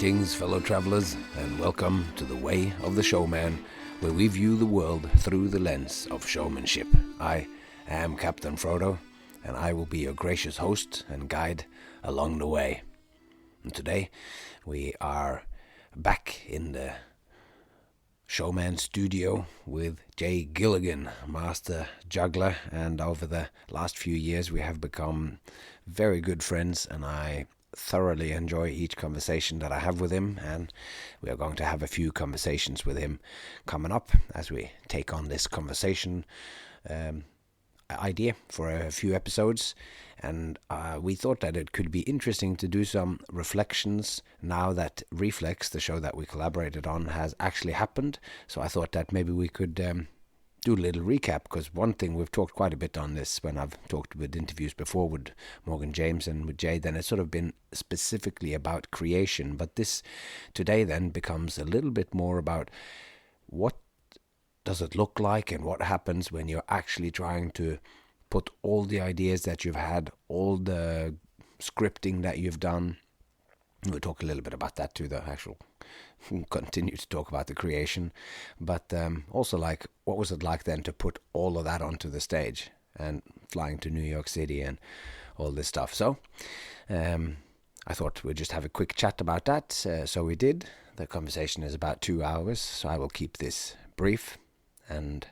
Greetings, fellow travelers, and welcome to The Way of the Showman, where we view the world through the lens of showmanship. I am Captain Frodo, and I will be your gracious host and guide along the way. And today, we are back in the Showman studio with Jay Gilligan, master juggler, and over the last few years we have become very good friends, and I thoroughly enjoy each conversation that I have with him, and we are going to have a few conversations with him coming up as we take on this conversation idea for a few episodes. And we thought that it could be interesting to do some reflections now that REFLEX, the show that we collaborated on, has actually happened. So I thought that maybe we could do a little recap, because one thing we've talked quite a bit on this when I've talked with interviews before with Morgan James and with Jay, then it's sort of been specifically about creation. But this today then becomes a little bit more about what does it look like and what happens when you're actually trying to put all the ideas that you've had, all the scripting that you've done. We'll talk a little bit about that too, the actual continue to talk about the creation, but also like what was it like then to put all of that onto the stage and flying to New York City and all this stuff. So I thought we'd just have a quick chat about that. So we did. The conversation is about 2 hours, so I will keep this brief, and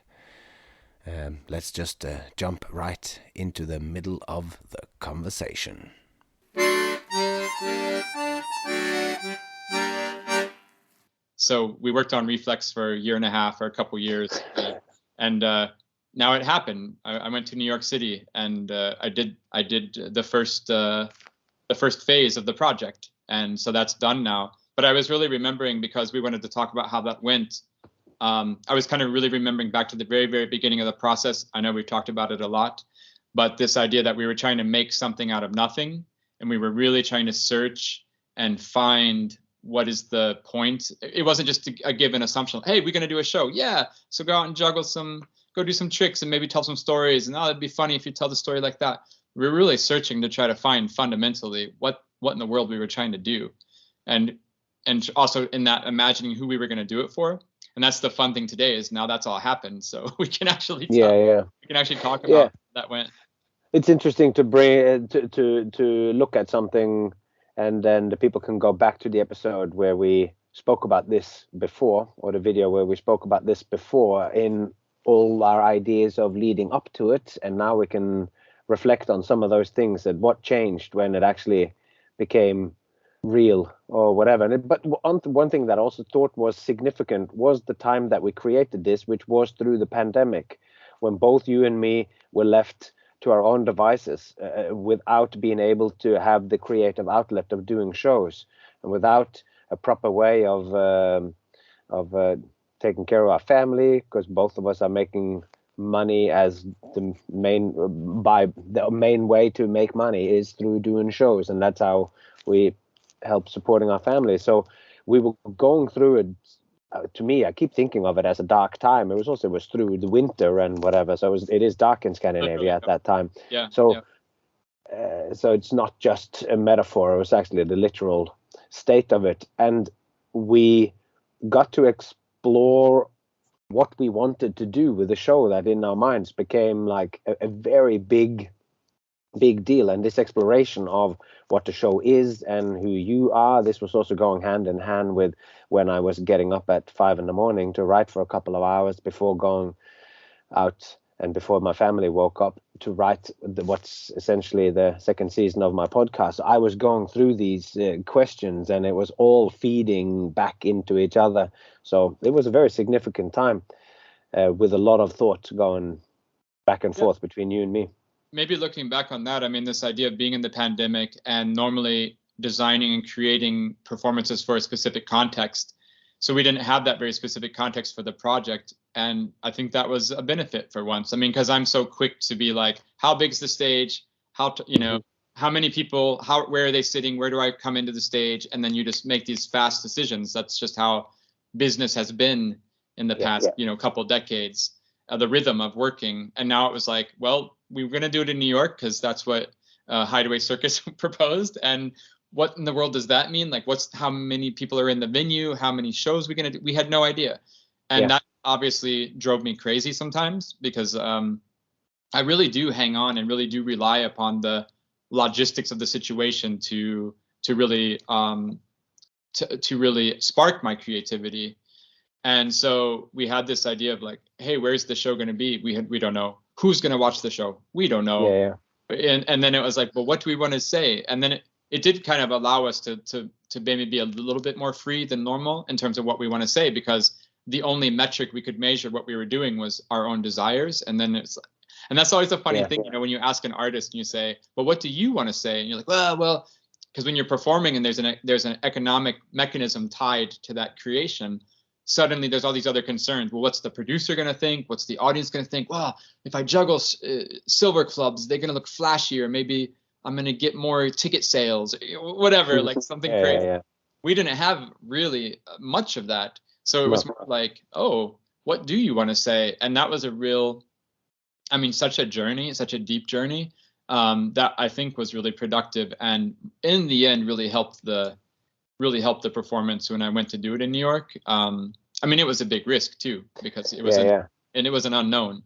let's just jump right into the middle of the conversation. So we worked on REFLEX for a year and a half or a couple years, and now it happened. I went to New York City, and I did the first phase of the project, and so that's done now. But I was really remembering, because we wanted to talk about how that went. I was kind of really remembering back to the very, very beginning of the process. I know we've talked about it a lot, but this idea that we were trying to make something out of nothing, and we were really trying to search and find what is the point. It wasn't just a given assumption. Hey, we're going to do a show. Yeah. So go out and go do some tricks and maybe tell some stories. And it'd be funny if you tell the story like that. We were really searching to try to find fundamentally what in the world we were trying to do. And also in that imagining who we were going to do it for. And that's the fun thing today, is now that's all happened. So we can actually we can actually talk about how that went. It's interesting to bring to look at something, and then the people can go back to the episode where we spoke about this before, or the video where we spoke about this before, in all our ideas of leading up to it. And now we can reflect on some of those things, and what changed when it actually became real or whatever. But one thing that I also thought was significant was the time that we created this, which was through the pandemic, when both you and me were left to our own devices, without being able to have the creative outlet of doing shows, and without a proper way of taking care of our family, because both of us are making money as the main way to make money is through doing shows, and that's how we help supporting our family. So we were going through it. To me, I keep thinking of it as a dark time. It was through the winter and whatever. So it is dark in Scandinavia at that time. Yeah. So it's not just a metaphor. It was actually the literal state of it. And we got to explore what we wanted to do with the show, that in our minds became like a very big deal. And this exploration of what the show is and who you are, this was also going hand in hand with when I was getting up at 5 a.m. to write for a couple of hours before going out, and before my family woke up, to write what's essentially the second season of my podcast. I was going through these questions, and it was all feeding back into each other. So it was a very significant time, with a lot of thought going back and forth between you and me. Maybe looking back on that, I mean, this idea of being in the pandemic and normally designing and creating performances for a specific context. So we didn't have that very specific context for the project. And I think that was a benefit for once. I mean, because I'm so quick to be like, how big's the stage? How many people, where are they sitting? Where do I come into the stage? And then you just make these fast decisions. That's just how business has been in the past, couple of decades, the rhythm of working. And now it was like, well, we were going to do it in New York because that's what Hideaway Circus proposed. And what in the world does that mean? Like, how many people are in the venue? How many shows we're going to do? We had no idea. And that obviously drove me crazy sometimes, because I really do hang on and really do rely upon the logistics of the situation to really to really spark my creativity. And so we had this idea of like, hey, where's the show going to be? We don't know. Who's going to watch the show? We don't know. And then it was like, well, what do we want to say? And then it did kind of allow us to maybe be a little bit more free than normal in terms of what we want to say, because the only metric we could measure what we were doing was our own desires. And then and that's always a funny thing, you know, when you ask an artist and you say, well, what do you want to say? And you're like, well, because when you're performing and there's an economic mechanism tied to that creation, suddenly there's all these other concerns. Well, what's the producer going to think? What's the audience going to think? Well, if I juggle silver clubs, they're going to look flashier. Maybe I'm going to get more ticket sales, whatever, like something crazy. We didn't have really much of that. So it was more like, oh, what do you want to say? And that was such a journey, such a deep journey, that I think was really productive. And in the end, really helped the performance when I went to do it in New York. It was a big risk too, because it was and it was an unknown.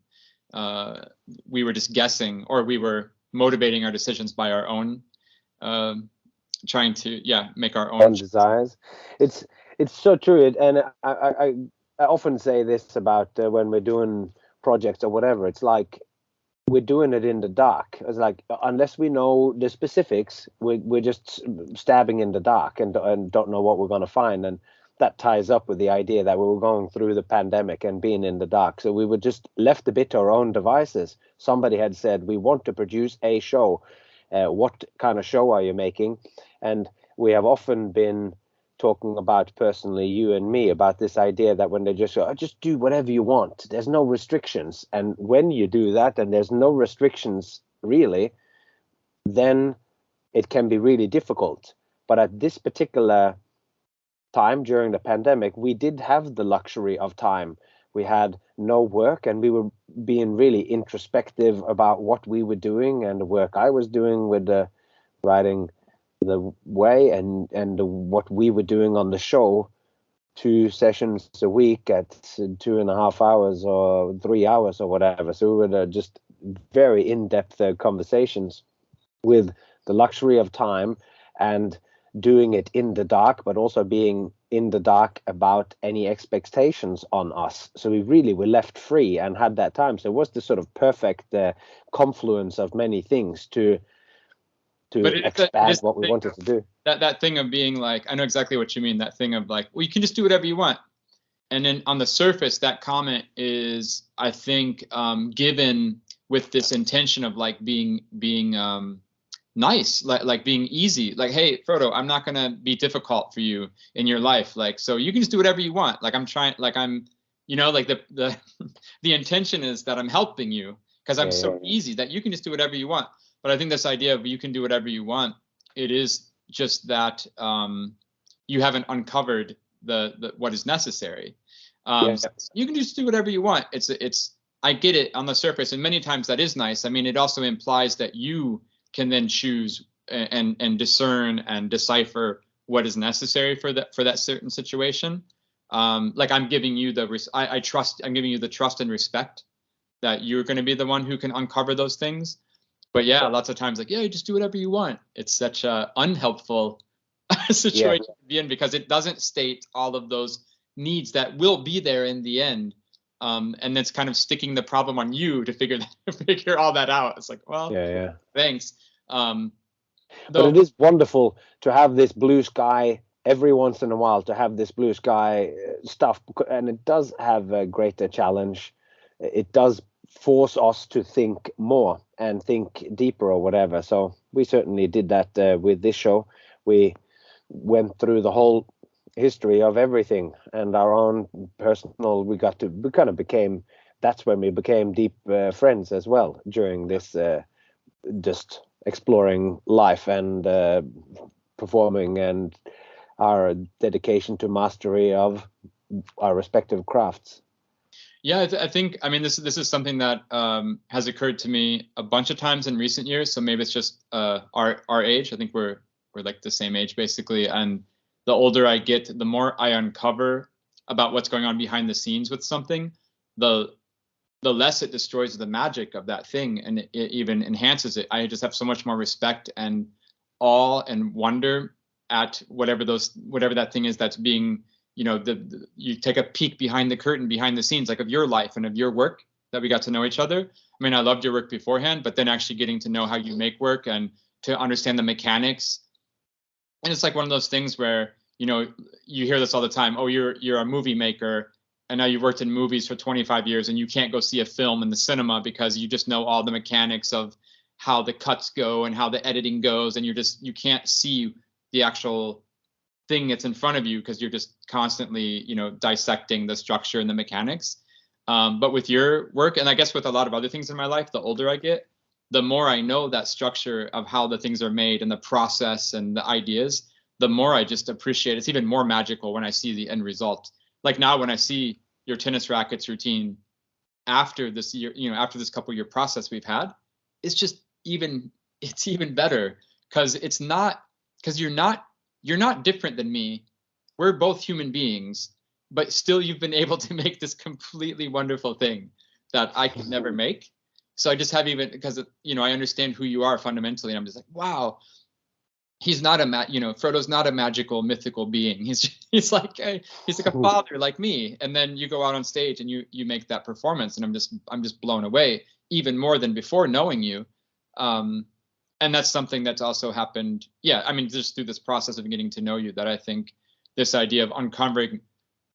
We were just guessing, or we were motivating our decisions by our own, trying to make our own desires. It's so true. And I often say this about when we're doing projects or whatever. It's like we're doing it in the dark. It's like, unless we know the specifics, we're just stabbing in the dark and don't know what we're going to find. And that ties up with the idea that we were going through the pandemic and being in the dark. So we were just left a bit to our own devices. Somebody had said, we want to produce a show. What kind of show are you making? And we have often been talking about, personally, you and me, about this idea that when they just go, just do whatever you want, there's no restrictions. And when you do that and there's no restrictions really, then it can be really difficult. But at this particular time during the pandemic, we did have the luxury of time. We had no work, and we were being really introspective about what we were doing and the work I was doing with the writing the way and what we were doing on the show, 2 sessions a week at 2.5 hours or 3 hours or whatever. So we were just very in-depth conversations with the luxury of time and doing it in the dark, but also being in the dark about any expectations on us. So we really were left free and had that time. So it was the sort of perfect confluence of many things to expand what we wanted to do. That thing of being like, I know exactly what you mean. That thing of like, well, you can just do whatever you want. And then on the surface, that comment is, I think, given with this intention of like being nice, like being easy. Like, hey, Frodo, I'm not gonna be difficult for you in your life. Like, so you can just do whatever you want. Like, I'm trying. Like, I'm, like the intention is that I'm helping you because I'm so easy that you can just do whatever you want. But I think this idea of you can do whatever you want, it is just that you haven't uncovered the what is necessary. So you can just do whatever you want. It's I get it on the surface, and many times that is nice. I mean, it also implies that you can then choose and discern and decipher what is necessary for that certain situation. Like I'm giving you I'm giving you the trust and respect that you're going to be the one who can uncover those things. But lots of times, like, you just do whatever you want. It's such a unhelpful situation to be in, because it doesn't state all of those needs that will be there in the end. And it's kind of sticking the problem on you to figure all that out. It's like, well, thanks. But it is wonderful to have this blue sky every once in a while, to have this blue sky stuff. And it does have a greater challenge. It does force us to think more and think deeper or whatever. So we certainly did that with this show. We went through the whole history of everything and our own personal, that's when we became deep friends as well during this just exploring life and performing, and our dedication to mastery of our respective crafts. Yeah, I think, this is something that has occurred to me a bunch of times in recent years. So maybe it's just our age. I think we're we're like the same age basically. And the older I get, the more I uncover about what's going on behind the scenes with something, the less it destroys the magic of that thing, and it even enhances it. I just have so much more respect and awe and wonder at whatever that thing is that's being, you know, you take a peek behind the curtain, behind the scenes, like of your life and of your work, that we got to know each other. I mean, I loved your work beforehand, but then actually getting to know how you make work and to understand the mechanics. And it's like one of those things where, you know, you hear this all the time. Oh, you're a movie maker, and now you've worked in movies for 25 years, and you can't go see a film in the cinema because you just know all the mechanics of how the cuts go and how the editing goes, and you can't see the actual thing that's in front of you because you're just constantly, you know, dissecting the structure and the mechanics. But with your work, and I guess with a lot of other things in my life, the older I get, the more I know that structure of how the things are made and the process and the ideas, the more I just appreciate it. It's even more magical when I see the end result. Like now when I see your tennis rackets routine after this year, you know, after this couple year process we've had, it's even better because you're not different than me. We're both human beings, but still you've been able to make this completely wonderful thing that I could never make. So I just have, even because, you know, I understand who you are fundamentally, and I'm just like, wow, he's not Frodo's not a magical mythical being. He's like a father like me. And then you go out on stage and you make that performance, and I'm just blown away even more than before knowing you. And that's something that's also happened. Yeah, I mean, just through this process of getting to know you, that I think this idea of uncovering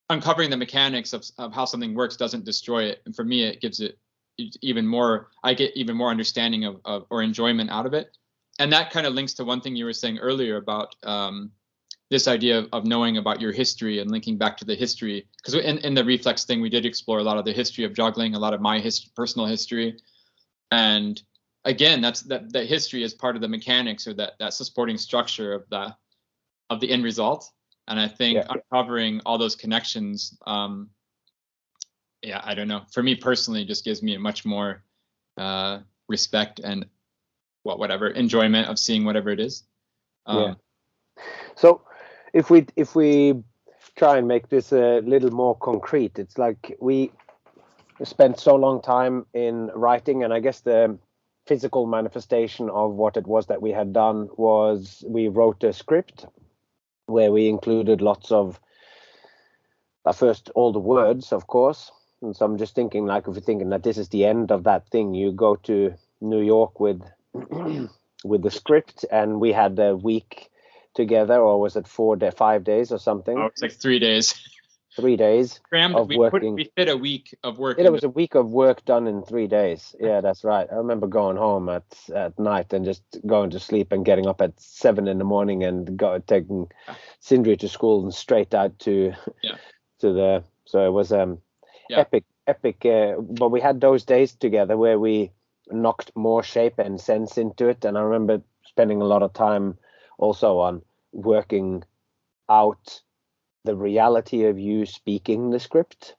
the mechanics of how something works doesn't destroy it. And for me, it gives it even more. I get even more understanding of or enjoyment out of it. And that kind of links to one thing you were saying earlier about this idea of knowing about your history and linking back to the history. Because in the reflex thing, we did explore a lot of the history of juggling, a lot of my personal history. And again, that history is part of the mechanics, or that's the supporting structure of the end result. And I think uncovering all those connections, I don't know. For me personally, just gives me a much more respect and whatever enjoyment of seeing whatever it is. So if we try and make this a little more concrete, it's like we spent so long time in writing, and I guess the physical manifestation of what it was that we had done was we wrote a script where we included lots of first all the words, of course. And so I'm just thinking, like, if you're thinking that this is the end of that thing, you go to New York with the script, and we had a week together, or was it 5 days or something? Oh, it's like 3 days. 3 days of working. We fit a week of work. It was a week of work done in 3 days. Yeah, that's right. I remember going home at night and just going to sleep and getting up at 7 a.m. and taking Sindri to school and straight out to the. So it was epic. But we had those days together where we knocked more shape and sense into it, and I remember spending a lot of time also on working out the reality of you speaking the script,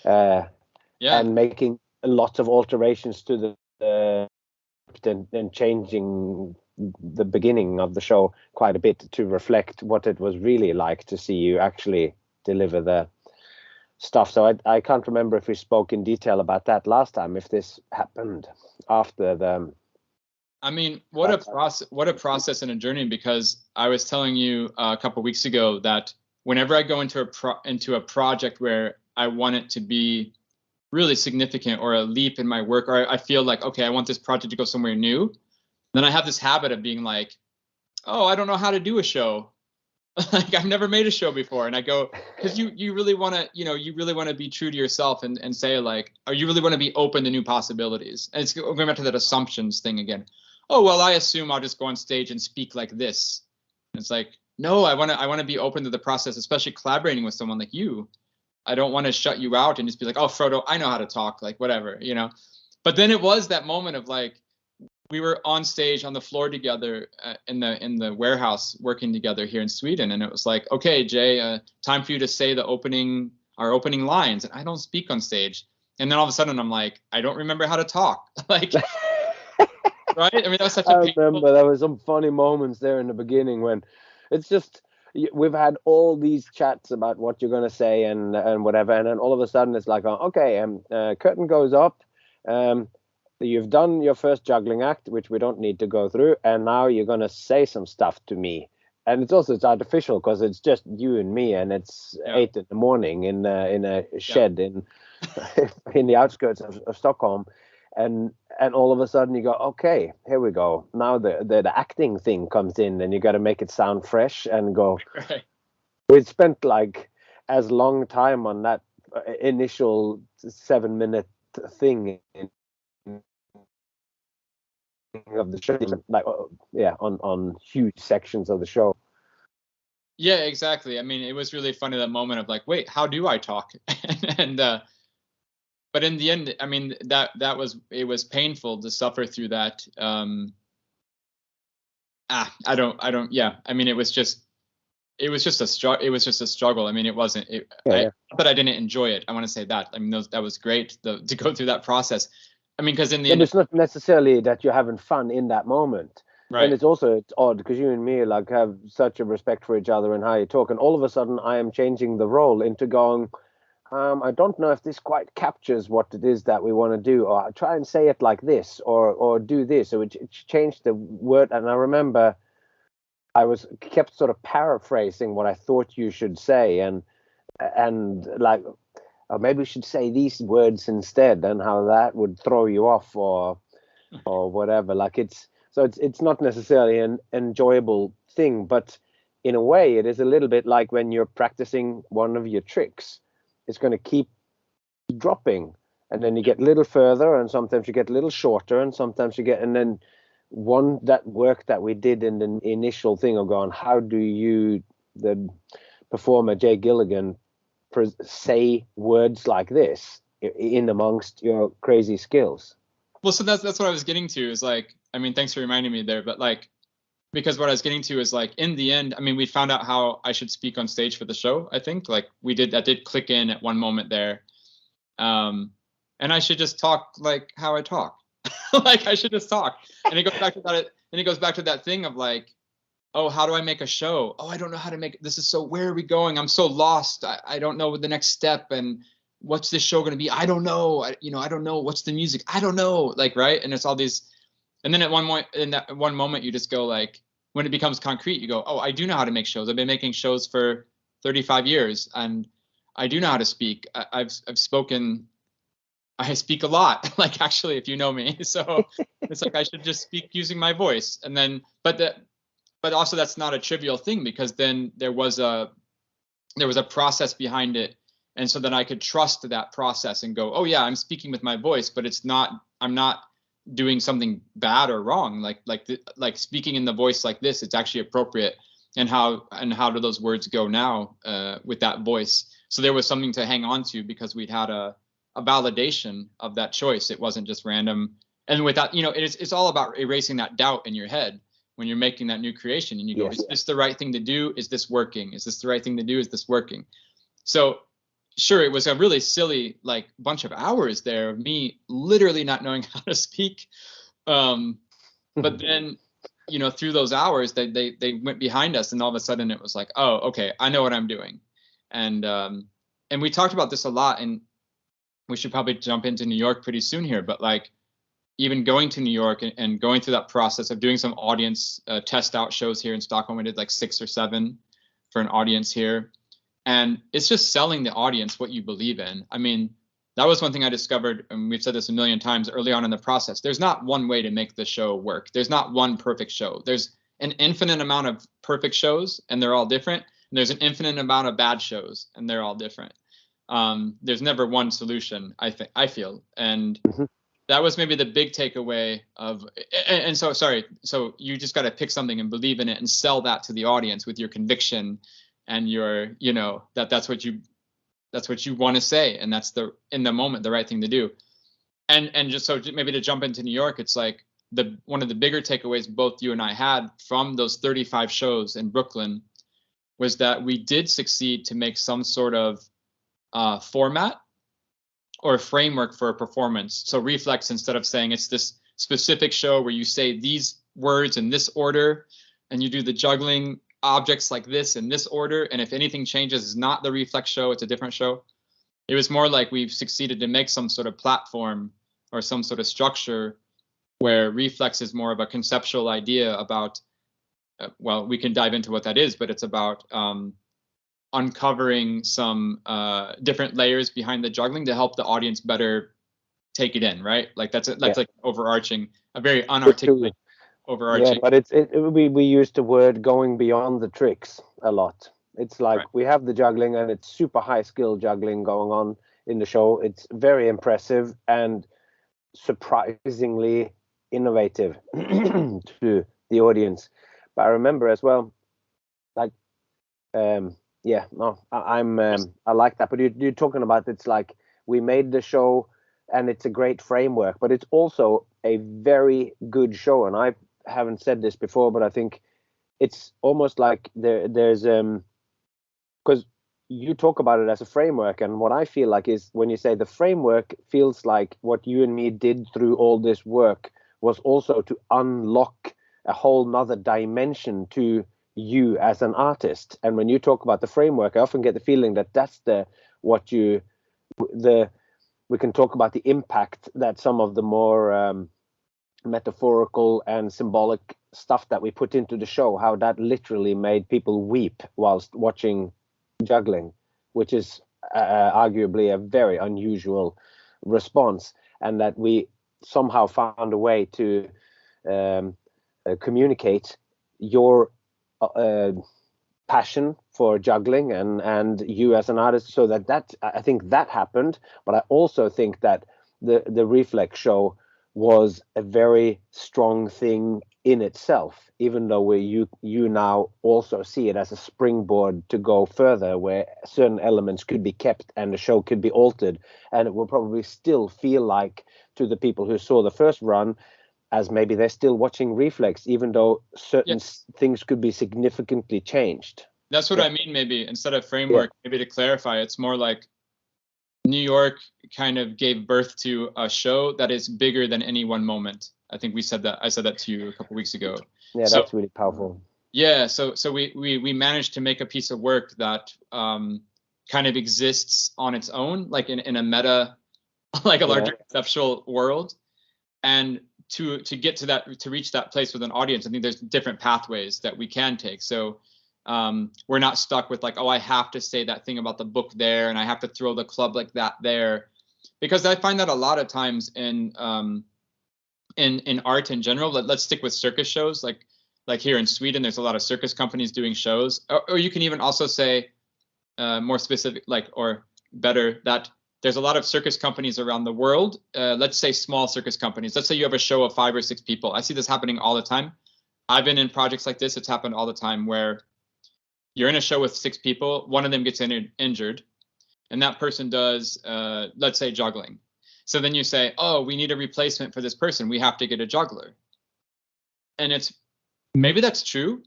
and making lots of alterations to the script and changing the beginning of the show quite a bit to reflect what it was really like to see you actually deliver the stuff. So I can't remember if we spoke in detail about that last time, if this happened after the. I mean, what a process and a journey, because I was telling you a couple of weeks ago that whenever I go into a project where I want it to be really significant or a leap in my work, or I feel like, okay, I want this project to go somewhere new, then I have this habit of being like, oh, I don't know how to do a show. Like, I've never made a show before. And I go, because you really want to be true to yourself and say, like, or you really want to be open to new possibilities. And it's going back to that assumptions thing again. Oh, well, I assume I'll just go on stage and speak like this. And it's like, no, I want to be open to the process, especially collaborating with someone like you. I don't want to shut you out and just be like, oh, Frodo, I know how to talk, like whatever, you know. But then it was that moment of like, we were on stage on the floor together in the warehouse working together here in Sweden, and it was like, okay, Jay, time for you to say our opening lines, and I don't speak on stage. And then all of a sudden I'm like, I don't remember how to talk. Like, right? I mean, that was such I a painful. remember there were some funny moments there in the beginning when it's just we've had all these chats about what you're going to say and whatever, and then all of a sudden it's like, okay, curtain goes up, you've done your first juggling act, which we don't need to go through, and now you're going to say some stuff to me. And it's artificial because it's just you and me, and it's 8 a.m. in a shed in the outskirts of Stockholm, and all of a sudden you go, okay, here we go. Now the acting thing comes in, and you got to make it sound fresh and go. Right. We spent like as long time on that initial 7-minute thing of the show, like on huge sections of the show. Yeah, exactly. I mean, it was really funny, that moment of like, wait, how do I talk? and but in the end, I mean, it was painful to suffer through that. I mean, it was just a struggle. I mean, it wasn't, but I didn't enjoy it. I want to say that. I mean, that was great to go through that process. I mean, because in the end, it's not necessarily that you're having fun in that moment. Right. And it's odd because you and me like have such a respect for each other and how you talk. And all of a sudden I am changing the role into going, I don't know if this quite captures what it is that we want to do, or I try and say it like this, or do this. So it changed the word. And I remember I kept sort of paraphrasing what I thought you should say, and like, maybe we should say these words instead, and how that would throw you off or whatever. Like it's not necessarily an enjoyable thing, but in a way it is a little bit like when you're practicing one of your tricks. It's going to keep dropping, and then you get a little further, and sometimes you get a little shorter, and sometimes you get, and then that work that we did in the initial thing of going, how do you, the performer Jay Gilligan, say words like this in amongst your crazy skills? Well, so that's what I was getting to, is like, I mean, thanks for reminding me there, but like, because what I was getting to is like, in the end, I mean, we found out how I should speak on stage for the show. I think like that did click in at one moment there. And I should just talk like how I talk. Like I should just talk. And it goes back to that. And it goes back to that thing of like, oh, how do I make a show? Oh, I don't know how to make it. This is so, where are we going? I'm so lost. I don't know what the next step, and what's this show going to be? I don't know. I don't know. What's the music? I don't know. Like, right. And it's all these. And then in that one moment, you just go like, when it becomes concrete, you go, oh, I do know how to make shows. I've been making shows for 35 years, and I do know how to speak. I've spoken. I speak a lot, like actually, if you know me. So it's like I should just speak using my voice. And then, but also that's not a trivial thing, because then there was a process behind it. And so then I could trust that process and go, oh yeah, I'm speaking with my voice, but I'm not doing something bad or wrong. Like speaking in the voice like this, it's actually appropriate. And how do those words go now with that voice? So there was something to hang on to, because we'd had a validation of that choice. It wasn't just random. And with that, it's all about erasing that doubt in your head when you're making that new creation, and you go, is this the right thing to do? Is this working? Is this the right thing to do? Is this working? So sure, it was a really silly, like, bunch of hours there of me literally not knowing how to speak. But then, through those hours, they went behind us, and all of a sudden it was like, oh, okay, I know what I'm doing. And we talked about this a lot, and we should probably jump into New York pretty soon here. But like, even going to New York and going through that process of doing some audience test out shows here in Stockholm, we did like 6 or 7 for an audience here. And it's just selling the audience what you believe in. I mean, that was one thing I discovered, and we've said this a million times early on in the process. There's not one way to make the show work. There's not one perfect show. There's an infinite amount of perfect shows, and they're all different. And there's an infinite amount of bad shows, and they're all different. There's never one solution, I feel. And that was maybe the big takeaway of, and so, sorry. So you just got to pick something and believe in it and sell that to the audience with your conviction and your, that's what you want to say. And that's in the moment, the right thing to do. And just so maybe to jump into New York, it's like one of the bigger takeaways both you and I had from those 35 shows in Brooklyn was that we did succeed to make some sort of format or a framework for a performance. So REFLEX, instead of saying it's this specific show where you say these words in this order, and you do the juggling objects like this in this order, and if anything changes, it's not the Reflex show, it's a different show. It was more like we've succeeded to make some sort of platform or some sort of structure where Reflex is more of a conceptual idea about, well, we can dive into what that is, but it's about uncovering some different layers behind the juggling to help the audience better take it in, right? Like that's like overarching, a very unarticulate overarching. Yeah, but we use the word going beyond the tricks a lot. It's like we have the juggling, and it's super high skill juggling going on in the show. It's very impressive and surprisingly innovative to the audience. But I remember as well, like, I like that. But you're talking about, it's like we made the show and it's a great framework, but it's also a very good show. And I haven't said this before, but I think it's almost like there's because you talk about it as a framework, and what I feel like is when you say the framework feels like what you and me did through all this work was also to unlock a whole nother dimension to you as an artist. And when you talk about the framework, I often get the feeling that that's we can talk about the impact that some of the more metaphorical and symbolic stuff that we put into the show, how that literally made people weep whilst watching juggling, which is arguably a very unusual response, and that we somehow found a way to communicate your passion for juggling and you as an artist, so that I think that happened. But I also think that the Reflex show was a very strong thing in itself, even though you now also see it as a springboard to go further, where certain elements could be kept and the show could be altered, and it will probably still feel like, to the people who saw the first run, as maybe they're still watching Reflex, even though certain things could be significantly changed. That's what I mean. Maybe instead of framework, maybe to clarify, it's more like New York kind of gave birth to a show that is bigger than any one moment. I think we said that. I said that to you a couple of weeks ago. Yeah, that's really powerful. Yeah, so we managed to make a piece of work that kind of exists on its own, like in a meta, like a larger conceptual world. And to get to that, to reach that place with an audience, I think there's different pathways that we can take. So we're not stuck with like, oh, I have to say that thing about the book there, and I have to throw the club like that there, because I find that a lot of times in art in general. Let's stick with circus shows. Like here in Sweden, there's a lot of circus companies doing shows, or you can even also say more specific, like, or better, that there's a lot of circus companies around the world. Let's say small circus companies. Let's say you have a show of 5 or 6 people. I see this happening all the time. I've been in projects like this. It's happened all the time where you're in a show with 6 people. One of them gets injured, and that person does, let's say, juggling. So then you say, oh, we need a replacement for this person. We have to get a juggler. And it's maybe that's true,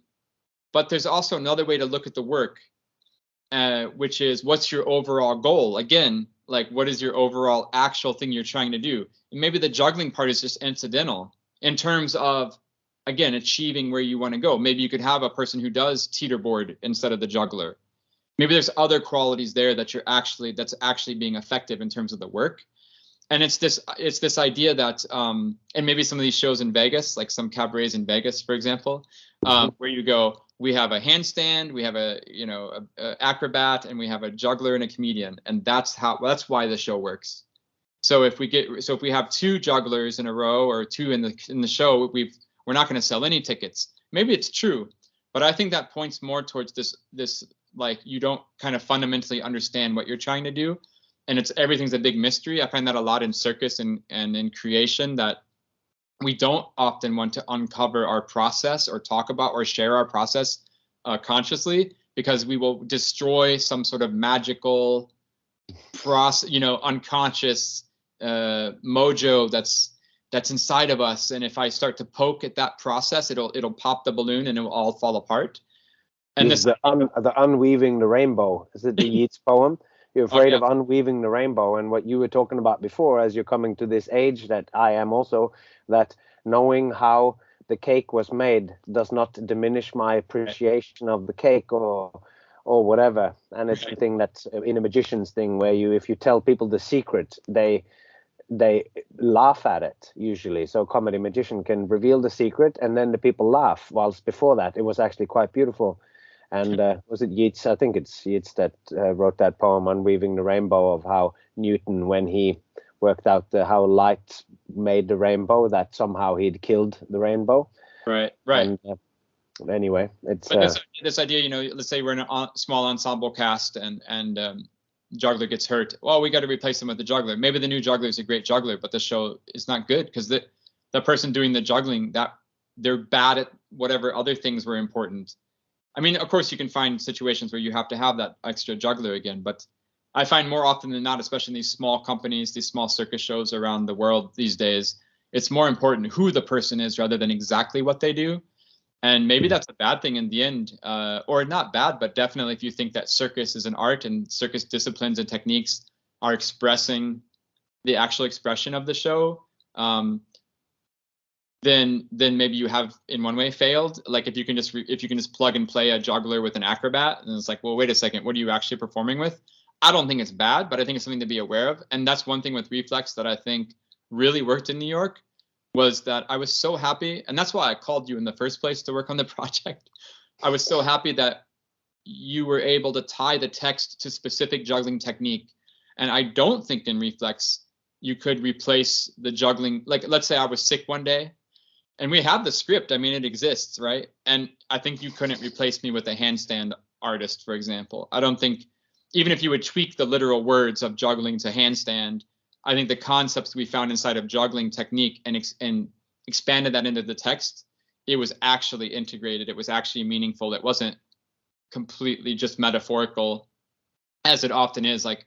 but there's also another way to look at the work, which is, what's your overall goal? Again, like, what is your overall actual thing you're trying to do? And maybe the juggling part is just incidental in terms of, again, achieving where you want to go. Maybe you could have a person who does teeterboard instead of the juggler. Maybe there's other qualities there that that's actually being effective in terms of the work. And it's this idea that, and maybe some of these shows in Vegas, like some cabarets in Vegas, for example, where you go, we have a handstand, we have a acrobat, and we have a juggler and a comedian, and that's why the show works. So if we have 2 jugglers in a row or 2 in the show, we're not going to sell any tickets. Maybe it's true, but I think that points more towards this like, you don't kind of fundamentally understand what you're trying to do, and everything's a big mystery. I find that a lot in circus and in creation, that we don't often want to uncover our process or talk about or share our process consciously, because we will destroy some sort of magical process, unconscious mojo that's inside of us. And if I start to poke at that process, it'll pop the balloon and it will all fall apart. And the unweaving the rainbow. Is it the Yeats poem? You're afraid yeah. of unweaving the rainbow. And what you were talking about before, as you're coming to this age that I am also, that knowing how the cake was made does not diminish my appreciation of the cake or whatever. And it's the thing that's in a magician's thing where if you tell people the secret, they laugh at it usually. So comedy magician can reveal the secret and then the people laugh, whilst before that it was actually quite beautiful. And was it Yeats? I think it's Yeats that wrote that poem Unweaving the Rainbow, of how Newton, when he worked out how light made the rainbow, that somehow he'd killed the rainbow. Right. And, anyway, it's this idea, you know, let's say we're in a small ensemble cast and juggler gets hurt. Well, we got to replace him with the juggler. Maybe the new juggler is a great juggler, but the show is not good because the person doing the juggling, that they're bad at whatever other things were important. I mean, of course, you can find situations where you have to have that extra juggler again, but I find more often than not, especially in these small companies, these small circus shows around the world these days, it's more important who the person is rather than exactly what they do. And maybe that's a bad thing in the end, or not bad, but definitely if you think that circus is an art and circus disciplines and techniques are expressing the actual expression of the show, then maybe you have in one way failed. Like if you can just plug and play a juggler with an acrobat, and it's like, well, wait a second, what are you actually performing with? I don't think it's bad, but I think it's something to be aware of. And that's one thing with Reflex that I think really worked in New York, was that I was so happy, and that's why I called you in the first place to work on the project. I was so happy that you were able to tie the text to specific juggling technique. And I don't think in Reflex you could replace the juggling. Like, let's say I was sick one day, and we have the script. I mean, it exists, right? And I think you couldn't replace me with a handstand artist, for example. I don't think, even if you would tweak the literal words of juggling to handstand, I think the concepts we found inside of juggling technique and expanded that into the text, it was actually integrated. It was actually meaningful. It wasn't completely just metaphorical, as it often is. Like,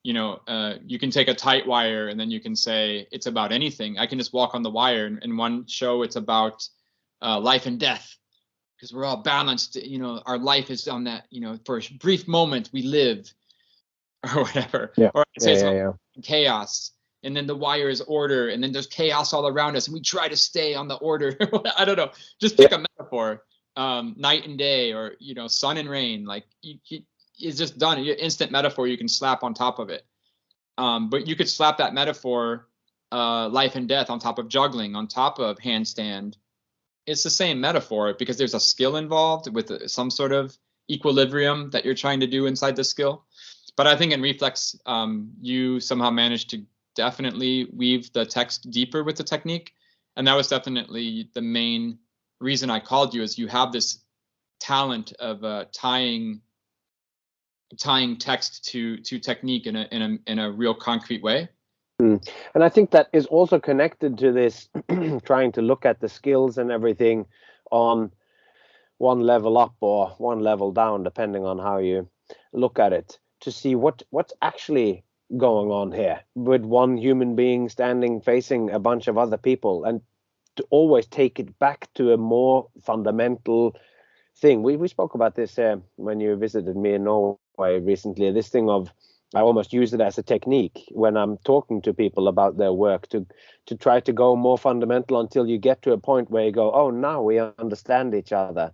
you know, you can take a tight wire and then you can say it's about anything. I can just walk on the wire. In one show, it's about life and death, because we're all balanced. You know, our life is on that, you know, for a brief moment we live, or whatever. Yeah. Or it's chaos, and then the wire is order, and then there's chaos all around us, and we try to stay on the order. I don't know. Just pick a metaphor, night and day, or, you know, sun and rain. Like, it's just done. Instant metaphor you can slap on top of it. But you could slap that metaphor, life and death, on top of juggling, on top of handstand. It's the same metaphor because there's a skill involved with some sort of equilibrium that you're trying to do inside the skill. But I think in Reflex, you somehow managed to definitely weave the text deeper with the technique. And that was definitely the main reason I called you, is you have this talent of tying text to technique in a real concrete way. And I think that is also connected to this trying to look at the skills and everything on one level up or one level down, depending on how you look at it, to see what's actually going on here with one human being standing facing a bunch of other people, and to always take it back to a more fundamental thing. We spoke about this when you visited me in Norway recently, this thing of, I almost use it as a technique when I'm talking to people about their work, to try to go more fundamental until you get to a point where you go, oh, now we understand each other.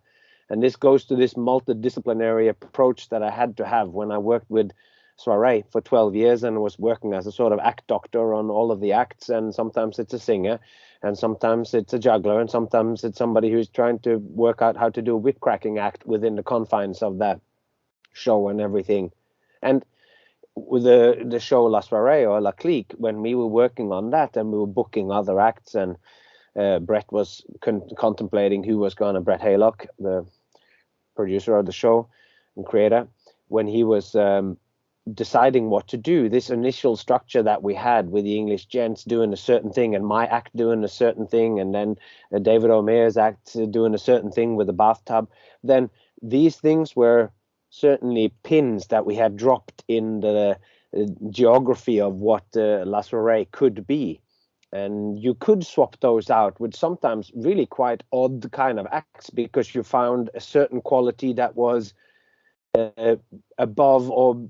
And this goes to this multidisciplinary approach that I had to have when I worked with Soiree for 12 years and was working as a sort of act doctor on all of the acts. And sometimes it's a singer, and sometimes it's a juggler, and sometimes it's somebody who's trying to work out how to do a whip cracking act within the confines of that show and everything. And with the show La Soirée or La Clique, when we were working on that and we were booking other acts, and Brett was contemplating who was going to, Brett Haylock, the producer of the show and creator, when he was deciding what to do, this initial structure that we had with the English gents doing a certain thing and my act doing a certain thing, and then David O'Meara's act doing a certain thing with the bathtub, then these things were certainly pins that we had dropped in the geography of what La Soirée could be. And you could swap those out with sometimes really quite odd kind of acts, because you found a certain quality that was above or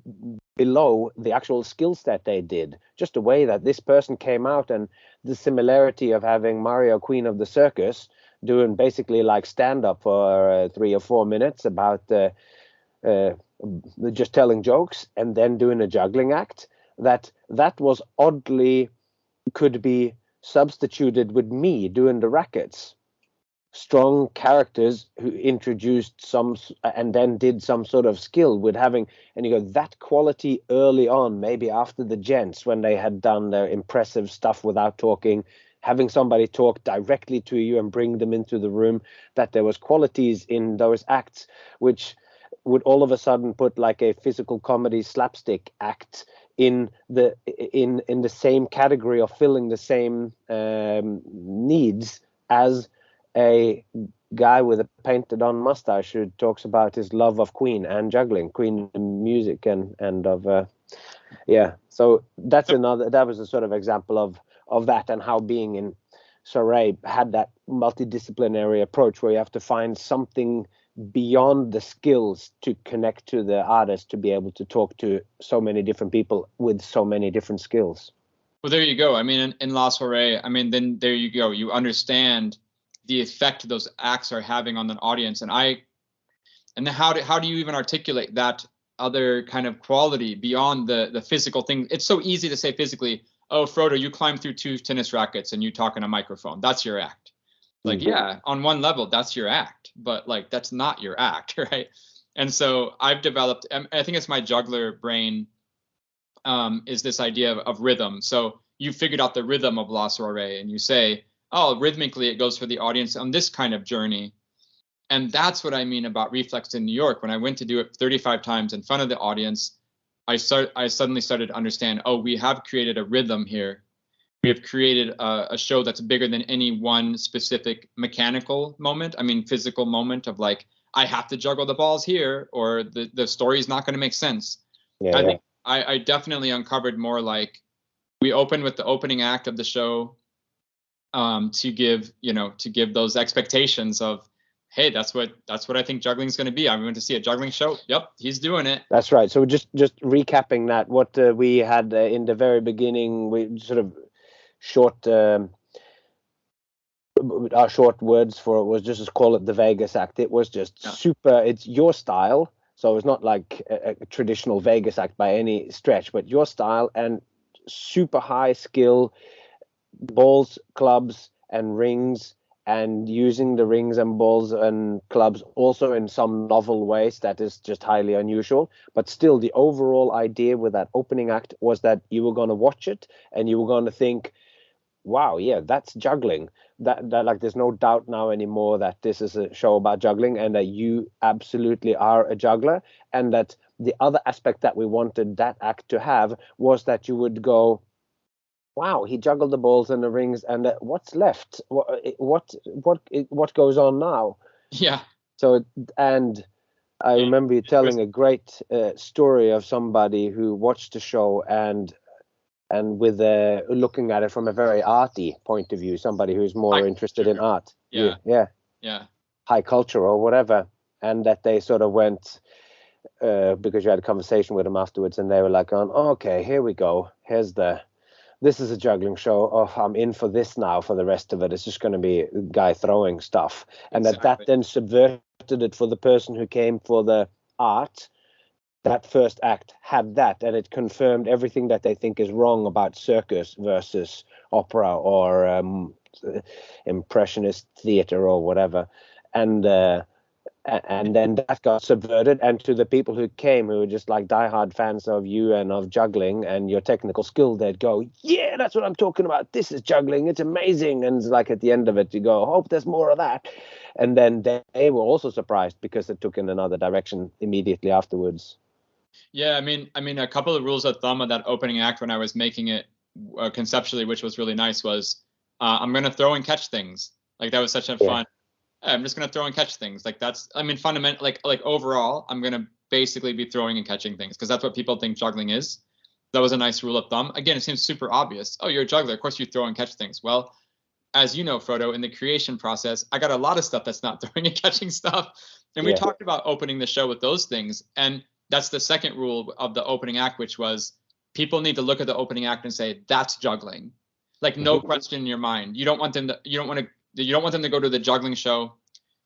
below the actual skills that they did. Just the way that this person came out, and the similarity of having Mario, Queen of the Circus, doing basically like stand-up for 3 or 4 minutes about just telling jokes, and then doing a juggling act. That was oddly could be substituted with me doing the rackets. Strong characters who introduced some and then did some sort of skill with having, and you go, that quality early on, maybe after the gents when they had done their impressive stuff without talking, having somebody talk directly to you and bring them into the room, that there was qualities in those acts which would all of a sudden put like a physical comedy slapstick act in the same category of filling the same needs as a guy with a painted on mustache who talks about his love of Queen and juggling, Queen music and of so that was a sort of example of that, and how being in Soirée had that multidisciplinary approach where you have to find something beyond the skills to connect to the artist, to be able to talk to so many different people with so many different skills. Well, there you go. I mean, in La Soirée, I mean, then there you go. You understand the effect those acts are having on the audience, and then how do you even articulate that other kind of quality beyond the physical thing? It's so easy to say physically, oh, Frodo, you climb through 2 tennis rackets and you talk in a microphone. That's your act. Like, yeah, on one level, that's your act, but like, that's not your act, right? And so I've developed, I think it's my juggler brain, is this idea of rhythm. So you figured out the rhythm of La Soirée, and you say, oh, rhythmically, it goes for the audience on this kind of journey. And that's what I mean about Reflex in New York. When I went to do it 35 times in front of the audience, I suddenly started to understand, oh, we have created a rhythm here. We have created a show that's bigger than any one specific mechanical moment. I mean, physical moment of like, I have to juggle the balls here, or the story is not going to make sense. I think I definitely uncovered more like, we opened with the opening act of the show, to give those expectations of, hey, that's what I think juggling is going to be. I went to see a juggling show. Yep, he's doing it. That's right. So just recapping that, what we had in the very beginning, we sort of our short words for it was just to call it the Vegas act. It was just super. It's your style. So it's not like a traditional Vegas act by any stretch, but your style and super high skill, balls, clubs, and rings, and using the rings and balls and clubs also in some novel ways that is just highly unusual. But still, the overall idea with that opening act was that you were going to watch it and you were going to think, wow, yeah, that's juggling. That like, there's no doubt now anymore that this is a show about juggling, and that you absolutely are a juggler. And that the other aspect that we wanted that act to have was that you would go, wow, he juggled the balls and the rings, and what's left? What goes on now? Yeah. So, and I remember you telling a great story of somebody who watched the show and with looking at it from a very arty point of view, somebody who's more interested in art. Yeah. High culture or whatever, and that they sort of went. Because you had a conversation with them afterwards, and they were like, oh, okay, here we go. This is a juggling show. Oh, I'm in for this now for the rest of it. It's just going to be a guy throwing stuff. And that then subverted it for the person who came for the art. That first act had that, and it confirmed everything that they think is wrong about circus versus opera or impressionist theater or whatever. And then that got subverted, and to the people who came, who were just like diehard fans of you and of juggling and your technical skill, they'd go, yeah, that's what I'm talking about. This is juggling. It's amazing. And like at the end of it, you go, hope there's more of that. And then they were also surprised because it took in another direction immediately afterwards. Yeah, I mean, a couple of rules of thumb of that opening act when I was making it conceptually, which was really nice, was I'm going to throw and catch things. Like, that was such a fun. I'm just going to throw and catch things. Like, that's, I mean, fundamental, like overall, I'm going to basically be throwing and catching things because that's what people think juggling is. That was a nice rule of thumb. Again, it seems super obvious. Oh, you're a juggler. Of course you throw and catch things. Well, as you know, Frodo, in the creation process, I got a lot of stuff that's not throwing and catching stuff. And we talked about opening the show with those things. And that's the second rule of the opening act, which was people need to look at the opening act and say, that's juggling. Like no question in your mind. You don't want them to go to the juggling show.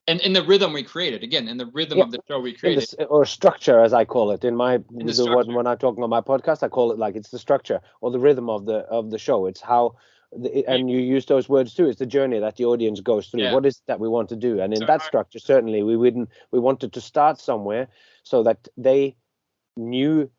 And in the rhythm we created, again, in the rhythm of the show we created. Or structure, as I call it. When I'm talking on my podcast, I call it like it's the structure or the rhythm of the show. It's how, and you use those words too. It's the journey that the audience goes through. Yeah. What is it that we want to do? And in that structure, certainly we wanted to start somewhere so that they knew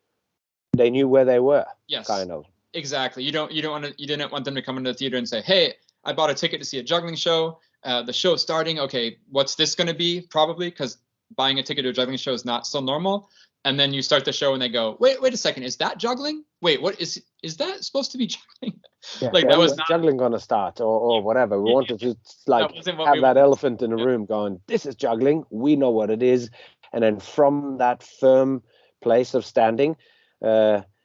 where they were. Yes. Kind of. Exactly. You didn't want them to come into the theater and say, hey, I bought a ticket to see a juggling show. The show's starting. Okay, what's this going to be? Probably, because buying a ticket to a juggling show is not so normal. And then you start the show and they go, wait a second, is that juggling? Wait, what is that supposed to be juggling? That was not juggling going to start or whatever. We wanted to have that elephant in the room going, this is juggling. We know what it is. And then from that firm place of standing,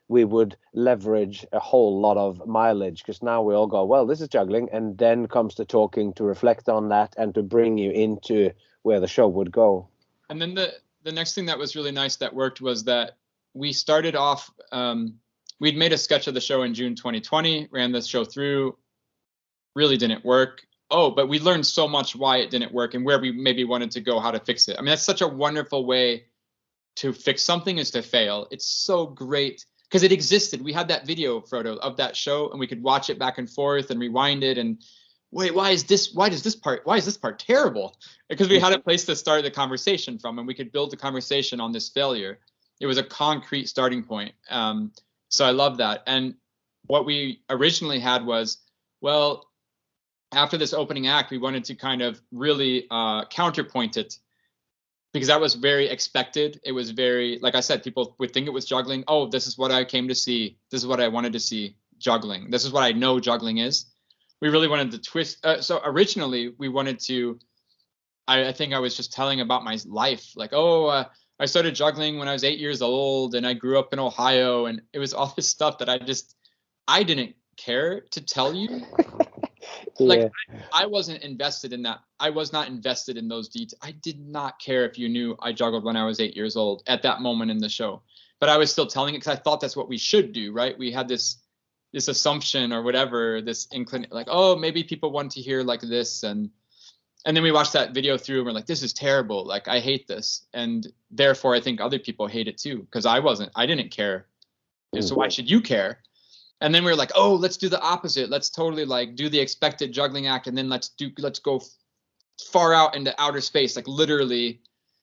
we would leverage a whole lot of mileage, because now we all go, well, this is juggling, and then comes the talking to reflect on that and to bring you into where the show would go. And then the next thing that was really nice that worked was that we started off, we'd made a sketch of the show in June 2020, ran the show through, really didn't work. Oh, but we learned so much why it didn't work and where we maybe wanted to go, how to fix it. I mean, that's such a wonderful way to fix something, is to fail. It's so great. Because it existed. We had that video, Frodo, of that show, and we could watch it back and forth and rewind it. And wait, why is this part terrible? Because we had a place to start the conversation from, and we could build the conversation on this failure. It was a concrete starting point. So I love that. And what we originally had was, well, after this opening act, we wanted to kind of really counterpoint it, because that was very expected. It was very, like I said, people would think it was juggling. Oh, this is what I came to see. This is what I wanted to see, juggling. This is what I know juggling is. We really wanted to twist. So originally we wanted to, I think I was just telling about my life. Like, I started juggling when I was 8 years old and I grew up in Ohio, and it was all this stuff that I didn't care to tell you. Like, I wasn't invested in that. I was not invested in those details. I did not care if you knew I juggled when I was 8 years old at that moment in the show. But I was still telling it because I thought that's what we should do, right? We had this assumption or whatever, this inclination, like, oh, maybe people want to hear like this. And then we watched that video through and we're like, this is terrible. Like, I hate this. And therefore, I think other people hate it too, because I didn't care. So why should you care? And then we were like, oh, let's do the opposite. Let's totally like do the expected juggling act. And then let's go far out into outer space, like literally,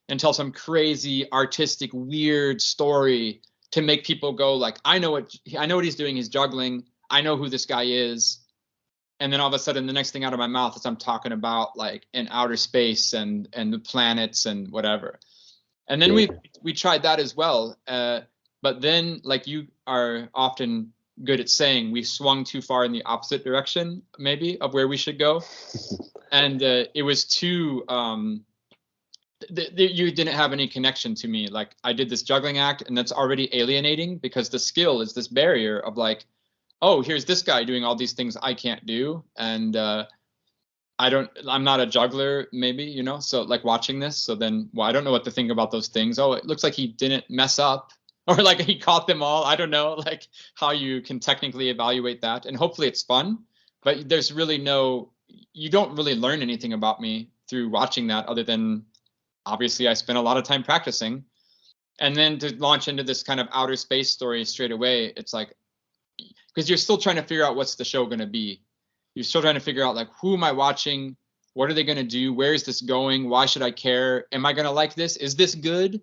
and tell some crazy, artistic, weird story to make people go like, I know what he's doing. He's juggling. I know who this guy is. And then all of a sudden, the next thing out of my mouth is I'm talking about like in outer space and the planets and whatever. And then we tried that as well. But then, like you are often good at saying, we swung too far in the opposite direction, maybe, of where we should go. And it was too, you didn't have any connection to me. Like, I did this juggling act, and that's already alienating, because the skill is this barrier of like, oh, here's this guy doing all these things I can't do. And I'm not a juggler, maybe, so like watching this. So then, well, I don't know what to think about those things. Oh, it looks like he didn't mess up. Or like he caught them all. I don't know, like how you can technically evaluate that. And hopefully it's fun, but there's really you don't really learn anything about me through watching that, other than obviously I spent a lot of time practicing. And then to launch into this kind of outer space story straight away, it's like, because you're still trying to figure out what's the show going to be. You're still trying to figure out like, who am I watching? What are they going to do? Where is this going? Why should I care? Am I going to like this? Is this good?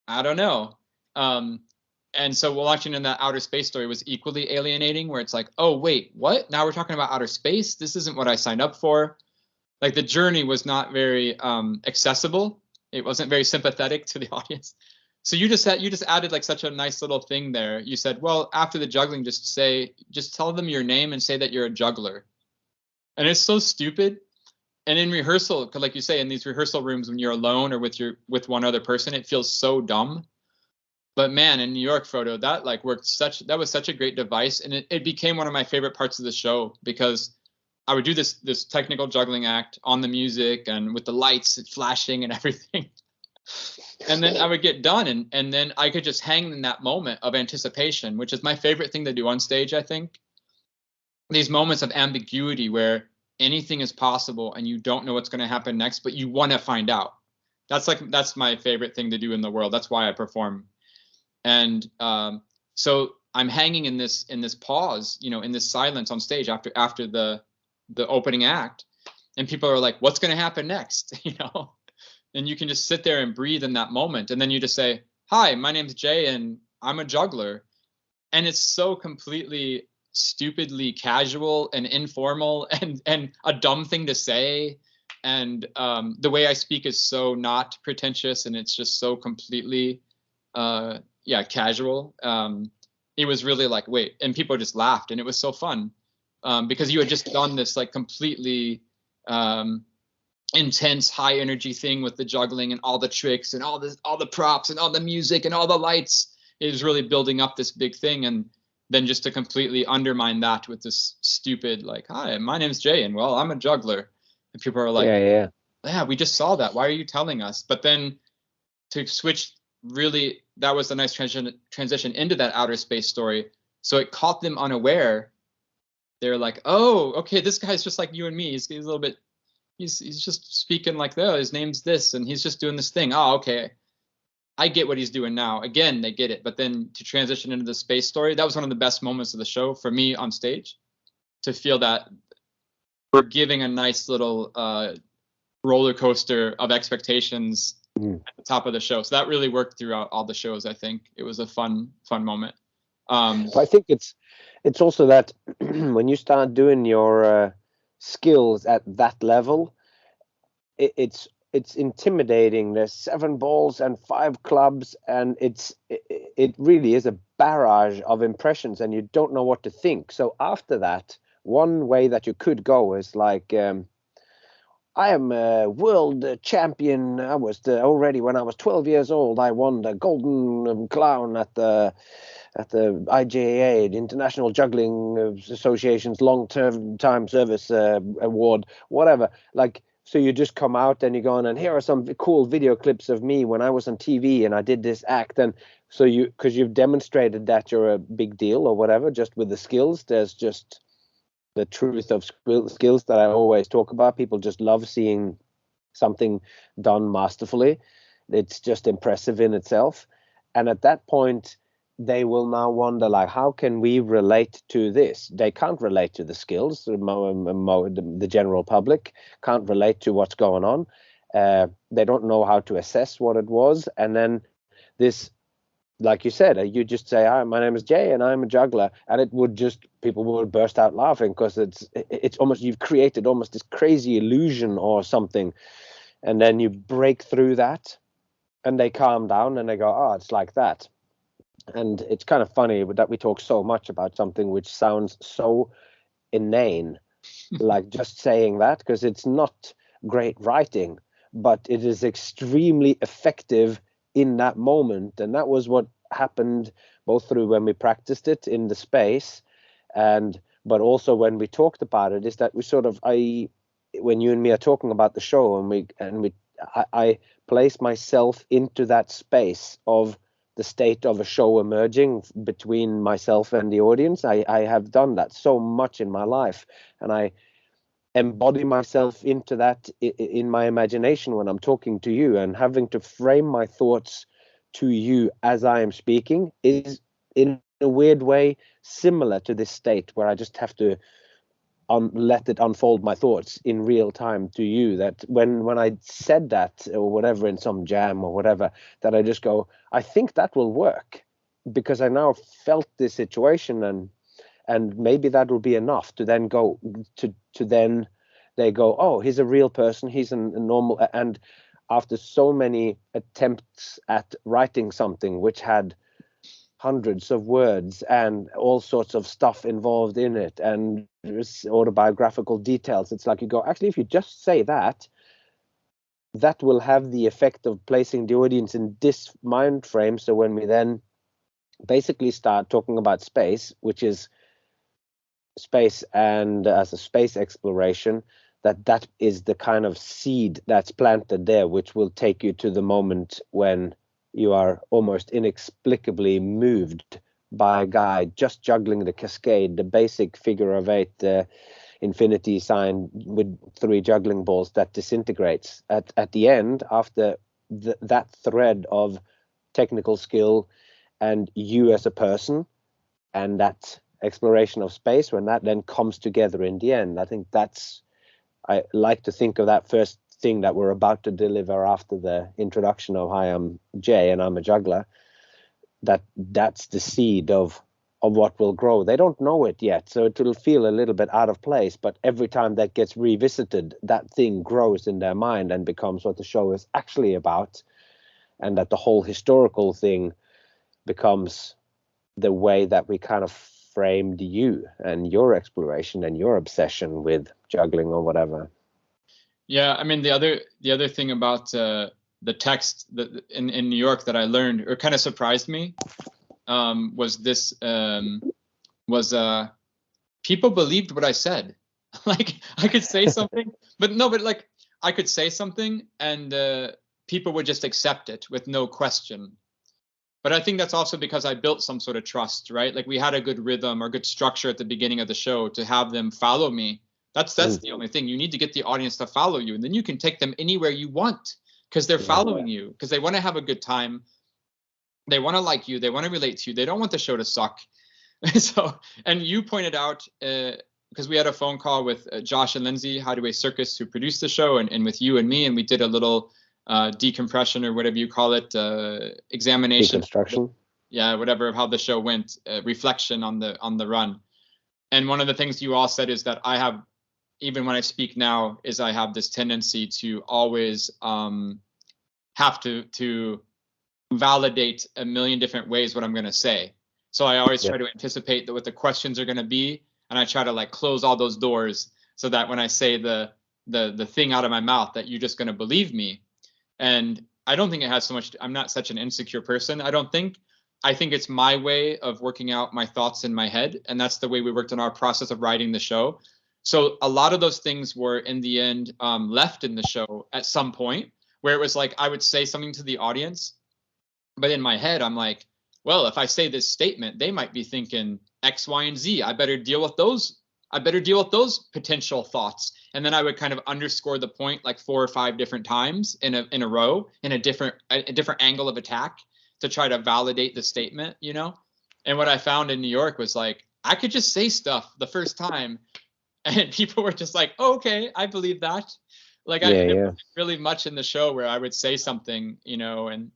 I don't know. And so launching in that outer space story was equally alienating, where it's like, oh, wait, what? Now we're talking about outer space? This isn't what I signed up for. Like, the journey was not very accessible. It wasn't very sympathetic to the audience. So you just added like such a nice little thing there. You said, well, after the juggling, just tell them your name and say that you're a juggler. And it's so stupid. And in rehearsal, like you say, in these rehearsal rooms, when you're alone or with one other person, it feels so dumb. But man, in New York, Frodo, that like that was such a great device. And it became one of my favorite parts of the show, because I would do this technical juggling act on the music and with the lights flashing and everything. And then I would get done, and then I could just hang in that moment of anticipation, which is my favorite thing to do on stage, I think. These moments of ambiguity where anything is possible and you don't know what's going to happen next, but you want to find out. That's my favorite thing to do in the world. That's why I perform. And so I'm hanging in this pause, in this silence on stage after the opening act, and people are like, what's going to happen next? And you can just sit there and breathe in that moment. And then you just say, hi, my name's Jay and I'm a juggler. And it's so completely stupidly casual and informal and a dumb thing to say. And the way I speak is so not pretentious, and it's just so completely, casual. It was really like, wait, and people just laughed, and it was so fun because you had just done this like completely intense high energy thing with the juggling and all the tricks and all the props and all the music and all the lights. It was really building up this big thing, and then just to completely undermine that with this stupid like, hi, my name's Jay and well, I'm a juggler. And people are like, yeah, we just saw that. Why are you telling us? But then to switch, really, that was a nice transition into that outer space story. So it caught them unaware. They're like, oh, okay, this guy's just like you and me. He's a little bit, he's just speaking like, oh, his name's this, and he's just doing this thing. Oh, okay. I get what he's doing now. Again, they get it. But then to transition into the space story, that was one of the best moments of the show for me on stage, to feel that we're giving a nice little roller coaster of expectations at the top of the show. So that really worked throughout all the shows. I think it was a fun moment. I think it's also that when you start doing your skills at that level, it's intimidating. There's 7 balls and 5 clubs, and it really is a barrage of impressions, and you don't know what to think. So after that, one way that you could go is like, I am a world champion. I was already when I was 12 years old. I won the Golden Clown at the IJA, the International Juggling Association's long-term time service award, whatever. Like, so you just come out and you go on, and here are some cool video clips of me when I was on TV and I did this act. And so because you've demonstrated that you're a big deal or whatever, just with the skills, there's just the truth of skills that I always talk about. People just love seeing something done masterfully. It's just impressive in itself. And at that point, they will now wonder, like, how can we relate to this? They can't relate to the skills. The general public can't relate to what's going on. They don't know how to assess what it was. And then this, like you said, you just say, hi, my name is Jay and I'm a juggler. And it would just, people would burst out laughing because it's almost, you've created almost this crazy illusion or something. And then you break through that and they calm down and they go, oh, it's like that. And it's kind of funny that we talk so much about something which sounds so inane, like just saying that, because it's not great writing, but it is extremely effective in that moment. And that was what happened both through when we practiced it in the space, but also when we talked about it, is that we sort of, when you and me are talking about the show I place myself into that space of the state of a show emerging between myself and the audience. I have done that so much in my life, and I embody myself into that in my imagination when I'm talking to you, and having to frame my thoughts to you as I am speaking is in a weird way similar to this state where I just have to let it unfold my thoughts in real time to you. That when I said that or whatever in some jam or whatever, that I just go, I think that will work because I now felt this situation, and maybe that will be enough to then go to then they go, oh, he's a real person, he's a normal. And after so many attempts at writing something which had hundreds of words and all sorts of stuff involved in it and autobiographical details, it's like you go, actually, if you just say that, that will have the effect of placing the audience in this mind frame. So when we then basically start talking about space, which is space and as a space exploration, that is the kind of seed that's planted there, which will take you to the moment when you are almost inexplicably moved by a guy just juggling the cascade, the basic figure of eight, the infinity sign with 3 juggling balls that disintegrates. At the end, after that thread of technical skill and you as a person and that exploration of space, when that then comes together in the end, I think I like to think of that first thing that we're about to deliver after the introduction of hi, I'm Jay and I'm a juggler, that's the seed of what will grow. They don't know it yet, so it will feel a little bit out of place, but every time that gets revisited, that thing grows in their mind and becomes what the show is actually about, and that the whole historical thing becomes the way that we kind of framed you and your exploration and your obsession with juggling or whatever. Yeah, I mean the other thing about the text that in New York that I learned or kind of surprised me was this people believed what I said. Like I could say something, but like I could say something and people would just accept it with no question. But I think that's also because I built some sort of trust, right? Like we had a good rhythm or good structure at the beginning of the show to have them follow me. That's the only thing. You need to get the audience to follow you, and then you can take them anywhere you want because they're following you, because they want to have a good time. They want to like you. They want to relate to you. They don't want the show to suck. So, and you pointed out, because we had a phone call with Josh and Lindsay, Hideaway Circus, who produced the show, and with you and me, and we did a little decompression or whatever you call it, examination. Deconstruction. Yeah, whatever, of how the show went, reflection on the run. And one of the things you all said is that I have, even when I speak now, is I have this tendency to always have to validate a million different ways what I'm going to say. So I always try to anticipate what the questions are going to be, and I try to like close all those doors so that when I say the thing out of my mouth, that you're just going to believe me. And I don't think it has so much. I'm not such an insecure person, I don't think. I think it's my way of working out my thoughts in my head, and that's the way we worked on our process of writing the show. So a lot of those things were in the end left in the show at some point, where it was like I would say something to the audience, but in my head I'm like, well, if I say this statement, they might be thinking X, Y, and Z. I better deal with those potential thoughts. And then I would kind of underscore the point like 4 or 5 different times in a row, in a different angle of attack, to try to validate the statement, you know? And what I found in New York was like, I could just say stuff the first time and people were just like, oh, okay, I believe that. Like there wasn't really much in the show where I would say something, you know, and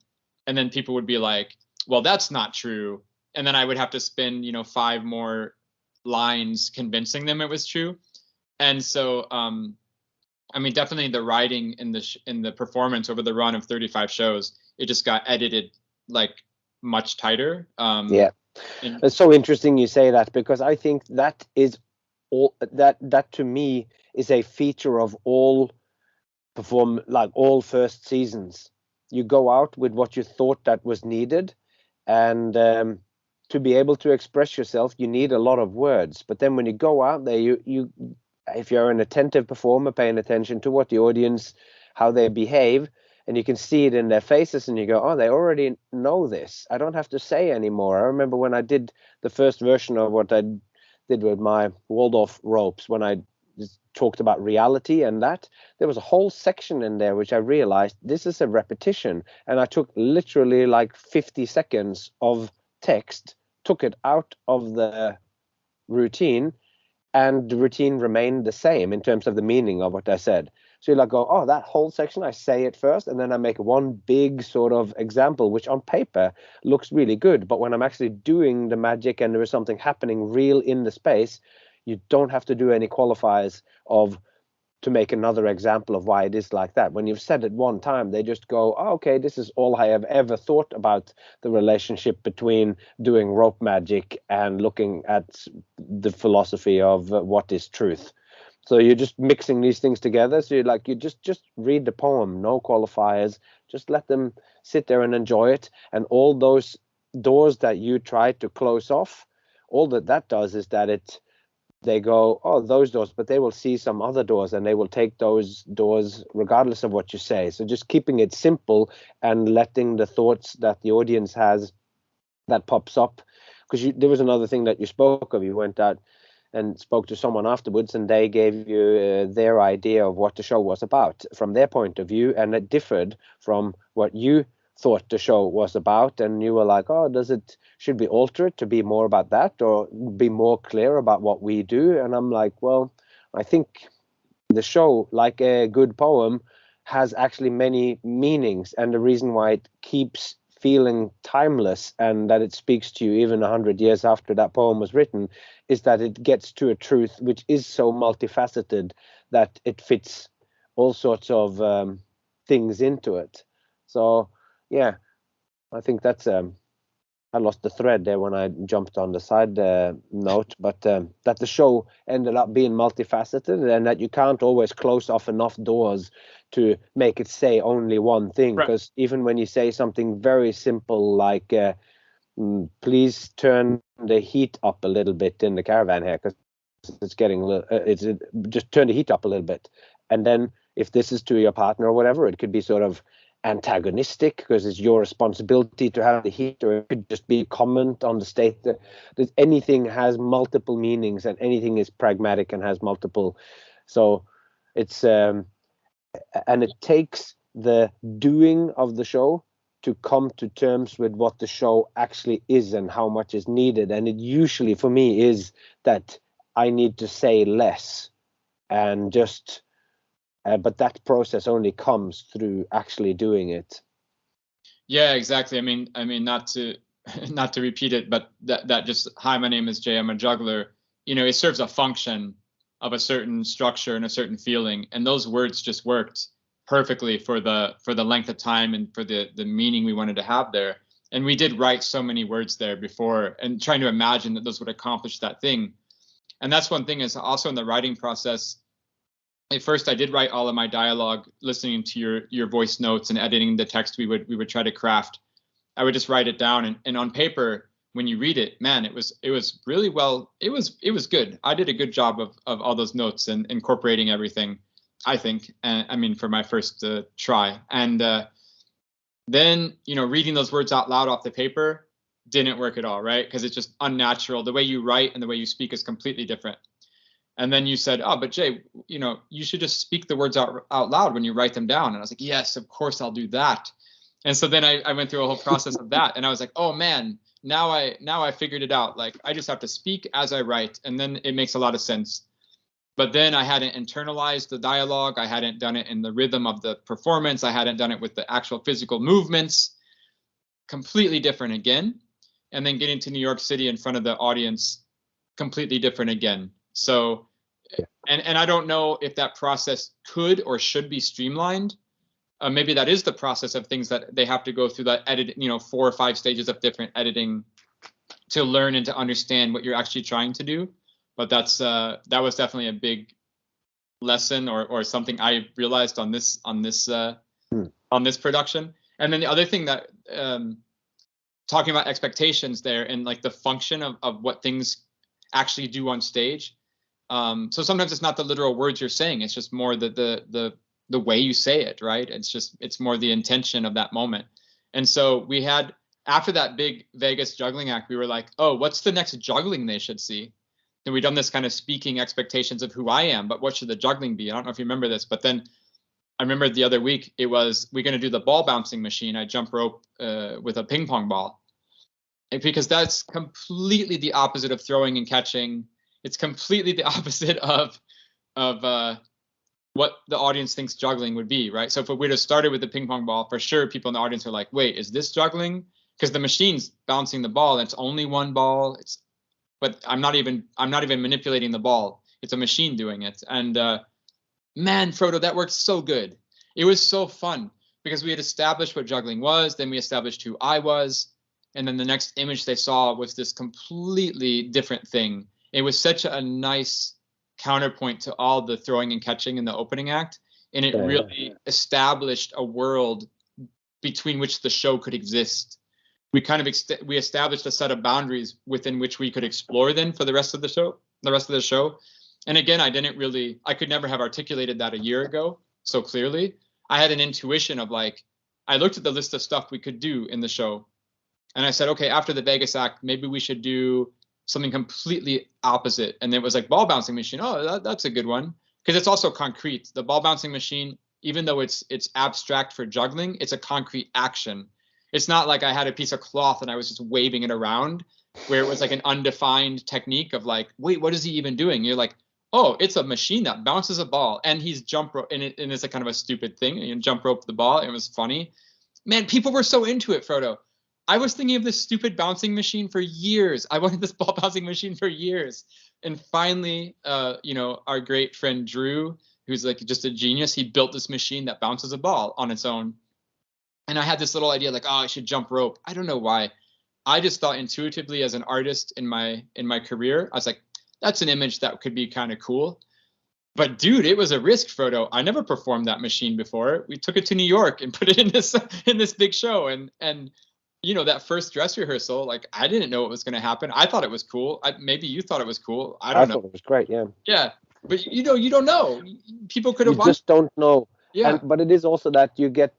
then people would be like, well, that's not true. And then I would have to spend, 5 more lines convincing them it was true. And so, I mean, definitely the writing in the performance over the run of 35 shows, it just got edited like much tighter. It's so interesting you say that, because I think that is all that to me is a feature of all all first seasons. You go out with what you thought that was needed, and to be able to express yourself, you need a lot of words. But then when you go out there, you if you're an attentive performer, paying attention to what the audience, how they behave, and you can see it in their faces, and you go, oh, they already know this. I don't have to say anymore. I remember when I did the first version of what I did with my Waldorf ropes, when I talked about reality and that, there was a whole section in there which I realized this is a repetition. And I took literally like 50 seconds of text, took it out of the routine, and the routine remained the same in terms of the meaning of what I said. So you like go, oh, that whole section, I say it first, and then I make one big sort of example, which on paper looks really good. But when I'm actually doing the magic and there is something happening real in the space, you don't have to do any qualifiers to make another example of why it is like that. When you've said it one time, they just go, oh, okay, this is all I have ever thought about the relationship between doing rope magic and looking at the philosophy of what is truth. So you're just mixing these things together. So you just read the poem, no qualifiers, just let them sit there and enjoy it. And all those doors that you try to close off, all that does is that it they go, oh, those doors, but they will see some other doors and they will take those doors regardless of what you say. So just keeping it simple and letting the thoughts that the audience has that pops up. Because there was another thing that you spoke of. You went out and spoke to someone afterwards and they gave you their idea of what the show was about from their point of view, and it differed from what you thought the show was about, and you were like, oh, should we alter it to be more about that or be more clear about what we do? And I'm like, well, I think the show, like a good poem, has actually many meanings, and the reason why it keeps feeling timeless and that it speaks to you even 100 years after that poem was written is that it gets to a truth which is so multifaceted that it fits all sorts of things into it. So yeah, I think that's I lost the thread there when I jumped on the side note, but that the show ended up being multifaceted and that you can't always close off enough doors to make it say only one thing. Because even when you say something very simple like, please turn the heat up a little bit in the caravan here because it's getting just turn the heat up a little bit. And then if this is to your partner or whatever, it could be sort of antagonistic because it's your responsibility to have the heat, or it could just be a comment on the state that anything has multiple meanings and anything is pragmatic and has multiple. So it's and it takes the doing of the show to come to terms with what the show actually is and how much is needed. And it usually for me is that I need to say less and just but that process only comes through actually doing it. Yeah, exactly. I mean, not to repeat it, but that just, hi, my name is Jay, I'm a juggler. You know, it serves a function of a certain structure and a certain feeling, and those words just worked perfectly for the length of time and for the meaning we wanted to have there. And we did write so many words there before, and trying to imagine that those would accomplish that thing. And that's one thing is also in the writing process. At first, I did write all of my dialogue, listening to your voice notes and editing the text we would try to craft. I would just write it down, and on paper, when you read it, man, it was really well. It was good. I did a good job of all those notes and incorporating everything, I think. I mean, for my first try, and then reading those words out loud off the paper didn't work at all, right? Because it's just unnatural. The way you write and the way you speak is completely different. And then you said, oh, but Jay, you should just speak the words out loud when you write them down. And I was like, yes, of course I'll do that. And so then I went through a whole process of that. And I was like, oh man, now I figured it out. Like I just have to speak as I write. And then it makes a lot of sense. But then I hadn't internalized the dialogue. I hadn't done it in the rhythm of the performance. I hadn't done it with the actual physical movements. Completely different again. And then getting to New York City in front of the audience, completely different again. So, and I don't know if that process could or should be streamlined. Maybe that is the process of things that they have to go through, that edit, 4 or 5 stages of different editing to learn and to understand what you're actually trying to do. But that was definitely a big lesson or something I realized on this production. And then the other thing that talking about expectations there and like the function of what things actually do on stage. So sometimes it's not the literal words you're saying. It's just more the way you say it, right? It's more the intention of that moment. And so we had, after that big Vegas juggling act, we were like, oh, what's the next juggling they should see? And we've done this kind of speaking expectations of who I am, but what should the juggling be? I don't know if you remember this, but then I remember the other week we're going to do the ball bouncing machine. I jump rope with a ping pong ball, because that's completely the opposite of throwing and catching. It's completely the opposite of what the audience thinks juggling would be, right? So if we would have started with the ping pong ball, for sure people in the audience are like, wait, is this juggling? Because the machine's bouncing the ball and it's only one ball. But I'm not even manipulating the ball. It's a machine doing it. And man, Frodo, that worked so good. It was so fun because we had established what juggling was, then we established who I was, and then the next image they saw was this completely different thing. It was such a nice counterpoint to all the throwing and catching in the opening act. And it really established a world between which the show could exist. We kind of we established a set of boundaries within which we could explore then for the rest of the show. the rest of the show. And again, I could never have articulated that a year ago so clearly. I had an intuition of like, I looked at the list of stuff we could do in the show, and I said, okay, after the Vegas act, maybe we should do something completely opposite. And it was like ball bouncing machine. Oh, that's a good one. Because it's also concrete. The ball bouncing machine, even though it's abstract for juggling, it's a concrete action. It's not like I had a piece of cloth and I was just waving it around, where it was like an undefined technique of like, wait, what is he even doing? You're like, oh, it's a machine that bounces a ball, and he's jump rope, and it's a kind of a stupid thing. You jump rope the ball. It was funny. Man, people were so into it, Frodo. I was thinking of this stupid bouncing machine for years. I wanted this ball bouncing machine for years. And finally, our great friend Drew, who's like just a genius, he built this machine that bounces a ball on its own. And I had this little idea like, oh, I should jump rope. I don't know why. I just thought intuitively as an artist in my career, I was like, that's an image that could be kind of cool. But dude, it was a risk, Frodo. I never performed that machine before. We took it to New York and put it in this big show. And that first dress rehearsal, like I didn't know what was going to happen. I thought it was cool. Maybe you thought it was cool. I don't know. I thought it was great. Yeah. Yeah. But you don't know. People could have You just don't know. Yeah. But it is also that you get,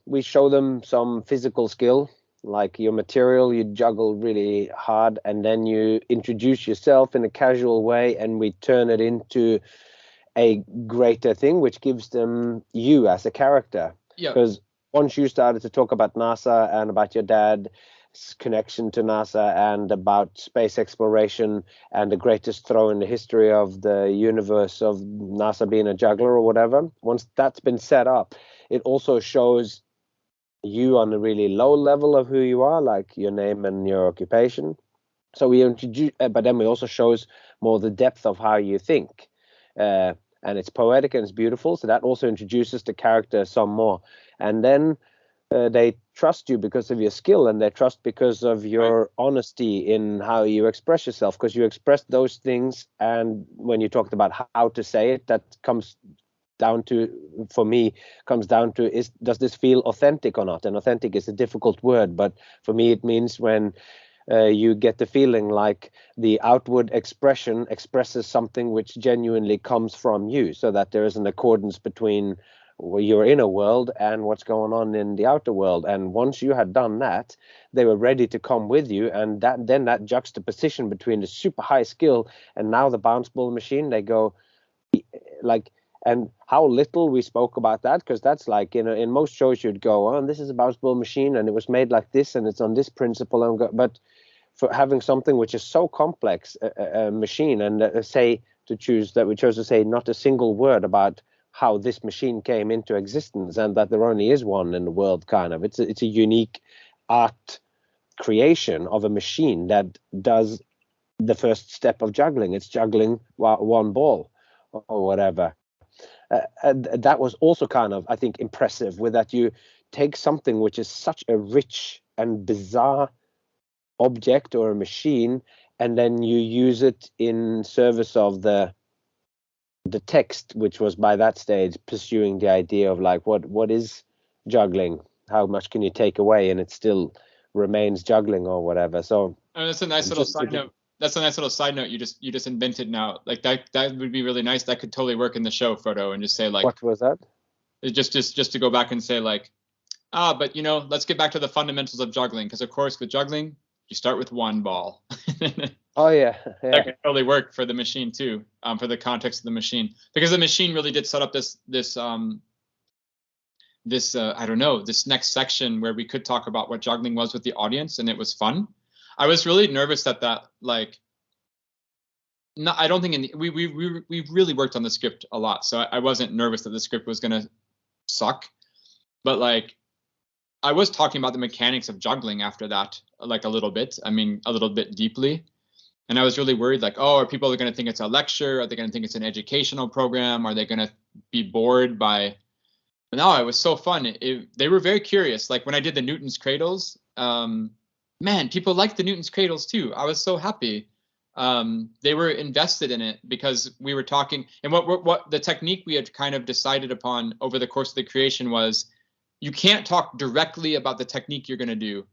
we show them some physical skill, like your material, you juggle really hard, and then you introduce yourself in a casual way, and we turn it into a greater thing, which gives them you as a character. Yeah. Because once you started to talk about NASA and about your dad's connection to NASA and about space exploration and the greatest throw in the history of the universe of NASA being a juggler or whatever, once that's been set up, it also shows you on a really low level of who you are, like your name and your occupation. So we introduce, but then we also shows more the depth of how you think. And it's poetic and it's beautiful. So that also introduces the character some more. And then they trust you because of your skill, and they trust because of your honesty in how you express yourself, because you express those things. And when you talked about how to say it, that comes down to, for me, does this feel authentic or not? And authentic is a difficult word, but for me it means when you get the feeling like the outward expression expresses something which genuinely comes from you, so that there is an accordance between your inner world and what's going on in the outer world. And once you had done that, they were ready to come with you, and that juxtaposition between the super high skill and now the bounce ball machine, they go like, and how little we spoke about that, because that's like, in most shows you'd go, oh, this is a bounce ball machine and it was made like this and it's on this principle, but for having something which is so complex, a machine, and we chose to say not a single word about how this machine came into existence, and that there only is one in the world, kind of. It's a unique art creation of a machine that does the first step of juggling. It's juggling one ball or whatever. And that was also kind of, I think, impressive, with that you take something which is such a rich and bizarre object or a machine, and then you use it in service of the text, which was by that stage pursuing the idea of like, what is juggling? How much can you take away and it still remains juggling or whatever? So that's a nice little side note. That's a nice little side note you just invented now. Like that would be really nice. That could totally work in the show, Frodo, and just say like, what was that? Just to go back and say like, but let's get back to the fundamentals of juggling, because of course with juggling you start with one ball. Oh yeah. That could totally work for the machine too, for the context of the machine, because the machine really did set up this next section where we could talk about what juggling was with the audience, and it was fun. I was really nervous that like, no, I don't think we really worked on the script a lot, so I wasn't nervous that the script was gonna suck, but like I was talking about the mechanics of juggling after that, like a little bit deeply. And I was really worried, like, oh, are people going to think it's a lecture? Are they going to think it's an educational program? Are they going to be bored by? But no, it was so fun. They were very curious. Like when I did the Newton's cradles, man, people liked the Newton's cradles too. I was so happy. They were invested in it because we were talking. And what the technique we had kind of decided upon over the course of the creation was, you can't talk directly about the technique you're going to do.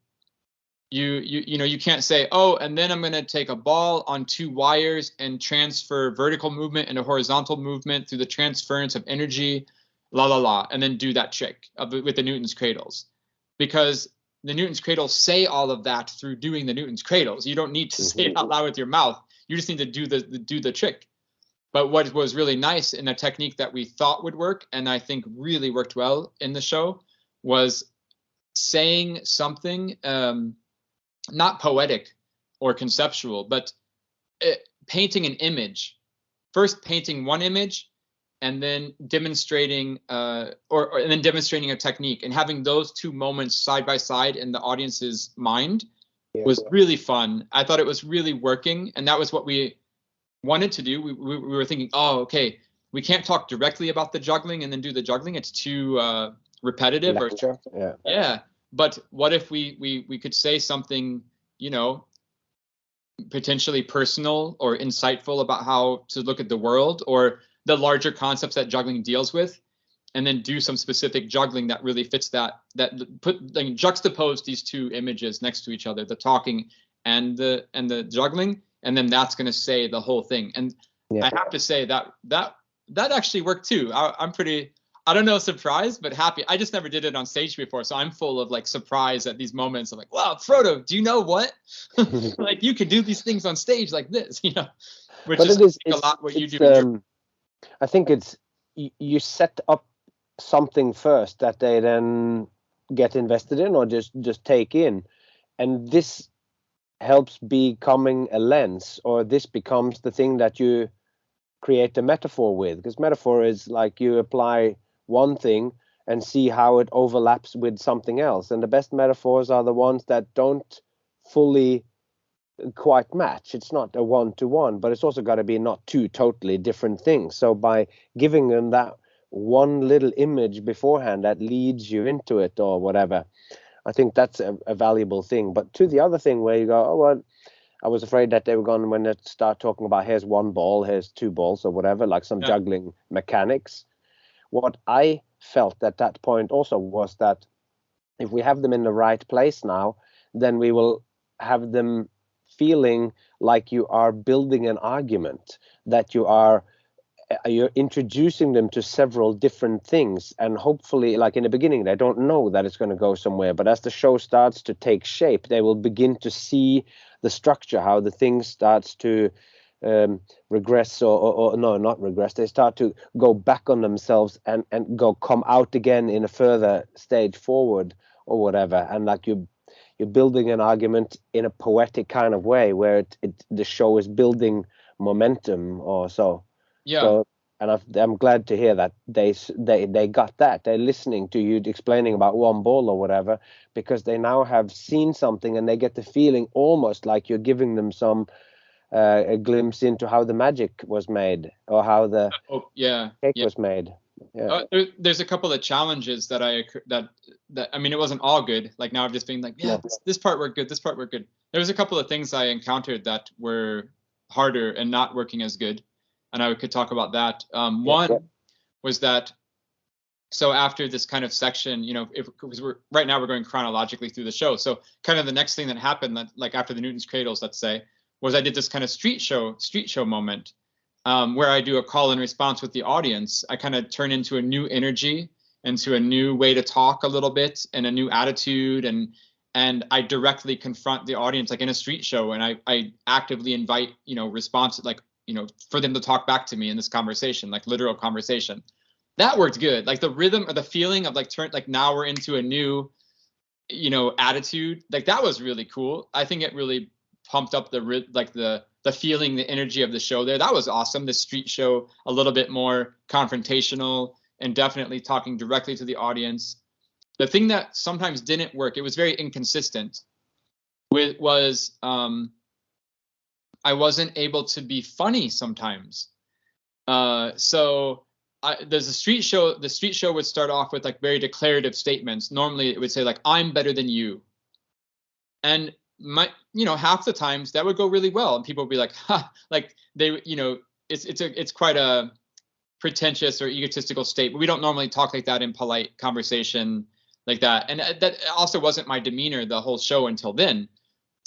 you can't say, oh, and then I'm going to take a ball on 2 wires and transfer vertical movement into horizontal movement through the transference of energy, la la la, and then do that trick with the Newton's cradles, because the Newton's cradles say all of that through doing the Newton's cradles. You don't need to say it out loud with your mouth. You just need to do the trick. But what was really nice in a technique that we thought would work, and I think really worked well in the show, was saying something not poetic or conceptual, but painting an image. First painting one image, and then demonstrating and then demonstrating a technique, and having those 2 moments side by side in the audience's mind was really fun. I thought it was really working, and that was what we wanted to do. We were thinking, oh, okay, we can't talk directly about the juggling and then do the juggling. It's too repetitive. Lecture. Yeah. But what if we could say something, potentially personal or insightful about how to look at the world or the larger concepts that juggling deals with, and then do some specific juggling that really fits that juxtapose these 2 images next to each other, the talking and the juggling, and then that's going to say the whole thing. And I have to say that actually worked too. I'm pretty, I don't know, surprised, but happy. I just never did it on stage before, so I'm full of like surprise at these moments. I'm like, wow, Frodo, do you know what? Like, you could do these things on stage like this, which but is a lot what you do. I think it's, you set up something first that they then get invested in or just take in, and this helps becoming a lens, or this becomes the thing that you create a metaphor with, because metaphor is like you apply one thing and see how it overlaps with something else, and the best metaphors are the ones that don't fully quite match. It's not a one-to-one, but it's also got to be not 2 totally different things. So by giving them that one little image beforehand that leads you into it or whatever, I think that's a valuable thing. But to the other thing where you go, oh, well, I was afraid that they were going, when they start talking about here's 1 ball, here's 2 balls or whatever, like some juggling mechanics. What I felt at that point also was that if we have them in the right place now, then we will have them feeling like you are building an argument, that you're introducing them to several different things, and hopefully, like in the beginning, they don't know that it's going to go somewhere, but as the show starts to take shape, they will begin to see the structure, how the thing starts to regress or no, not regress, they start to go back on themselves and come out again in a further stage forward or whatever, and like you're building an argument in a poetic kind of way where the show is building momentum or so. Yeah. So, and I'm glad to hear that they got that. They're listening to you explaining about 1 ball or whatever, because they now have seen something and they get the feeling almost like you're giving them some a glimpse into how the magic was made or how the cake was made. Yeah. There's a couple of challenges that I mean, it wasn't all good. Like now I've just been like, this part worked good, this part worked good. There was a couple of things I encountered that were harder and not working as good, and I could talk about that. One was that, so after this kind of section, because right now we're going chronologically through the show, so kind of the next thing that happened, that, like after the Newton's cradles, let's say, was I did this kind of street show moment, where I do a call and response with the audience. I kind of turn into a new energy, into a new way to talk a little bit, and a new attitude, and I directly confront the audience like in a street show, and I actively invite response, like for them to talk back to me in this conversation, like literal conversation. That worked good. Like the rhythm or the feeling of like now we're into a new attitude, like that was really cool. I think it really pumped up the feeling, the energy of the show there. That was awesome. The street show, a little bit more confrontational and definitely talking directly to the audience. The thing that sometimes didn't work, it was very inconsistent, was I wasn't able to be funny sometimes. So there's a street show. The street show would start off with like very declarative statements. Normally it would say like, I'm better than you. And half the times that would go really well, and people would be like, ha, like they, it's quite a pretentious or egotistical state, but we don't normally talk like that in polite conversation like that. And that also wasn't my demeanor the whole show until then.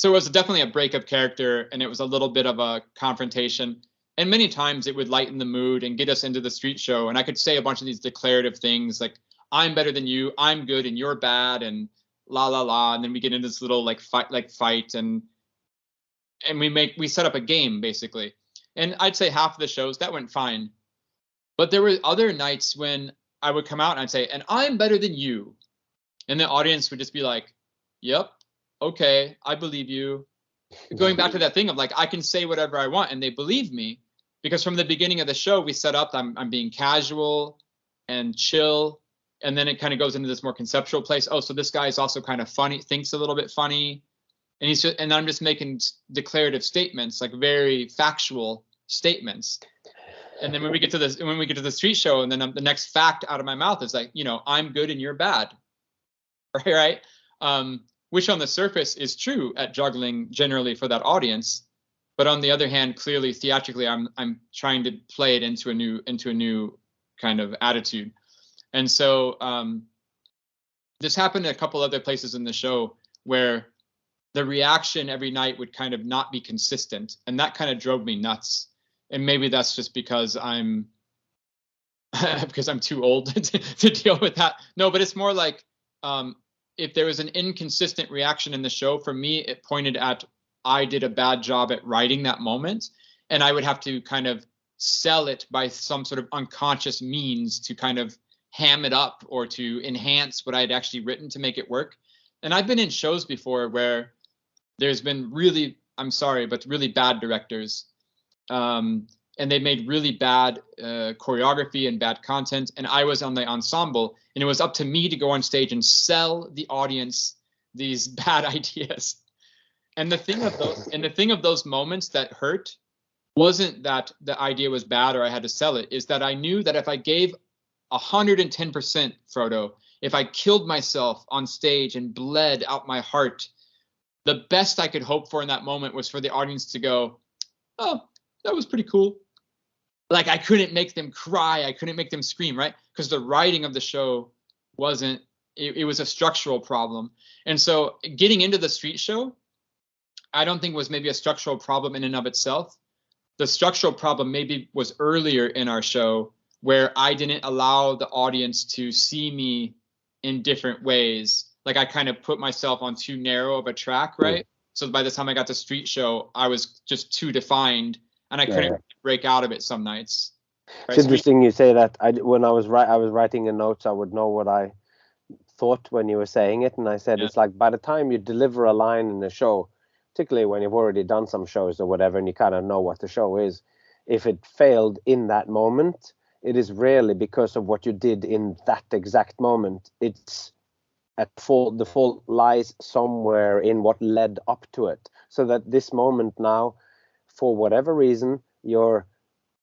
So it was definitely a break of character, and it was a little bit of a confrontation. And many times it would lighten the mood and get us into the street show. And I could say a bunch of these declarative things like, I'm better than you, I'm good and you're bad, and la la la. And then we get into this little fight and we set up a game basically. And I'd say half of the shows that went fine. But there were other nights when I would come out and I'd say, and I'm better than you. And the audience would just be like, yep, okay, I believe you. Going back to that thing of like, I can say whatever I want and they believe me, because from the beginning of the show, we set up, I'm being casual and chill. And then it kind of goes into this more conceptual place. Oh, so this guy is also kind of funny, thinks a little bit funny. And I'm just making declarative statements, like very factual statements. And then when we get to the street show, and then the next fact out of my mouth is like, you know, I'm good and you're bad, right? Which on the surface is true at juggling generally for that audience, but on the other hand, clearly theatrically, I'm trying to play it into a new kind of attitude. And so this happened a couple other places in the show where the reaction every night would kind of not be consistent, and that kind of drove me nuts. And maybe that's just because I'm too old to deal with that. No, but it's more like if there was an inconsistent reaction in the show, for me, it pointed at I did a bad job at writing that moment, and I would have to kind of sell it by some sort of unconscious means to kind of ham it up or to enhance what I had actually written to make it work. And I've been in shows before where there's been really, I'm sorry, but really bad directors. And they made really bad choreography and bad content. And I was on the ensemble, and it was up to me to go on stage and sell the audience these bad ideas. And the thing of those moments that hurt wasn't that the idea was bad or I had to sell it, is that I knew that if I gave 110%, Frodo, if I killed myself on stage and bled out my heart, the best I could hope for in that moment was for the audience to go, oh, that was pretty cool. Like I couldn't make them cry. I couldn't make them scream, right? Because the writing of the show wasn't, it was a structural problem. And so getting into the street show, I don't think was maybe a structural problem in and of itself. The structural problem maybe was earlier in our show where I didn't allow the audience to see me in different ways. Like I kind of put myself on too narrow of a track, right? So by the time I got to street show, I was just too defined, and I couldn't break out of it some nights. Right? It's interesting you say that. When I was writing the notes, I would know what I thought when you were saying it, and I said it's like by the time you deliver a line in the show, particularly when you've already done some shows or whatever, and you kind of know what the show is, if it failed in that moment, it is rarely because of what you did in that exact moment. It's at fault. The fault lies somewhere in what led up to it. So that this moment now, for whatever reason, your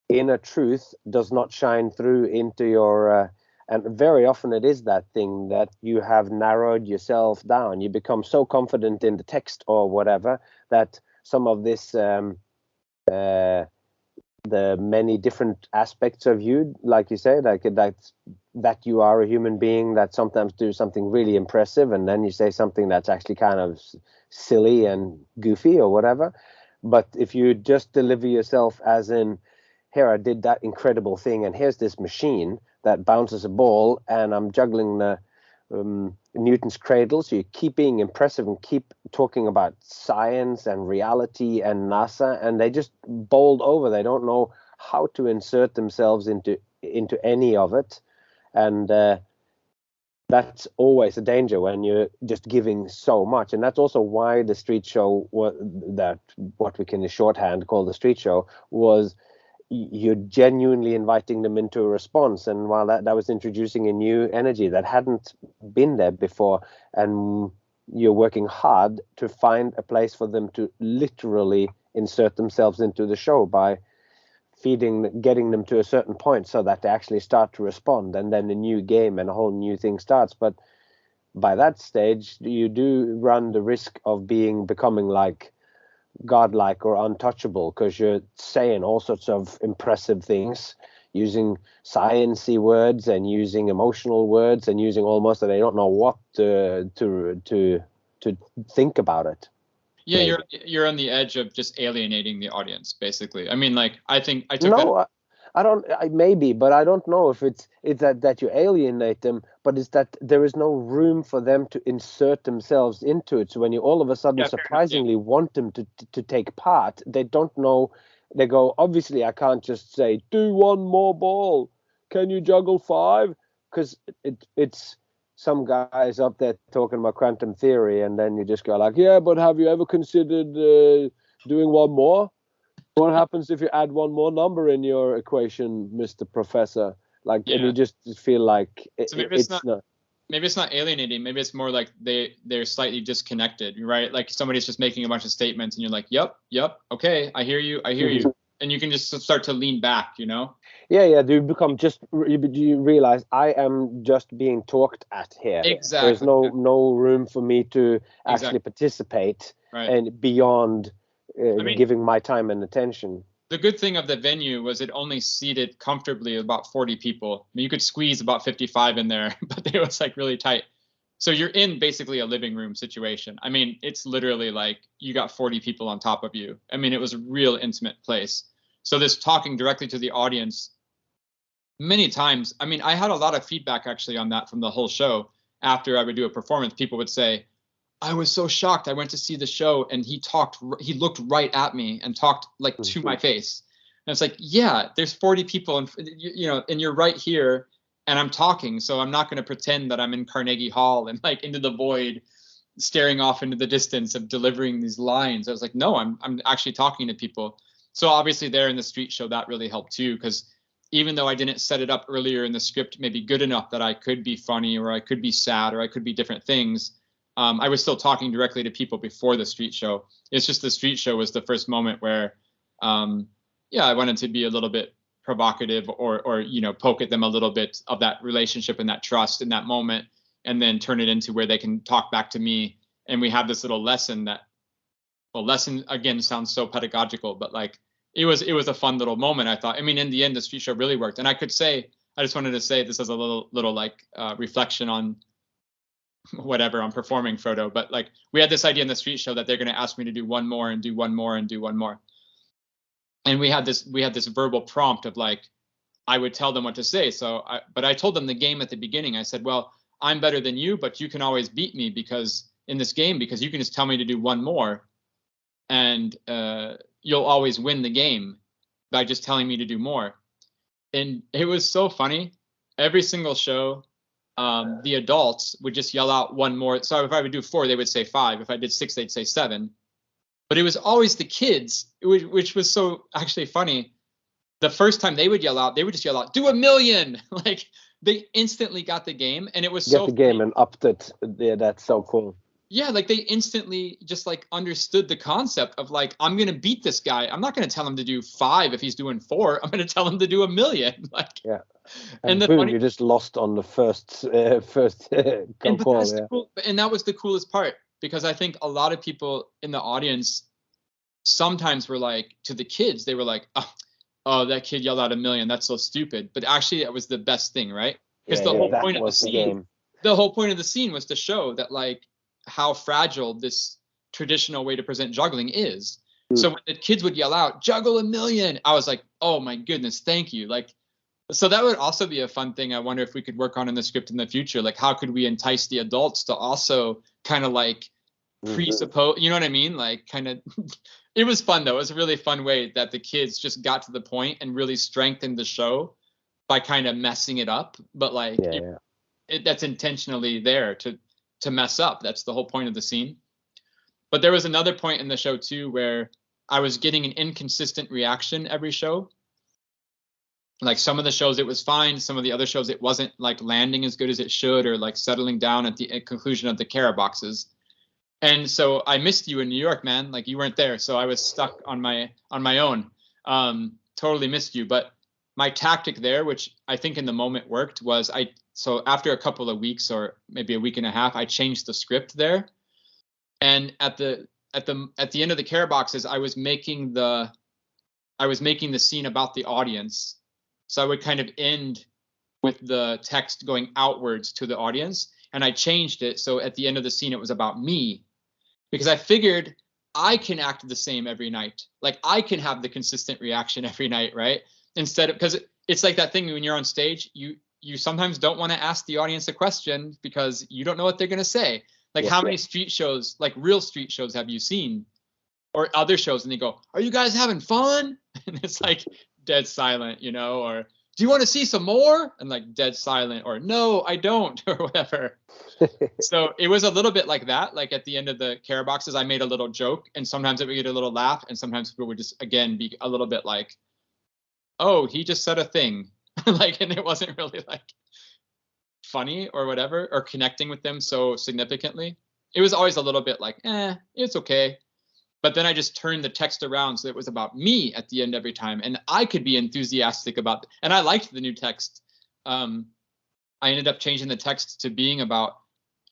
inner truth does not shine through into your, and very often it is that thing that you have narrowed yourself down. You become so confident in the text or whatever that some of this, the many different aspects of you, like you say, like that you are a human being that sometimes do something really impressive, and then you say something that's actually kind of silly and goofy or whatever. But if you just deliver yourself as in, here I did that incredible thing, and here's this machine that bounces a ball, and I'm juggling the Newton's cradle, so you keep being impressive and keep talking about science and reality and NASA, and they just bowled over. They don't know how to insert themselves into any of it, and that's always a danger when you're just giving so much. And that's also why the street show, that what we can in shorthand call the street show, was you're genuinely inviting them into a response. And while that was introducing a new energy that hadn't been there before, and you're working hard to find a place for them to literally insert themselves into the show by getting them to a certain point so that they actually start to respond, and then a new game and a whole new thing starts. But by that stage, you do run the risk of becoming like godlike or untouchable, because you're saying all sorts of impressive things, using sciencey words and using emotional words and using almost that they don't know what to think about it. Yeah, you're on the edge of just alienating the audience, basically. I mean, like, I think I took that. I don't. Maybe, but I don't know if it's that you alienate them, but it's that there is no room for them to insert themselves into it. So when you all of a sudden surprisingly want them to take part, they don't know. They go, obviously, I can't just say, do one more ball. Can you juggle 5? Because it's some guys up there talking about quantum theory, and then you just go like, yeah, but have you ever considered doing one more? What happens if you add one more number in your equation, Mr. Professor? Like, and you just feel like maybe it's not alienating. Maybe it's more like they're slightly disconnected, right? Like somebody's just making a bunch of statements, and you're like, yep, okay, I hear you, and you can just start to lean back, you know? Yeah. Do you realize I am just being talked at here? Exactly. There's no room for me to actually participate, and beyond. Giving my time and attention. The good thing of the venue was it only seated comfortably about 40 people. I mean, you could squeeze about 55 in there, but it was like really tight. So you're in basically a living room situation. I mean, it's literally like you got 40 people on top of you. I mean, it was a real intimate place. So this talking directly to the audience many times. I mean, I had a lot of feedback actually on that from the whole show. After I would do a performance, people would say, I was so shocked. I went to see the show and he looked right at me and talked like to my face. And it's like, yeah, there's 40 people and and you're right here and I'm talking. So I'm not going to pretend that I'm in Carnegie Hall and like into the void, staring off into the distance of delivering these lines. I was like, no, I'm actually talking to people. So obviously there in the street show, that really helped too. Because even though I didn't set it up earlier in the script, maybe good enough that I could be funny or I could be sad or I could be different things, I was still talking directly to people before the street show. It's just the street show was the first moment where, I wanted to be a little bit provocative or poke at them a little bit of that relationship and that trust in that moment, and then turn it into where they can talk back to me. And we have this little lesson lesson again sounds so pedagogical, but like it was a fun little moment, I thought. I mean, in the end, the street show really worked. And I just wanted to say this as a little like reflection on whatever I'm performing, Frodo, but like we had this idea in the street show that they're going to ask me to do one more and do one more and do one more. And we had this verbal prompt of like, I would tell them what to say. But I told them the game at the beginning. I said, well, I'm better than you, but you can always beat me because you can just tell me to do one more and you'll always win the game by just telling me to do more. And it was so funny. Every single show, the adults would just yell out one more. So if I would do 4, they would say 5. If I did 6, they'd say 7. But it was always the kids, which was so actually funny. The first time they would just yell out, do 1,000,000. Like they instantly got the game. And it was so the game funny. And upped it. Yeah, that's so cool. Yeah, like they instantly just like understood the concept of like, I'm going to beat this guy. I'm not going to tell him to do 5 if he's doing 4. I'm going to tell him to do 1,000,000. Like, yeah. And boom, you just lost on the first call. Yeah. Cool. And that was the coolest part, because I think a lot of people in the audience sometimes were like, to the kids, they were like, oh, that kid yelled out 1,000,000. That's so stupid. But actually, that was the best thing, right? Because the whole point of the scene was to show that like how fragile this traditional way to present juggling is. So when the kids would yell out, juggle 1,000,000, I was like, oh my goodness, thank you. Like, so that would also be a fun thing. I wonder if we could work on in the script in the future. Like, how could we entice the adults to also kind of like presuppose, you know what I mean? Like kind of, it was fun though. It was a really fun way that the kids just got to the point and really strengthened the show by kind of messing it up. But like, that's intentionally there to mess up. That's the whole point of the scene. But there was another point in the show too, where I was getting an inconsistent reaction every show. Like some of the shows it was fine, some of the other shows it wasn't like landing as good as it should, or like settling down at the conclusion of the Cara boxes. And so I missed you in New York, man. Like you weren't there, so I was stuck on my own. Totally missed you. But my tactic there, which I think in the moment worked, was so after a couple of weeks or maybe a week and a half, I changed the script there. And at the end of the Cara boxes, I was making the scene about the audience. So I would kind of end with the text going outwards to the audience, and I changed it so at the end of the scene it was about me, because I figured I can act the same every night. Like I can have the consistent reaction every night, right? Instead of, because it's like that thing when you're on stage, you sometimes don't want to ask the audience a question because you don't know what they're going to say. Like how many street shows, like real street shows, have you seen, or other shows, and they go, "Are you guys having fun?" And it's like dead silent, you know, or "Do you want to see some more?" And like dead silent, or "No, I don't," or whatever. So it was a little bit like that. Like at the end of the care boxes, I made a little joke, and sometimes it would get a little laugh, and sometimes people would just again be a little bit like, "Oh, he just said a thing," like, and it wasn't really like funny or whatever, or connecting with them so significantly. It was always a little bit like, it's okay. But then I just turned the text around so it was about me at the end every time, and I could be enthusiastic about, and I liked the new text. I ended up changing the text to being about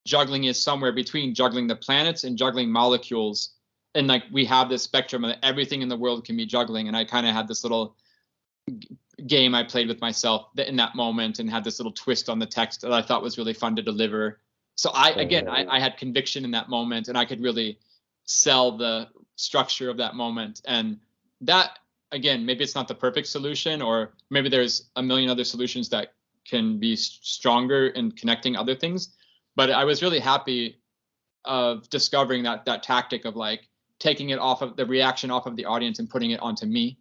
juggling is somewhere between juggling the planets and juggling molecules. And like we have this spectrum of everything in the world can be juggling. And I kind of had this little game I played with myself in that moment and had this little twist on the text that I thought was really fun to deliver. So I had conviction in that moment, and I could really sell the structure of that moment. And that, again, maybe it's not the perfect solution, or maybe there's a million other solutions that can be stronger in connecting other things. But I was really happy of discovering that tactic of like taking it off of the reaction off of the audience and putting it onto me.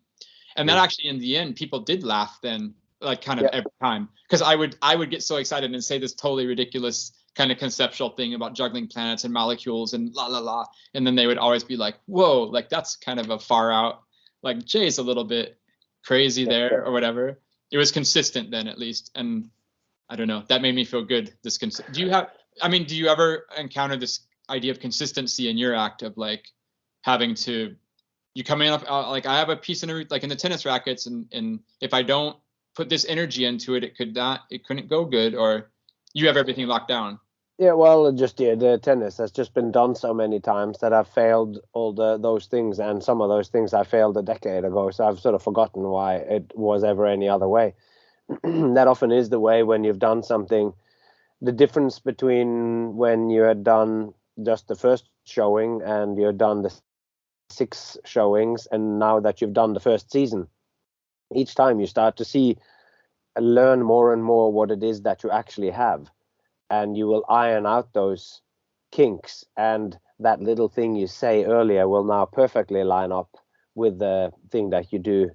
And that actually, in the end, people did laugh then, like kind of every time, because I would get so excited and say this totally ridiculous kind of conceptual thing about juggling planets and molecules and la la la, and then they would always be like, "Whoa, like that's kind of a far out, like Jay's a little bit crazy there," or whatever. It was consistent then, at least, and I don't know, that made me feel good. Do you ever encounter this idea of consistency in your act of like having to, you come in like I have a piece in like in the tennis rackets, and if I don't put this energy into it, it couldn't go good, or you have everything locked down? Yeah, well, just the tennis has just been done so many times that I've failed all those things, and some of those things I failed a decade ago, so I've sort of forgotten why it was ever any other way. That often is the way when you've done something. The difference between when you had done just the first showing and you had done the 6 showings, and now that you've done the first season, each time you start to learn more and more what it is that you actually have, and you will iron out those kinks, and that little thing you say earlier will now perfectly line up with the thing that you do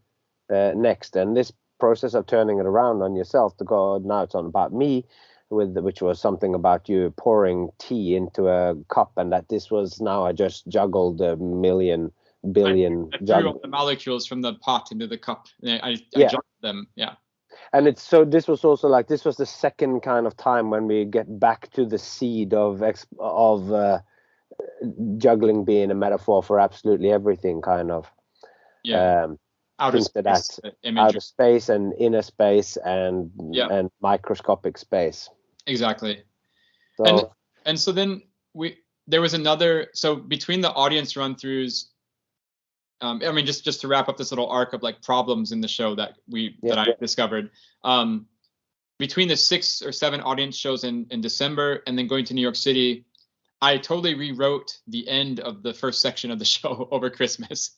next. And this process of turning it around on yourself to go, now it's on about me, which was something about you pouring tea into a cup, and that this was, now I just juggled a billion I threw all the molecules from the pot into the cup. I juggled them. Yeah. And it's so, this was also like, this was the second kind of time when we get back to the seed of juggling being a metaphor for absolutely everything, kind of. Outer space and inner space and microscopic space. Exactly. So, and so then there was another, so between the audience run-throughs, I mean, just to wrap up this little arc of like problems in the show that I discovered, between the 6 or 7 audience shows in December and then going to New York City, I totally rewrote the end of the first section of the show over Christmas.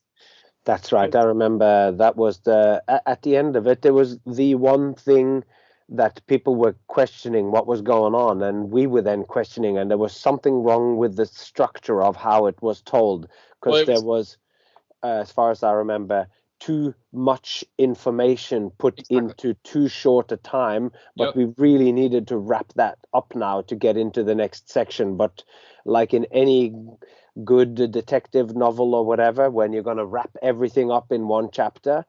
That's right. I remember that was at the end of it, there was the one thing that people were questioning what was going on, and we were then questioning, and there was something wrong with the structure of how it was told, because there was, as far as I remember, too much information put into too short a time, but we really needed to wrap that up now to get into the next section. But like in any good detective novel or whatever, when you're going to wrap everything up in one chapter,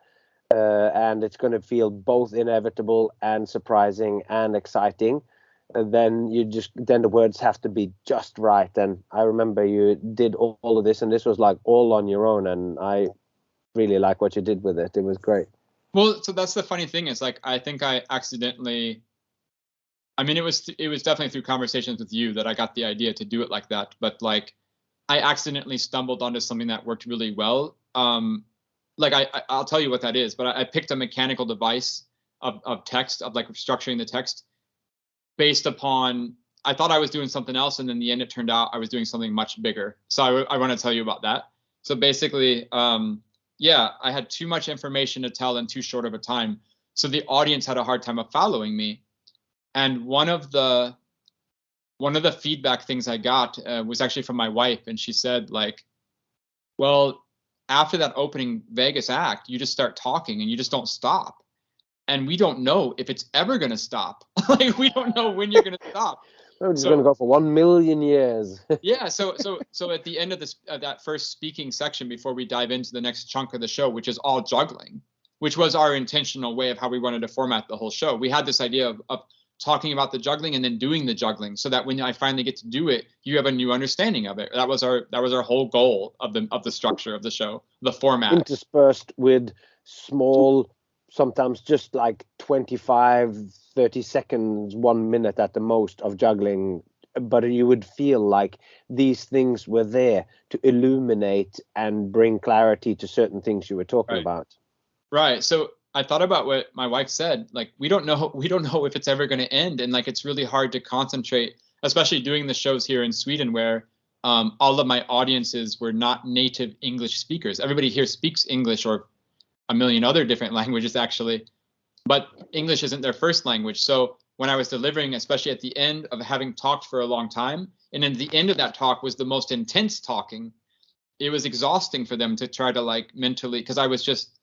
and it's going to feel both inevitable and surprising and exciting, then the words have to be just right. And I remember you did all of this, and this was like all on your own, and I really like what you did with it. It was great. Well, so that's the funny thing, is like I think I accidentally, I mean, it was definitely through conversations with you that I got the idea to do it like that, but like I accidentally stumbled onto something that worked really well. Like I'll tell you what that is, but I picked a mechanical device of text, of like structuring the text based upon, I thought I was doing something else, and in the end it turned out I was doing something much bigger. So I want to tell you about that. So basically, yeah, I had too much information to tell in too short of a time. So the audience had a hard time of following me. And one of the feedback things I got was actually from my wife. And she said, like, well, after that opening Vegas act, you just start talking and you just don't stop. And we don't know if it's ever going to stop. Like, we don't know when you're going to stop. We're just going to go for 1 million years. Yeah. So at the end of this, that first speaking section, before we dive into the next chunk of the show, which is all juggling, which was our intentional way of how we wanted to format the whole show. We had this idea of talking about the juggling and then doing the juggling, so that when I finally get to do it, you have a new understanding of it. That was our whole goal of the structure of the show, the format. Interspersed with small, sometimes just like 25, 30 seconds, 1 minute at the most of juggling, but you would feel like these things were there to illuminate and bring clarity to certain things you were talking about. Right. So I thought about what my wife said. Like, we don't know if it's ever going to end, and like, it's really hard to concentrate, especially doing the shows here in Sweden, where all of my audiences were not native English speakers. Everybody here speaks English or a million other different languages, actually, but English isn't their first language. So when I was delivering, especially at the end of having talked for a long time, and then the end of that talk was the most intense talking, it was exhausting for them to try to, like, mentally, because I was just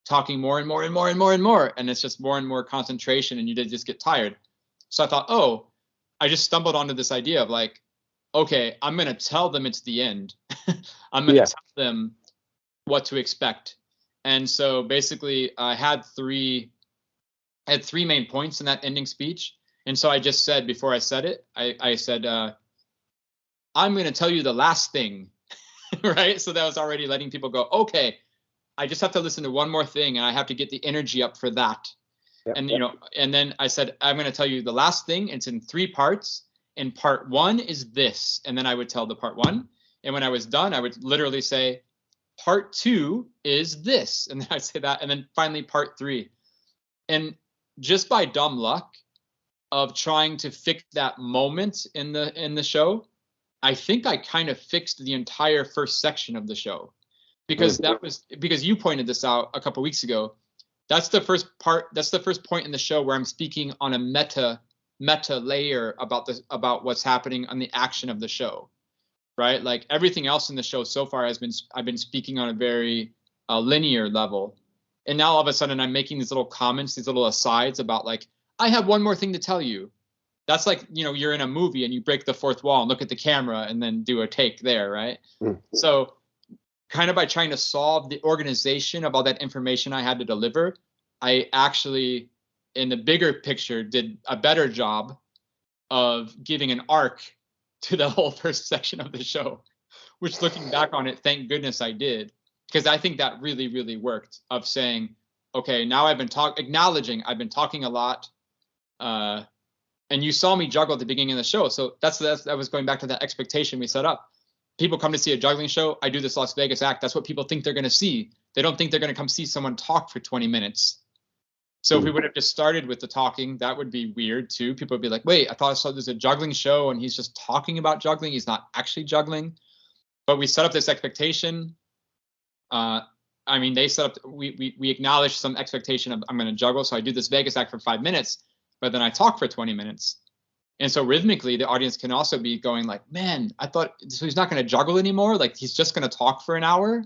talking more and more and more and more and more, and it's just more and more concentration, and you did just get tired. So I thought, oh, I just stumbled onto this idea of, like, okay, I'm going to tell them it's the end. I'm going to tell them what to expect. And so basically I had three main points in that ending speech. And so I just said, before I said it, I said, I'm going to tell you the last thing, right? So that was already letting people go, okay, I just have to listen to one more thing, and I have to get the energy up for that. And, you know, and then I said, I'm going to tell you the last thing. It's in 3 parts. And part 1 is this. And then I would tell the part 1. And when I was done, I would literally say, part 2 is this. And then I'd say that. And then finally, part 3. And just by dumb luck of trying to fix that moment in the show, I think I kind of fixed the entire first section of the show. Because because you pointed this out a couple weeks ago. That's the first part. That's the first point in the show where I'm speaking on a meta layer about what's happening on the action of the show, right? Like, everything else in the show so far I've been speaking on a very linear level, and now all of a sudden I'm making these little comments, these little asides about, like, I have one more thing to tell you. That's like, you know, you're in a movie and you break the fourth wall and look at the camera and then do a take there, right? So kind of by trying to solve the organization of all that information I had to deliver, I actually, in the bigger picture, did a better job of giving an arc to the whole first section of the show, which, looking back on it, thank goodness I did, because I think that really, really worked, of saying, okay, now I've been acknowledging I've been talking a lot, and you saw me juggle at the beginning of the show. So that was going back to that expectation we set up. People come to see a juggling show. I do this Las Vegas act. That's what people think they're going to see. They don't think they're going to come see someone talk for 20 minutes. So if we would have just started with the talking, that would be weird too. People would be like, wait, I thought I saw there's a juggling show and he's just talking about juggling. He's not actually juggling. But we set up this expectation. I mean, they set up, we acknowledged some expectation of, I'm going to juggle. So I do this Vegas act for 5 minutes, but then I talk for 20 minutes. And so rhythmically, the audience can also be going like, man, I thought, so he's not going to juggle anymore. Like, he's just going to talk for an hour.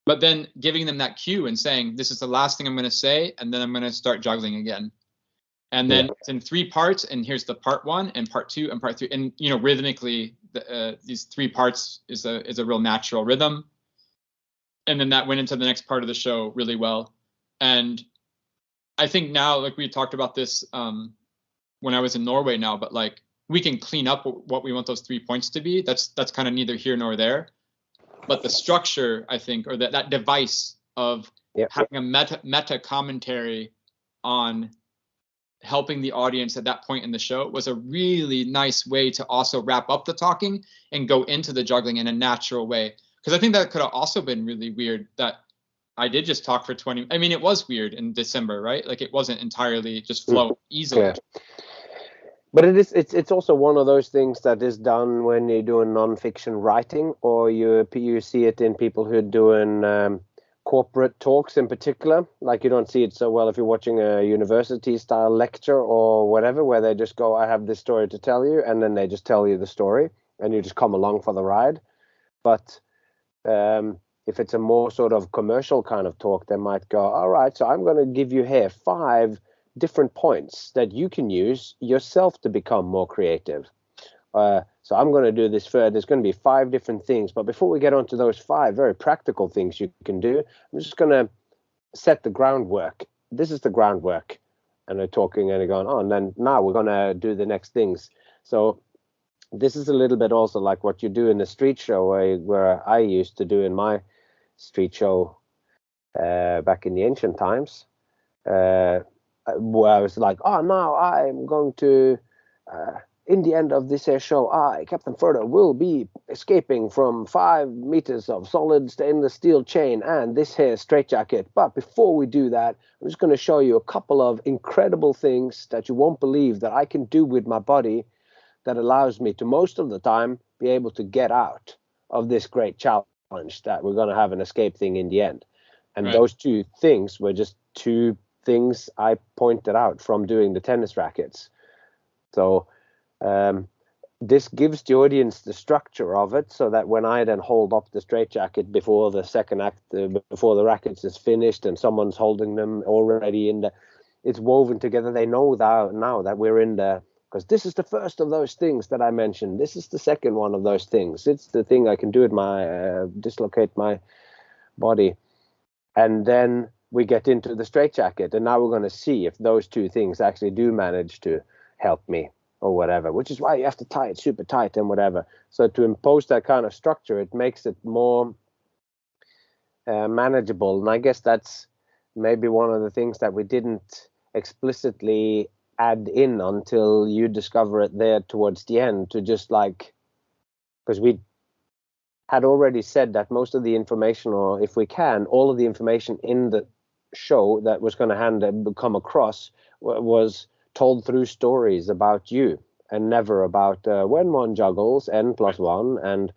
But then giving them that cue and saying, this is the last thing I'm going to say, and then I'm going to start juggling again. And then it's in 3 parts, and here's the part 1 and part 2 and part 3. And, you know, rhythmically, these 3 parts is a real natural rhythm. And then that went into the next part of the show really well. And I think now, like, we talked about this when I was in Norway now, but, like, we can clean up what we want those 3 points to be. That's kind of neither here nor there. But the structure, I think, or that device of having a meta commentary on helping the audience at that point in the show was a really nice way to also wrap up the talking and go into the juggling in a natural way. Because I think that could have also been really weird that I did just talk for 20. I mean, it was weird in December, right? Like, it wasn't entirely just flow easily. But it's also one of those things that is done when you're doing non-fiction writing, or you see it in people who are doing corporate talks in particular. Like you don't see it so well if you're watching a university style lecture or whatever, where they just go, I have this story to tell you, and then they just tell you the story and you just come along for the ride. But if it's a more sort of commercial kind of talk, they might go, all right, so I'm going to give you here 5 different points that you can use yourself to become more creative. So I'm going to do this further. There's going to be 5 different things. But before we get on to those 5 very practical things you can do, I'm just going to set the groundwork. This is the groundwork. And they're talking and they're going, oh, and then now we're going to do the next things. So this is a little bit also like what you do in the street show, where I used to do in my street show back in the ancient times. Where I was like, oh, now I'm going to, in the end of this here show, Captain Frodo will be escaping from 5 meters of solid stainless steel chain and this here straitjacket. But before we do that, I'm just going to show you a couple of incredible things that you won't believe that I can do with my body that allows me to, most of the time, be able to get out of this great challenge that we're going to have an escape thing in the end. And those 2 things were just 2 things I pointed out from doing the tennis rackets. So this gives the audience the structure of it, so that when I then hold up the straitjacket before the second act, before the rackets is finished and someone's holding them already in it's woven together. They know that now that we're in there, because this is the first of those things that I mentioned. This is the second one of those things. It's the thing I can do with my dislocate my body. And then we get into the straitjacket, and now we're going to see if those 2 things actually do manage to help me or whatever, which is why you have to tie it super tight and whatever. So to impose that kind of structure, it makes it more manageable. And I guess that's maybe one of the things that we didn't explicitly add in until you discover it there towards the end, to just like, because we had already said that most of the information, or if we can, all of the information in the show that was going to come across was told through stories about you, and never about when one juggles n+1, and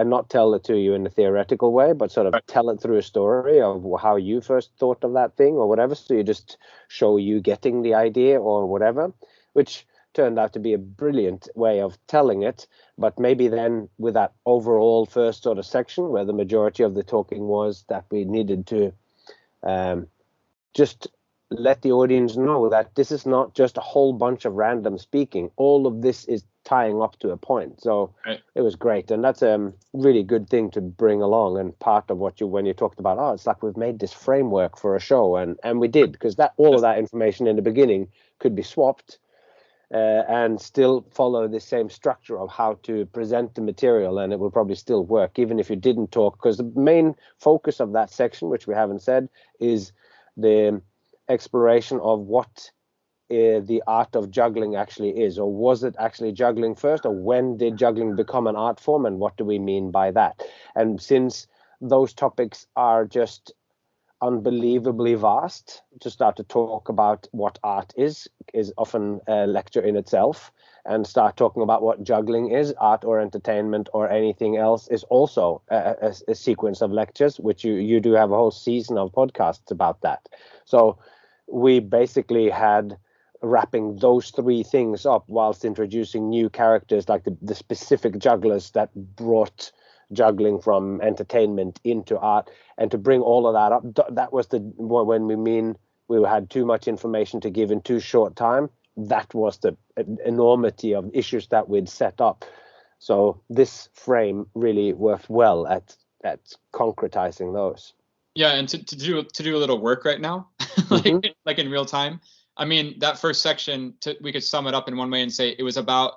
not tell it to you in a theoretical way, but sort of tell it through a story of how you first thought of that thing or whatever. So you just show you getting the idea or whatever, which turned out to be a brilliant way of telling it. But maybe then with that overall first sort of section where the majority of the talking was, that we needed to just let the audience know that this is not just a whole bunch of random speaking. All of this is tying up to a point. So It was great. And that's a really good thing to bring along. And part of what when you talked about, it's like we've made this framework for a show. And we did, because all of that information in the beginning could be swapped and still follow the same structure of how to present the material. And it will probably still work, even if you didn't talk, because the main focus of that section, which we haven't said, is the exploration of what the art of juggling actually is, or was it actually juggling first, or when did juggling become an art form, and what do we mean by that? And since those topics are just unbelievably vast, to start to talk about what art is often a lecture in itself, and start talking about what juggling is, art or entertainment or anything else, is also a sequence of lectures, which you do have a whole season of podcasts about that. So we basically had wrapping those 3 things up whilst introducing new characters, like the specific jugglers that brought juggling from entertainment into art, and to bring all of that up. That was when we mean we had too much information to give in too short time. That was the enormity of issues that we'd set up. So this frame really worked well at concretizing those. Yeah, and to do a little work right now, like in real time. I mean, that first section, we could sum it up in one way and say it was about,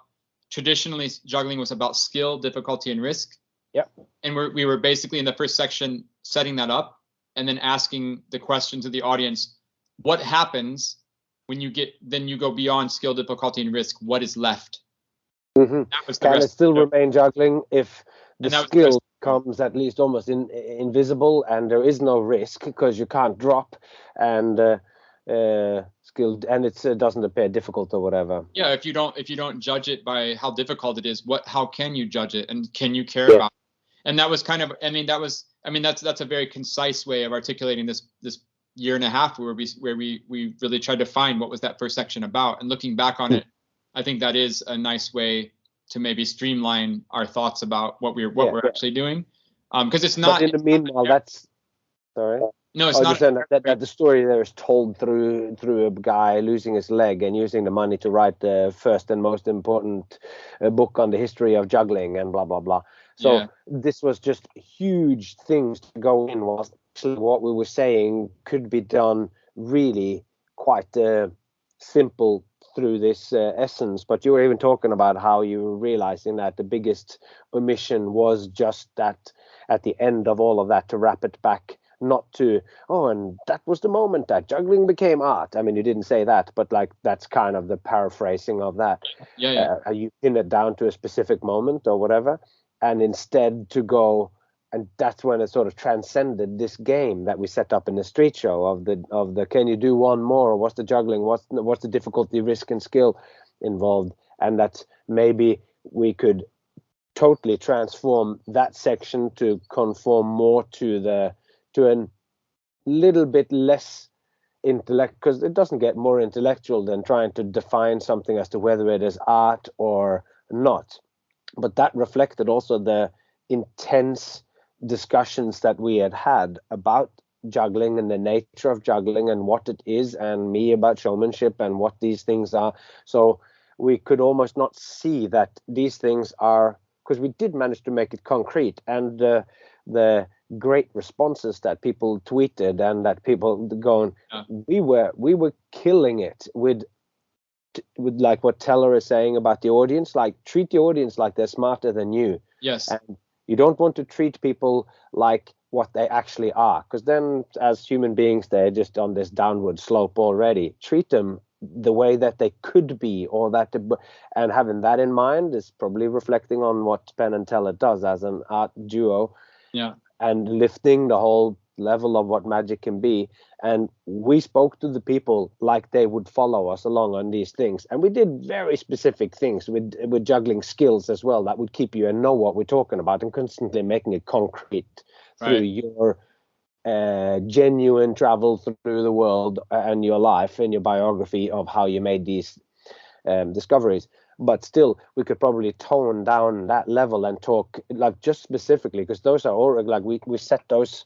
traditionally juggling was about skill, difficulty, and risk. Yep. And we were basically in the first section setting that up, and then asking the question to the audience: what happens when you go beyond skill, difficulty, and risk? What is left? Can it still remain juggling if the skill comes at least almost invisible, and there is no risk because you can't drop, and skilled, and it doesn't appear difficult or whatever. Yeah, if you don't judge it by how difficult it is, how can you judge it, and can you care about it? And that was kind of, that's a very concise way of articulating this year and a half where we really tried to find what was that first section about. And looking back on it, I think that is a nice way to maybe streamline our thoughts about what we're actually doing. Because it's not. But in the meanwhile, that's sorry. No, it's not. That the story there is told through a guy losing his leg and using the money to write the first and most important book on the history of juggling and blah blah blah. So this was just huge things to go in. Whilst actually what we were saying could be done really quite simple through this essence. But you were even talking about how you were realizing that the biggest omission was just that at the end of all of that, to wrap it back. Not to, and that was the moment that juggling became art. I mean, you didn't say that, but like that's kind of the paraphrasing of that. You pin it down to a specific moment or whatever, and instead to go, and that's when it sort of transcended this game that we set up in the street show of the can you do one more, or what's the juggling, what's the difficulty, risk, and skill involved, and that maybe we could totally transform that section to conform more to a little bit less intellect, because it doesn't get more intellectual than trying to define something as to whether it is art or not. But that reflected also the intense discussions that we had about juggling and the nature of juggling and what it is, and me about showmanship and what these things are. So we could almost not see that these things are, because we did manage to make it concrete, and the great responses that people tweeted and that people going, we were killing it with like what Teller is saying about the audience, like treat the audience like they're smarter than you. Yes. And you don't want to treat people like what they actually are, because then as human beings, they're just on this downward slope already. Treat them the way that they could be, or that, and having that in mind is probably reflecting on what Penn and Teller does as an art duo. Yeah. And lifting the whole level of what magic can be. And we spoke to the people like they would follow us along on these things. And we did very specific things with juggling skills as well that would keep you and know what we're talking about, and constantly making it concrete through your genuine travel through the world and your life and your biography of how you made these discoveries. But still, we could probably tone down that level and talk like just specifically, because those are all like we set those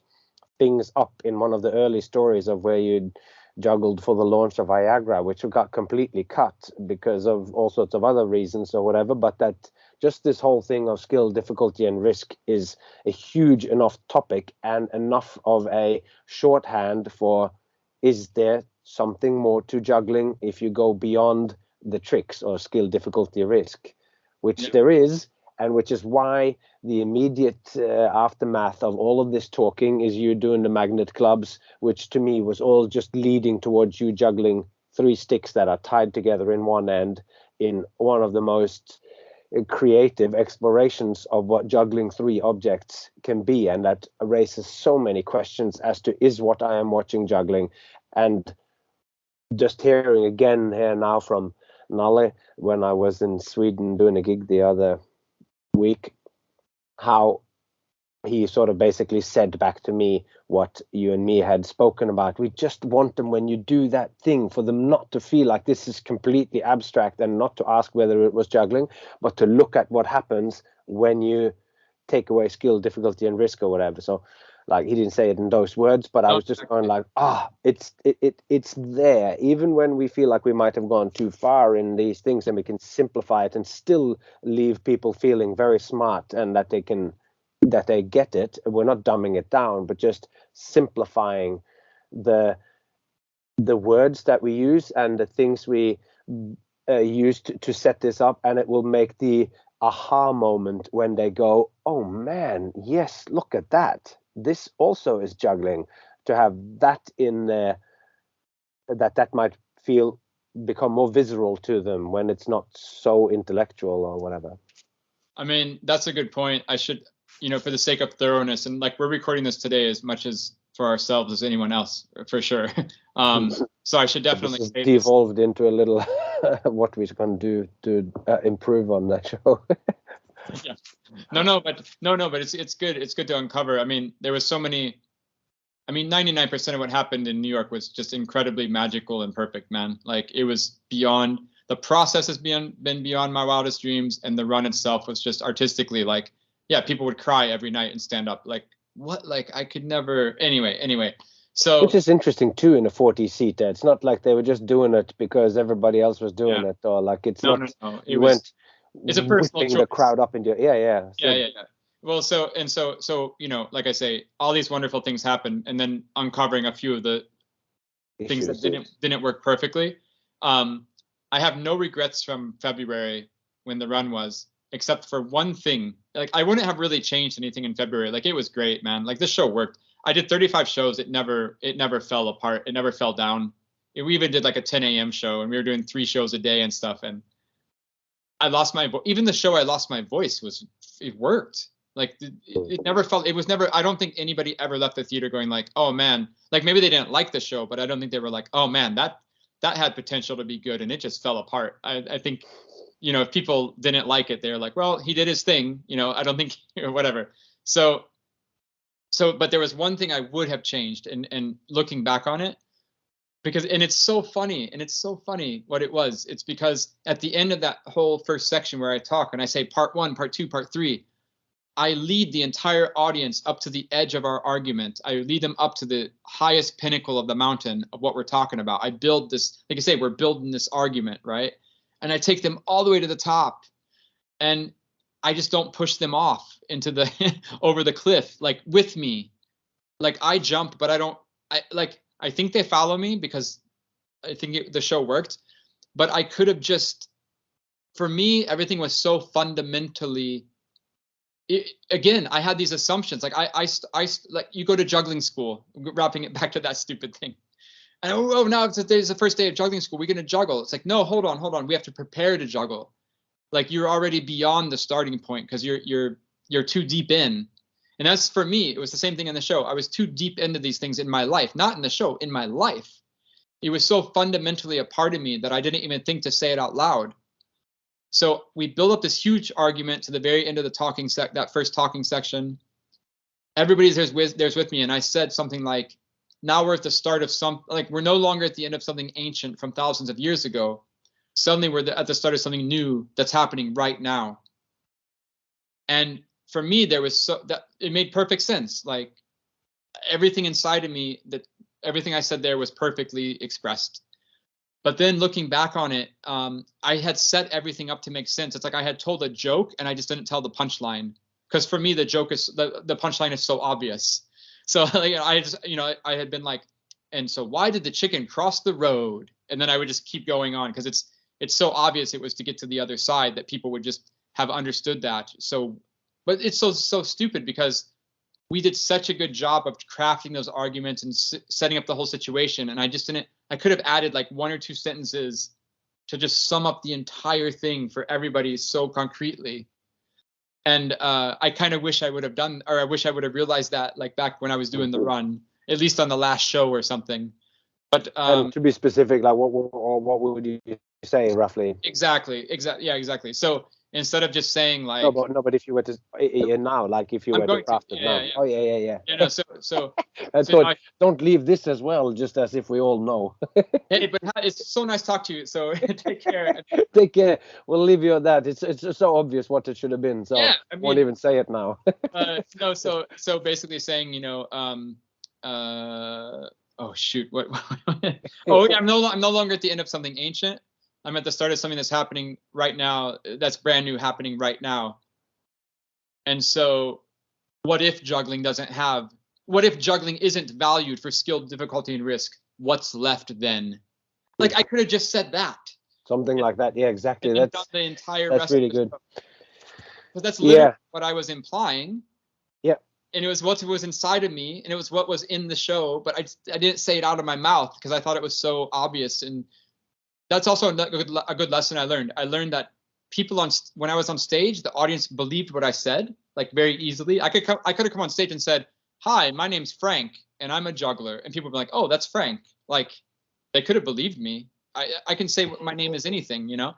things up in one of the early stories of where you juggled for the launch of Viagra, which got completely cut because of all sorts of other reasons or whatever. But that just this whole thing of skill, difficulty, and risk is a huge enough topic and enough of a shorthand for, is there something more to juggling if you go beyond the tricks or skill, difficulty, risk, which there is, and which is why the immediate aftermath of all of this talking is you doing the magnet clubs, which to me was all just leading towards you juggling 3 sticks that are tied together in one end, in one of the most creative explorations of what juggling 3 objects can be. And that raises so many questions as to, is what I am watching juggling? And just hearing again here now from Nalle, when I was in Sweden doing a gig the other week, how he sort of basically said back to me what you and me had spoken about. We just want them, when you do that thing, for them not to feel like this is completely abstract, and not to ask whether it was juggling, but to look at what happens when you take away skill, difficulty, and risk or whatever. So like, he didn't say it in those words, but I was just going like, it's there. Even when we feel like we might have gone too far in these things, and we can simplify it and still leave people feeling very smart and that they get it. We're not dumbing it down, but just simplifying the words that we use and the things we use to set this up, and it will make the aha moment when they go, oh man, yes, look at that. This also is juggling. To have that in there, that might become more visceral to them when it's not so intellectual or whatever. I mean, that's a good point. I should, for the sake of thoroughness, and like we're recording this today, as much as for ourselves as anyone else, for sure. So I should definitely this has devolved into a little what we can do to improve on that show. Yeah. No, but it's good. It's good to uncover. I mean, there was so many. I mean, 99% of what happened in New York was just incredibly magical and perfect, man. Like, it was beyond, the process has been beyond my wildest dreams, and the run itself was just artistically, like, yeah, people would cry every night and stand up. Like, what? Like, I could never. Anyway. So, which is interesting too in a 40 seater. It's not like they were just doing it because everybody else was doing it, or like it's no. It's a personal choice. The crowd up into yeah. Well, so you know, like I say, all these wonderful things happen, and then uncovering a few of the things that didn't work perfectly. I have no regrets from February when the run was, except for one thing. Like, I wouldn't have really changed anything in February. Like, it was great, man. Like, this show worked. I did 35 shows. It never fell apart. It never fell down. We even did like a 10 a.m. show, and we were doing 3 shows a day and stuff. And I lost my voice. Even the show I lost my voice it worked. Like, it never felt, it was never, I don't think anybody ever left the theater going like, oh man, like maybe they didn't like the show, but I don't think they were like, oh man, that had potential to be good, and it just fell apart. I think, you know, if people didn't like it, they're like, well, he did his thing, you know, I don't think, or whatever. So, but there was one thing I would have changed, and looking back on it, because, and it's so funny what it was. It's because at the end of that whole first section where I talk and I say part 1, part 2, part 3, I lead the entire audience up to the edge of our argument. I lead them up to the highest pinnacle of the mountain of what we're talking about. I build this, like I say, we're building this argument, right? And I take them all the way to the top, and I just don't push them off into the over the cliff, like with me. Like, I jump, but I think they follow me because I think the show worked, but I could have just, for me, everything was so fundamentally. Again, I had these assumptions. Like, I like, you go to juggling school, wrapping it back to that stupid thing. And now it's the first day of juggling school. We're going to juggle. It's like, no, hold on. We have to prepare to juggle. Like, you're already beyond the starting point because you're too deep in. And that's, for me, it was the same thing in the show. I was too deep into these things in my life, not in the show, in my life. It was so fundamentally a part of me that I didn't even think to say it out loud. So we build up this huge argument to the very end of the that first talking section. Everybody's there's with me, and I said something like, now we're at the start of we're no longer at the end of something ancient from thousands of years ago. Suddenly we're at the start of something new that's happening right now. And for me, there was it made perfect sense. Like, everything inside of me, that everything I said there was perfectly expressed. But then looking back on it, I had set everything up to make sense. It's like I had told a joke and I just didn't tell the punchline, because for me the joke is the punchline is so obvious. So like, I had been like, and so why did the chicken cross the road? And then I would just keep going on because it's so obvious it was to get to the other side that people would just have understood that. So, but it's so stupid because we did such a good job of crafting those arguments and setting up the whole situation. And I could have added like 1 or 2 sentences to just sum up the entire thing for everybody so concretely. And I kind of wish I would have done, or I wish I would have realized that like back when I was doing the run, at least on the last show or something. But and to be specific, like what would you say roughly? Exactly. Yeah, exactly. So instead of just saying like, no, but if you were to now, like if you were to craft it now. Oh yeah. You know, so and so don't leave this as well, just as if we all know. Hey, but it's so nice to talk to you. So take care. Take care. We'll leave you at that. It's so obvious what it should have been. So yeah, I won't even say it now. No, so basically saying, you know, oh shoot, what? Oh yeah, I'm no longer at the end of something ancient. I'm at the start of something that's happening right now, that's brand new, happening right now. And so what if juggling isn't valued for skill, difficulty, and risk? What's left then? Like, I could have just said that. Something like that. Yeah, exactly. That's the entire that's really good. Because that's literally what I was implying. Yeah. And it was what was inside of me, and it was what was in the show, but I didn't say it out of my mouth because I thought it was so obvious. And that's also a good lesson I learned. I learned that people when I was on stage, the audience believed what I said, like very easily. I could have come on stage and said, hi, my name's Frank and I'm a juggler. And people would be like, oh, that's Frank. Like they could have believed me. I can say what my name is anything, you know?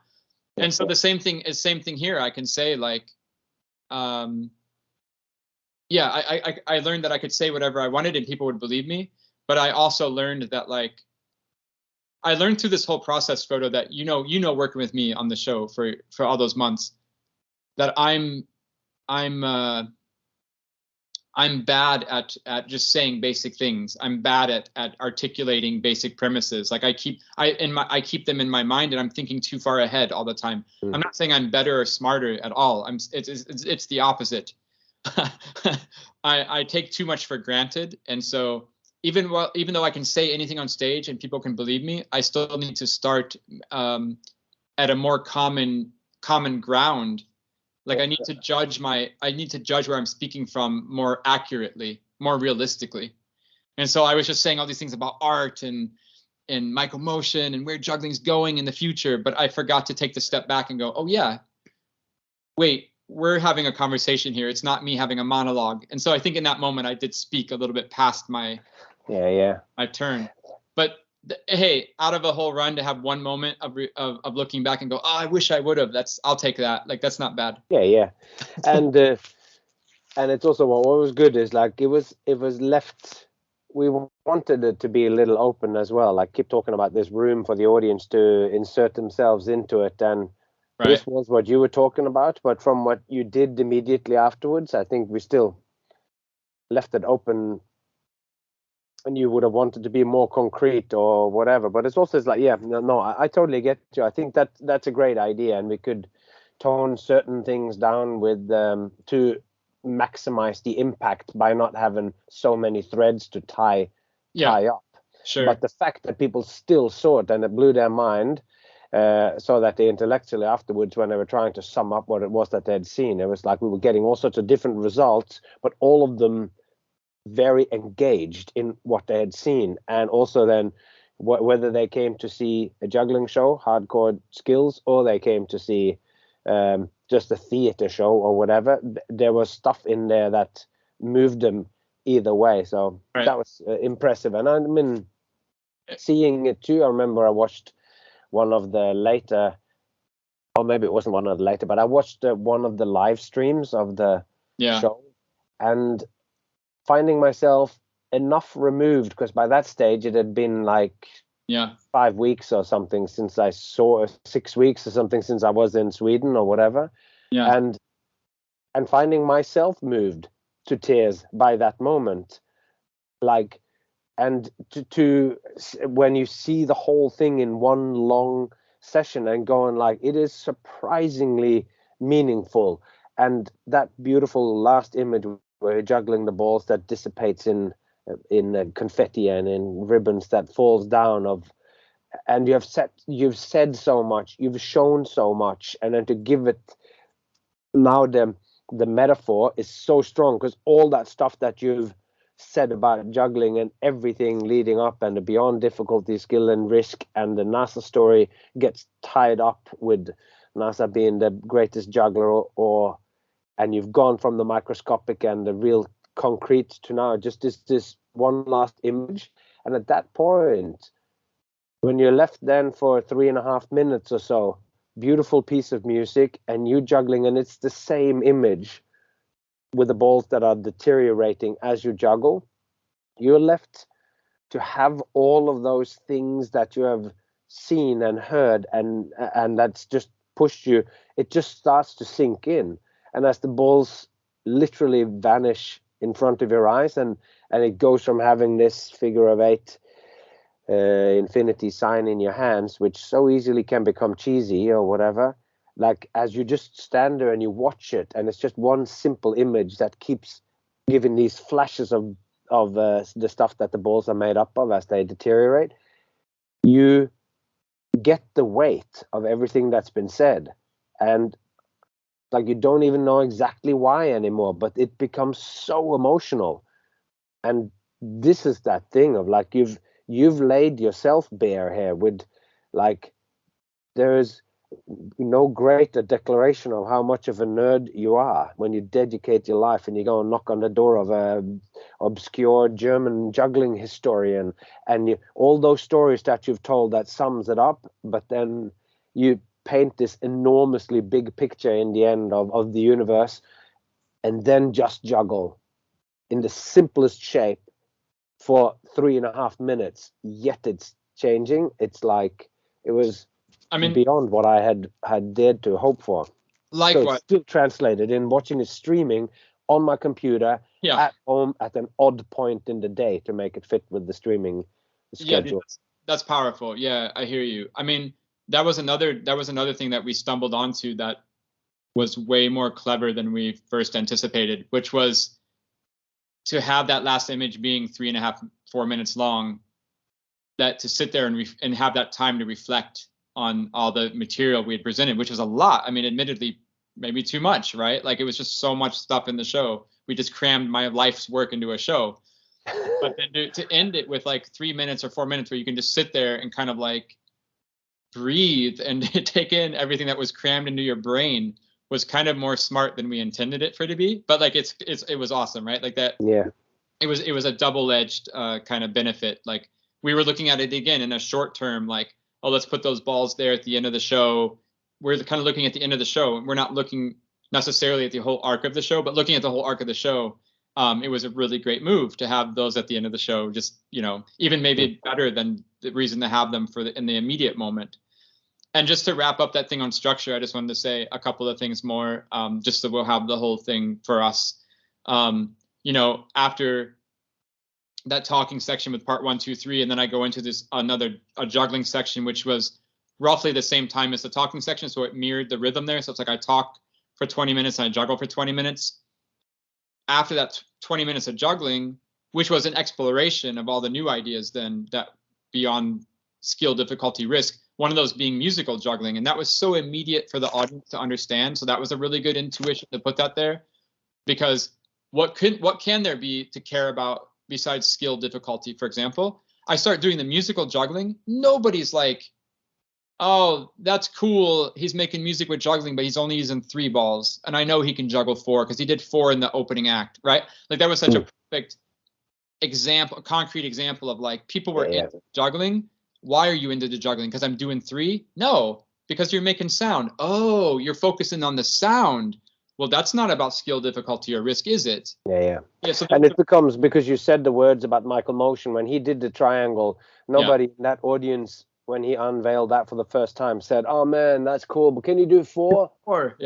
And so the same thing here. I can say like, yeah, I learned that I could say whatever I wanted and people would believe me. But I also learned that like, I learned through this whole process, Frodo, that you know, working with me on the show for all those months, that I'm bad at just saying basic things. I'm bad at articulating basic premises. Like I keep them in my mind, and I'm thinking too far ahead all the time. I'm not saying I'm better or smarter at all. It's the opposite. I take too much for granted, and so even though I can say anything on stage and people can believe me, I still need to start at a more common ground. Like I need to judge where I'm speaking from more accurately, more realistically. And so I was just saying all these things about art and micromotion and where juggling's going in the future, but I forgot to take the step back and go, oh yeah, wait, we're having a conversation here. It's not me having a monologue. And so I think in that moment I did speak a little bit past my turn. But hey, out of a whole run to have one moment of looking back and go, oh, I wish I would have. I'll take that. Like that's not bad. Yeah. And it's also what was good is like it was left. We wanted it to be a little open as well. Like keep talking about this room for the audience to insert themselves into it, and this was what you were talking about. But from what you did immediately afterwards, I think we still left it open. And you would have wanted to be more concrete or whatever, but it's also like, I totally get you. I think that's a great idea, and we could tone certain things down with to maximize the impact by not having so many threads to tie up. Sure. But the fact that people still saw it and it blew their mind, so that they intellectually afterwards, when they were trying to sum up what it was that they had seen, it was like we were getting all sorts of different results, but all of them very engaged in what they had seen, and also then whether they came to see a juggling show, hardcore skills, or they came to see just a theater show or whatever, there was stuff in there that moved them either way. So that was impressive. And I mean, seeing it too, I remember I watched one of the later, or maybe it wasn't one of the later, but I watched one of the live streams of the show, and finding myself enough removed, because by that stage it had been like 5 weeks or something since I saw 6 weeks or something since I was in Sweden or whatever. And finding myself moved to tears by that moment, like, and to when you see the whole thing in one long session and going like, it is surprisingly meaningful. And that beautiful last image where you're juggling the balls that dissipates in confetti and in ribbons that falls down and you've said so much, you've shown so much, and then to give it now, the metaphor is so strong because all that stuff that you've said about juggling and everything leading up and the beyond difficulty, skill and risk, and the NASA story gets tied up with NASA being the greatest juggler, and you've gone from the microscopic and the real concrete to now just this one last image. And at that point, when you're left then for 3.5 minutes or so, beautiful piece of music and you juggling, and it's the same image with the balls that are deteriorating as you juggle, you're left to have all of those things that you have seen and heard, and that's just pushed you. It just starts to sink in. And as the balls literally vanish in front of your eyes, and it goes from having this figure of 8 infinity sign in your hands, which so easily can become cheesy or whatever, like as you just stand there and you watch it, and it's just one simple image that keeps giving these flashes of the stuff that the balls are made up of as they deteriorate, you get the weight of everything that's been said. And like you don't even know exactly why anymore, but it becomes so emotional. And this is that thing of like you've laid yourself bare here with like there's no greater declaration of how much of a nerd you are when you dedicate your life and you go and knock on the door of a obscure German juggling historian, and all those stories that you've told, that sums it up, but then you paint this enormously big picture in the end of the universe, and then just juggle in the simplest shape for 3.5 minutes, yet it's changing. It's like, it was beyond what I had dared to hope for. Likewise. So it's still translated in watching it streaming on my computer at home at an odd point in the day to make it fit with the streaming schedule. Yeah, that's powerful. Yeah, I hear you. I mean, that was another thing that we stumbled onto that was way more clever than we first anticipated, which was to have that last image being 3.5, 4 minutes long, that to sit there and have that time to reflect on all the material we had presented, which was a lot. I mean, admittedly, maybe too much, right? Like, it was just so much stuff in the show. We just crammed my life's work into a show. But then to end it with like 3 minutes or 4 minutes where you can just sit there and kind of like breathe and take in everything that was crammed into your brain was kind of more smart than we intended it for it to be. But like, it was awesome, right? Like that. Yeah. It was a double-edged kind of benefit. Like, we were looking at it again in a short term, like, oh, let's put those balls there at the end of the show. We're kind of looking at the end of the show. We're not looking necessarily at the whole arc of the show, but looking at the whole arc of the show, it was a really great move to have those at the end of the show. Just, even maybe better than the reason to have them in the immediate moment. And just to wrap up that thing on structure, I just wanted to say a couple of things more, just so we'll have the whole thing for us. After that talking section with part 1, 2, 3, and then I go into a juggling section, which was roughly the same time as the talking section. So it mirrored the rhythm there. So it's like I talk for 20 minutes and I juggle for 20 minutes. After that 20 minutes of juggling, which was an exploration of all the new ideas then that beyond skill, difficulty, risk, one of those being musical juggling. And that was so immediate for the audience to understand. So that was a really good intuition to put that there, because what can there be to care about besides skill, difficulty? For example, I start doing the musical juggling. Nobody's like, oh, that's cool, he's making music with juggling, but he's only using 3 balls. And I know he can juggle 4 because he did 4 in the opening act, right? Like, that was such a perfect example, a concrete example of like, people were into juggling. Why are you into the juggling? Because I'm doing 3? No, because you're making sound. Oh, you're focusing on the sound. Well, that's not about skill, difficulty, or risk, is it? Yeah. So and it becomes, because you said the words about Michael Motion, when he did the triangle, nobody in that audience, when he unveiled that for the first time, said, oh man, that's cool, but can you do 4? 4,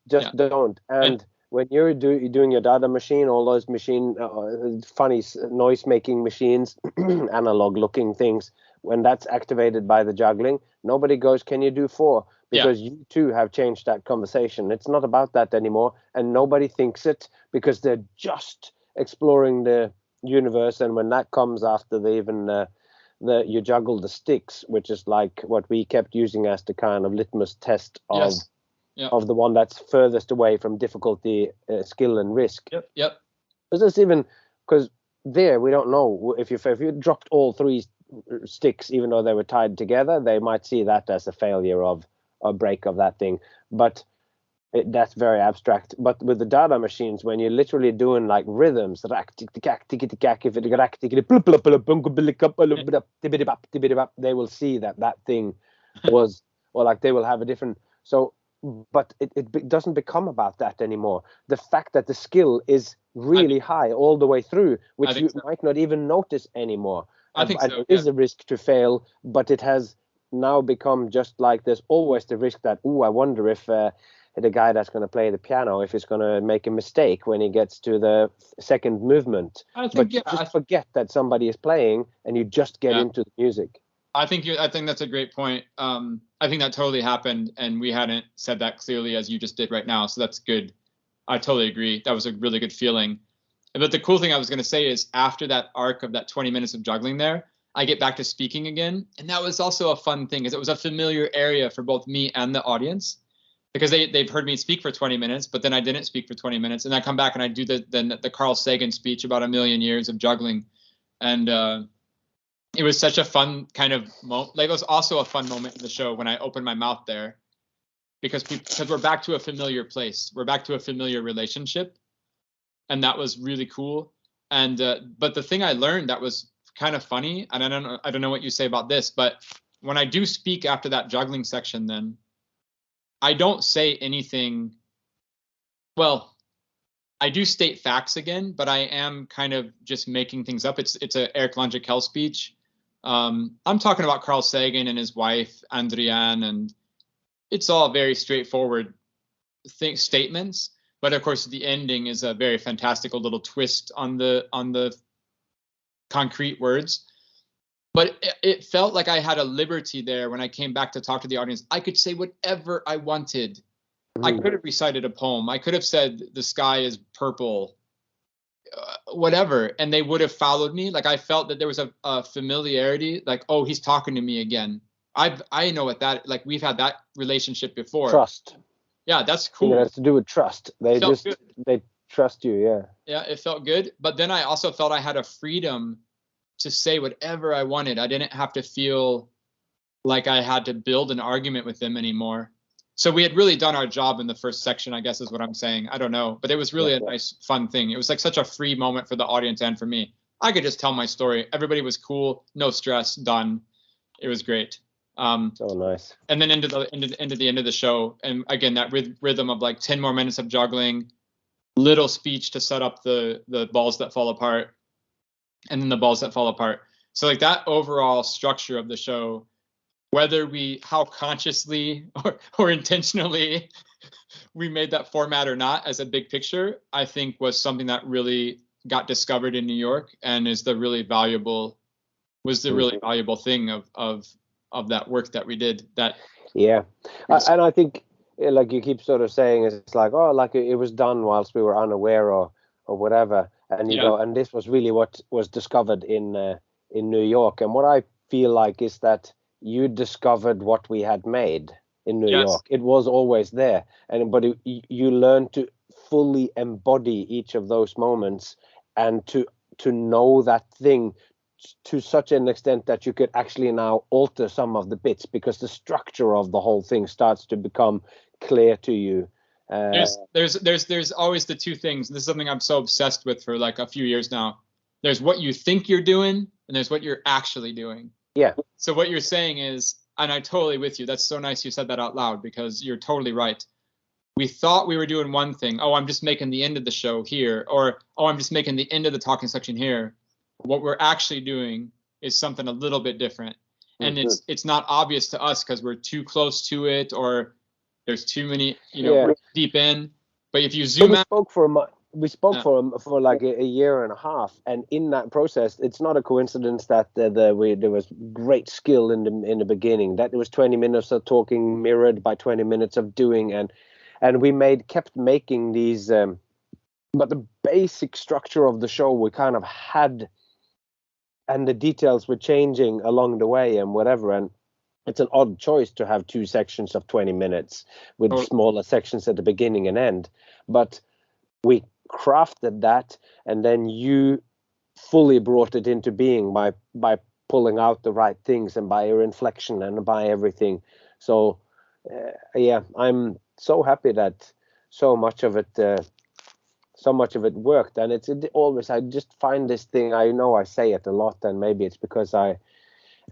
just don't. And when you're doing your data machine, all those funny noise-making machines, analog-looking things, when that's activated by the juggling, nobody goes, can you do 4? Because you too have changed that conversation. It's not about that anymore, and nobody thinks it, because they're just exploring the universe. And when that comes after you juggle the sticks, which is like what we kept using as the kind of litmus test of the one that's furthest away from difficulty, skill, and risk. Yep. Because there we don't know if you dropped all 3 sticks, even though they were tied together, they might see that as a failure of a break of that thing. But that's very abstract. But with the data machines, when you're literally doing like rhythms, they will see that thing was, or like they will have a different. So, but it doesn't become about that anymore. The fact that the skill is really high all the way through, which you might not even notice anymore. I think so. It is a risk to fail, but it has now become just like there's always the risk that, I wonder if the guy that's going to play the piano, if he's going to make a mistake when he gets to the second movement. Forget that somebody is playing, and you just get into the music. I think that's a great point. I think that totally happened, and we hadn't said that clearly as you just did right now. So that's good. I totally agree. That was a really good feeling. But the cool thing I was going to say is, after that arc of that 20 minutes of juggling there, I get back to speaking again. And that was also a fun thing, because it was a familiar area for both me and the audience, because they've heard me speak for 20 minutes, but then I didn't speak for 20 minutes. And I come back and I do the Carl Sagan speech about 1,000,000 years of juggling. And it was such a fun kind of moment. Like, it was also a fun moment in the show when I opened my mouth there, because we're back to a familiar place. We're back to a familiar relationship. And that was really cool. And but the thing I learned that was kind of funny, and I don't know what you say about this, but when I do speak after that juggling section, then I don't say anything. Well, I do state facts again, but I am kind of just making things up. It's a Eric Langekel speech. I'm talking about Carl Sagan and his wife Andriane, and it's all very straightforward statements. But of course, the ending is a very fantastical little twist on the concrete words. But it felt like I had a liberty there when I came back to talk to the audience. I could say whatever I wanted. I could have recited a poem. I could have said the sky is purple, whatever, and they would have followed me. Like, I felt that there was a familiarity, like, oh, he's talking to me again. I know what that, like, we've had that relationship before. Trust. Yeah, that's cool. It has to do with trust. They trust you. Yeah. Yeah, it felt good. But then I also felt I had a freedom to say whatever I wanted. I didn't have to feel like I had to build an argument with them anymore. So we had really done our job in the first section, I guess is what I'm saying. I don't know. But it was really a nice, fun thing. It was like such a free moment for the audience and for me. I could just tell my story. Everybody was cool. No stress. Done. It was great. So nice. And then into the end of the show. And again, that rhythm of like 10 more minutes of juggling, little speech to set up the balls that fall apart, and then the balls that fall apart. So like that overall structure of the show, whether how consciously or intentionally we made that format or not as a big picture, I think was something that really got discovered in New York and is the really valuable thing of that work that we did. That and I think, like you keep sort of saying, it's like, oh, like it was done whilst we were unaware or whatever, and you go, and this was really what was discovered in New York. And what I feel like is that you discovered what we had made in New York. It was always there, but you learned to fully embody each of those moments and to know that thing to such an extent that you could actually now alter some of the bits, because the structure of the whole thing starts to become clear to you. There's always the two things. This is something I'm so obsessed with for like a few years now. There's what you think you're doing, and there's what you're actually doing. Yeah. So what you're saying is, and I'm totally with you. That's so nice you said that out loud, because you're totally right. We thought we were doing one thing. Oh, I'm just making the end of the show here, or oh, I'm just making the end of the talking section here. What we're actually doing is something a little bit different, and it's not obvious to us because we're too close to it, or there's too many, we're deep in. But if you zoom out, we spoke for like a year and a half, and in that process, it's not a coincidence that there was great skill in the beginning. That it was 20 minutes of talking mirrored by 20 minutes of doing, and we kept making these. But the basic structure of the show we kind of had, and the details were changing along the way and whatever. And it's an odd choice to have two sections of 20 minutes with smaller sections at the beginning and end, but we crafted that, and then you fully brought it into being by pulling out the right things and by your inflection and by everything. So I'm so happy that so much of it worked. And it's always, I just find this thing, I know I say it a lot, and maybe it's because I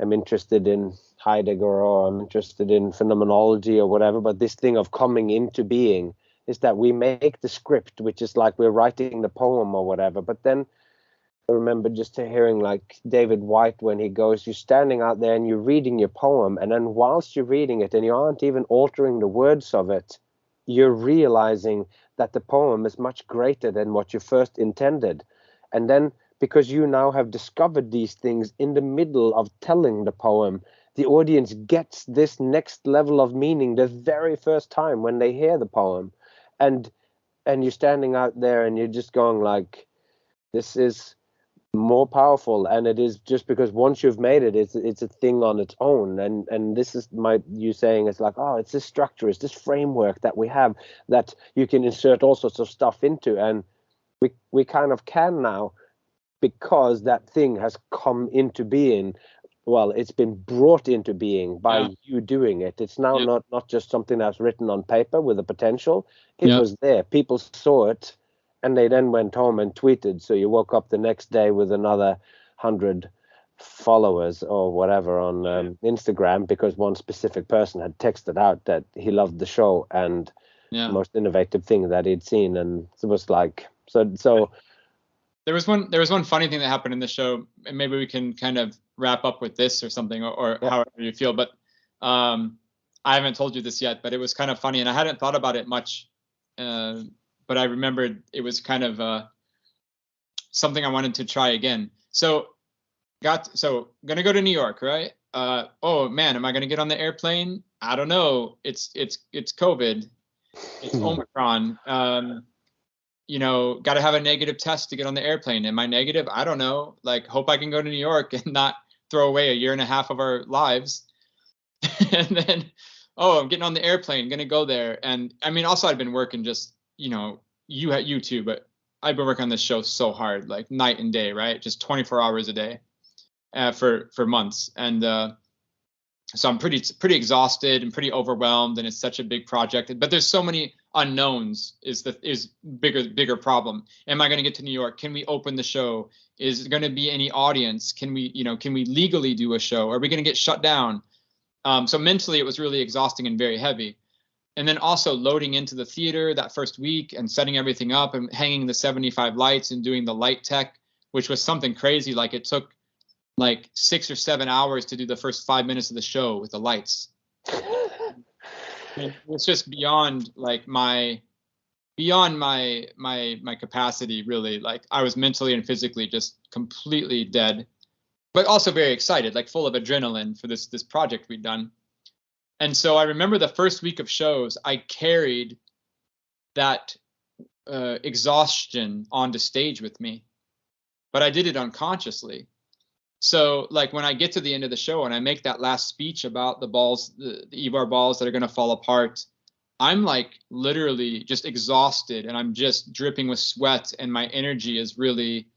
am interested in Heidegger or I'm interested in phenomenology or whatever, but this thing of coming into being is that we make the script, which is like we're writing the poem or whatever. But then I remember just hearing like David White when he goes, you're standing out there and you're reading your poem, and then whilst you're reading it and you aren't even altering the words of it, you're realizing that the poem is much greater than what you first intended. And then because you now have discovered these things in the middle of telling the poem, the audience gets this next level of meaning the very first time when they hear the poem. And you're standing out there and you're just going like, this is more powerful. And it is just because once you've made it, it's a thing on its own. And this is you saying it's like, oh, it's this structure, it's this framework that we have that you can insert all sorts of stuff into. And we kind of can now because that thing has come into being. Well, it's been brought into being by you doing it. It's now not just something that's written on paper with a potential. It was there. People saw it, and they then went home and tweeted. So you woke up the next day with another 100 followers or whatever on Instagram, because one specific person had texted out that he loved the show and the most innovative thing that he'd seen. And it was like, so there was one funny thing that happened in the show, and maybe we can kind of wrap up with this or something, or however you feel. But I haven't told you this yet, but it was kind of funny, and I hadn't thought about it much. But I remembered it was kind of something I wanted to try again. So gonna go to New York, right? Oh man, am I gonna get on the airplane? I don't know. It's COVID. It's Omicron. Got to have a negative test to get on the airplane. Am I negative? I don't know. Like, hope I can go to New York and not throw away a year and a half of our lives. And then, I'm getting on the airplane, going to go there. And I mean, also I'd been working just, you too, but I've been working on this show so hard, like night and day, right? Just 24 hours a day for months. And so I'm pretty exhausted and pretty overwhelmed, and it's such a big project. But there's so many unknowns is bigger problem. Am I going to get to New York? Can we open the show? Is there going to be any audience? Can we legally do a show? Are we going to get shut down? So mentally it was really exhausting and very heavy. And then also loading into the theater that first week and setting everything up and hanging the 75 lights and doing the light tech, which was something crazy. Like, it took like 6 or 7 hours to do the first 5 minutes of the show with the lights. It's just beyond my capacity, really. Like, I was mentally and physically just completely dead, but also very excited, like full of adrenaline for this project we'd done. And so I remember the first week of shows, I carried that exhaustion onto stage with me, but I did it unconsciously. So like when I get to the end of the show and I make that last speech about the balls, the abour balls that are going to fall apart, I'm like literally just exhausted, and I'm just dripping with sweat, and my energy is really,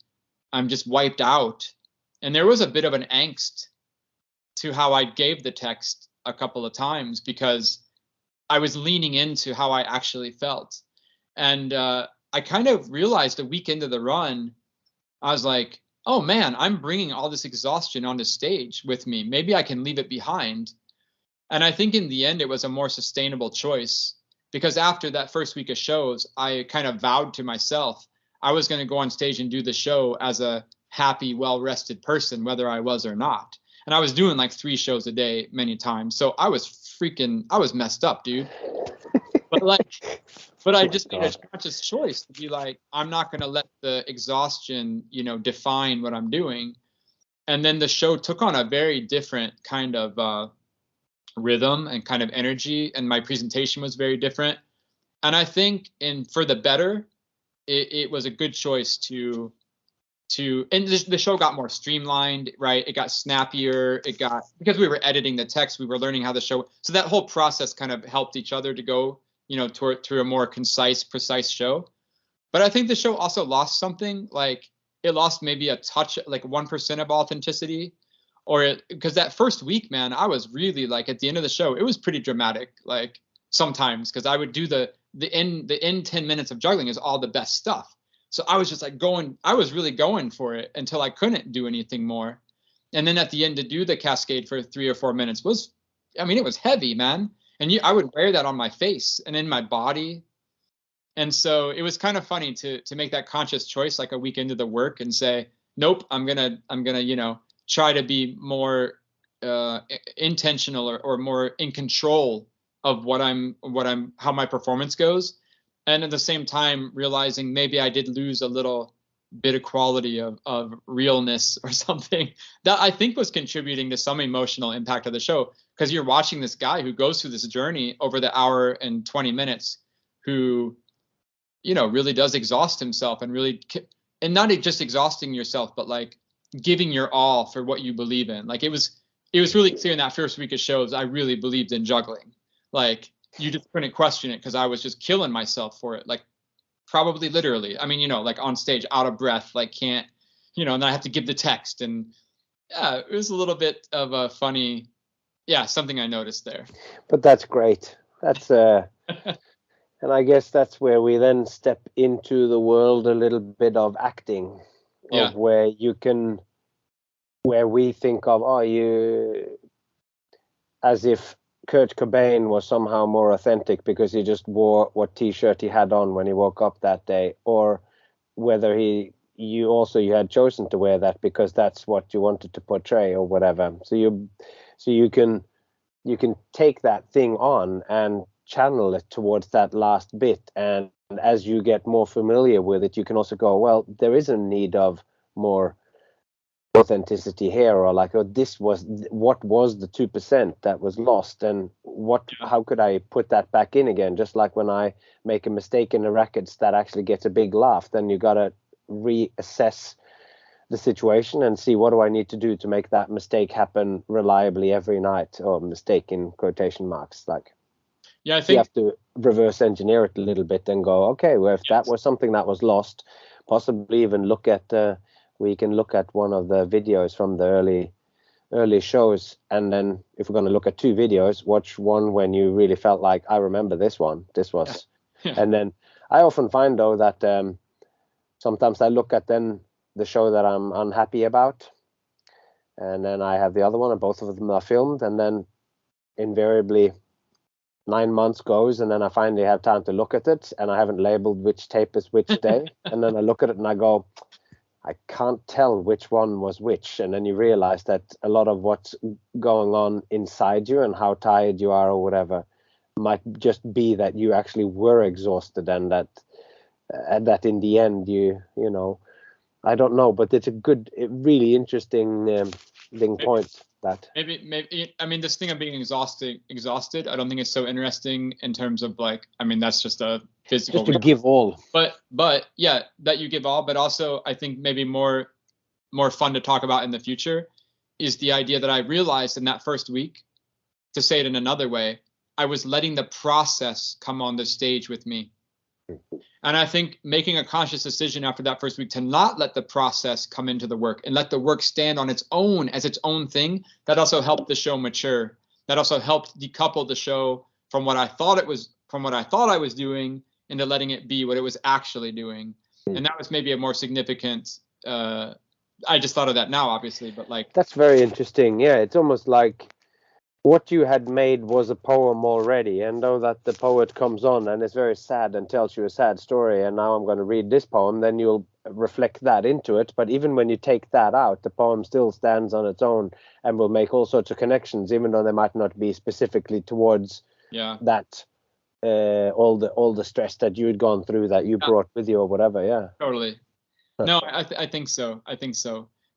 I'm just wiped out. And there was a bit of an angst to how I gave the text a couple of times, because I was leaning into how I actually felt. And I kind of realized a week into the run, I was like, oh man, I'm bringing all this exhaustion onto stage with me. Maybe I can leave it behind. And I think in the end, it was a more sustainable choice, because after that first week of shows, I kind of vowed to myself, I was going to go on stage and do the show as a happy, well-rested person, whether I was or not. And I was doing like 3 shows a day many times. So I was messed up, dude. But I just made a conscious choice to be like, I'm not going to let the exhaustion, define what I'm doing. And then the show took on a very different kind of rhythm and kind of energy, and my presentation was very different. And I think for the better, it was a good choice to and the show got more streamlined, right? It got snappier. Because we were editing the text, we were learning how the show, so that whole process kind of helped each other to go, to a more concise, precise show. But I think the show also lost something, like it lost maybe a touch, like 1% of authenticity, because that first week, man, I was really like, at the end of the show, it was pretty dramatic, like sometimes, because I would do the end 10 minutes of juggling is all the best stuff. So I was just like I was really going for it until I couldn't do anything more. And then at the end, to do the cascade for 3 or 4 minutes it was heavy, man. And I would wear that on my face and in my body. And so it was kind of funny to make that conscious choice, like a week into the work, and say, nope, I'm gonna, try to be more intentional or more in control of how my performance goes. And at the same time, realizing maybe I did lose a little bit of quality of realness or something that I think was contributing to some emotional impact of the show. Because you're watching this guy who goes through this journey over the hour and 20 minutes, who, really does exhaust himself, and not just exhausting yourself, but like giving your all for what you believe in. Like it was really clear in that first week of shows, I really believed in juggling. Like, you just couldn't question it, because I was just killing myself for it. Like, probably literally. I mean, like on stage, out of breath, like can't and then I have to give the text, and yeah, it was a little bit of a funny, something I noticed there. But that's great. That's and I guess that's where we then step into the world a little bit of acting, of where we think of, as if Kurt Cobain was somehow more authentic because he just wore what t-shirt he had on when he woke up that day, or whether you had chosen to wear that because that's what you wanted to portray or whatever. So you can take that thing on and channel it towards that last bit, and as you get more familiar with it, you can also go, well, there is a need of more authenticity here, or like, what was the 2% that was lost, and how could I put that back in again? Just like when I make a mistake in the rackets that actually gets a big laugh, then you gotta reassess the situation and see, what do I need to do to make that mistake happen reliably every night, or mistake in quotation marks. Like, I think you have to reverse engineer it a little bit and go, okay, well, if that was something that was lost, possibly even look at we can look at one of the videos from the early shows, and then if we're going to look at two videos, watch one when you really felt like, I remember this one, this was and then I often find though that sometimes I look at then the show that I'm unhappy about, and then I have the other one, and both of them are filmed, and then invariably 9 months goes, and then I finally have time to look at it, and I haven't labeled which tape is which day, and then I look at it and I go, I can't tell which one was which. And then you realize that a lot of what's going on inside you and how tired you are or whatever might just be that you actually were exhausted, and that in the end you know, I don't know, but it's a really interesting point. That maybe I mean, this thing of being exhausted, I don't think it's so interesting in terms of like, I mean, that's just a physical, just to give all, but yeah, that you give all, but also I think maybe more fun to talk about in the future is the idea that I realized in that first week, to say it in another way, I was letting the process come on the stage with me. And I think making a conscious decision after that first week to not let the process come into the work and let the work stand on its own as its own thing, that also helped the show mature. That also helped decouple the show from what I thought I was doing, into letting it be what it was actually doing. And that was maybe a more significant, I just thought of that now, obviously, but like, that's very interesting. Yeah, it's almost like what you had made was a poem already, and though that the poet comes on and is very sad and tells you a sad story, and now I'm going to read this poem, then you'll reflect that into it. But even when you take that out, the poem still stands on its own and will make all sorts of connections, even though they might not be specifically towards that all the stress that you had gone through, that you brought with you or whatever. Yeah, totally. No, I think so.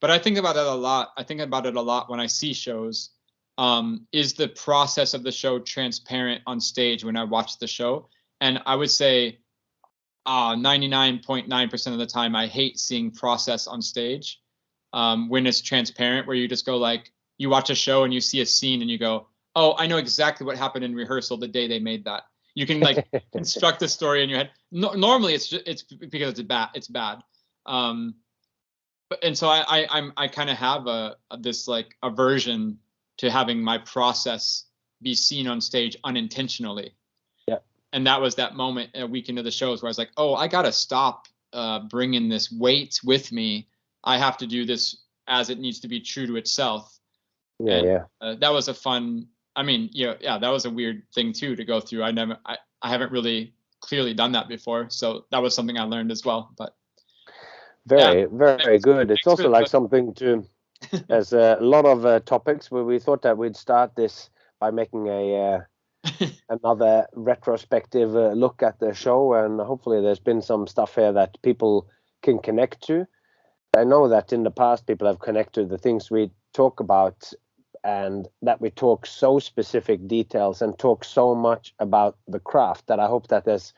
But I think about it a lot. I think about it a lot when I see shows. Is the process of the show transparent on stage when I watch the show? And I would say 99.9% of the time, I hate seeing process on stage when it's transparent, where you just go like, you watch a show and you see a scene and you go, oh, I know exactly what happened in rehearsal the day they made that. You can like construct a story in your head. Normally it's because it's bad. And so I kind of have this like aversion to having my process be seen on stage unintentionally. Yeah. And that was that moment a week into the shows where I was like, oh, I got to stop bringing this weight with me. I have to do this as it needs to be true to itself. Yeah. That was a fun, I mean, that was a weird thing too, to go through. I haven't really clearly done that before. So that was something I learned as well, but. Very good. It's also like something to, there's a lot of topics where we thought that we'd start this by making another retrospective look at the show, and hopefully there's been some stuff here that people can connect to. I know that in the past people have connected to the things we talk about, and that we talk so specific details and talk so much about the craft, that I hope that there's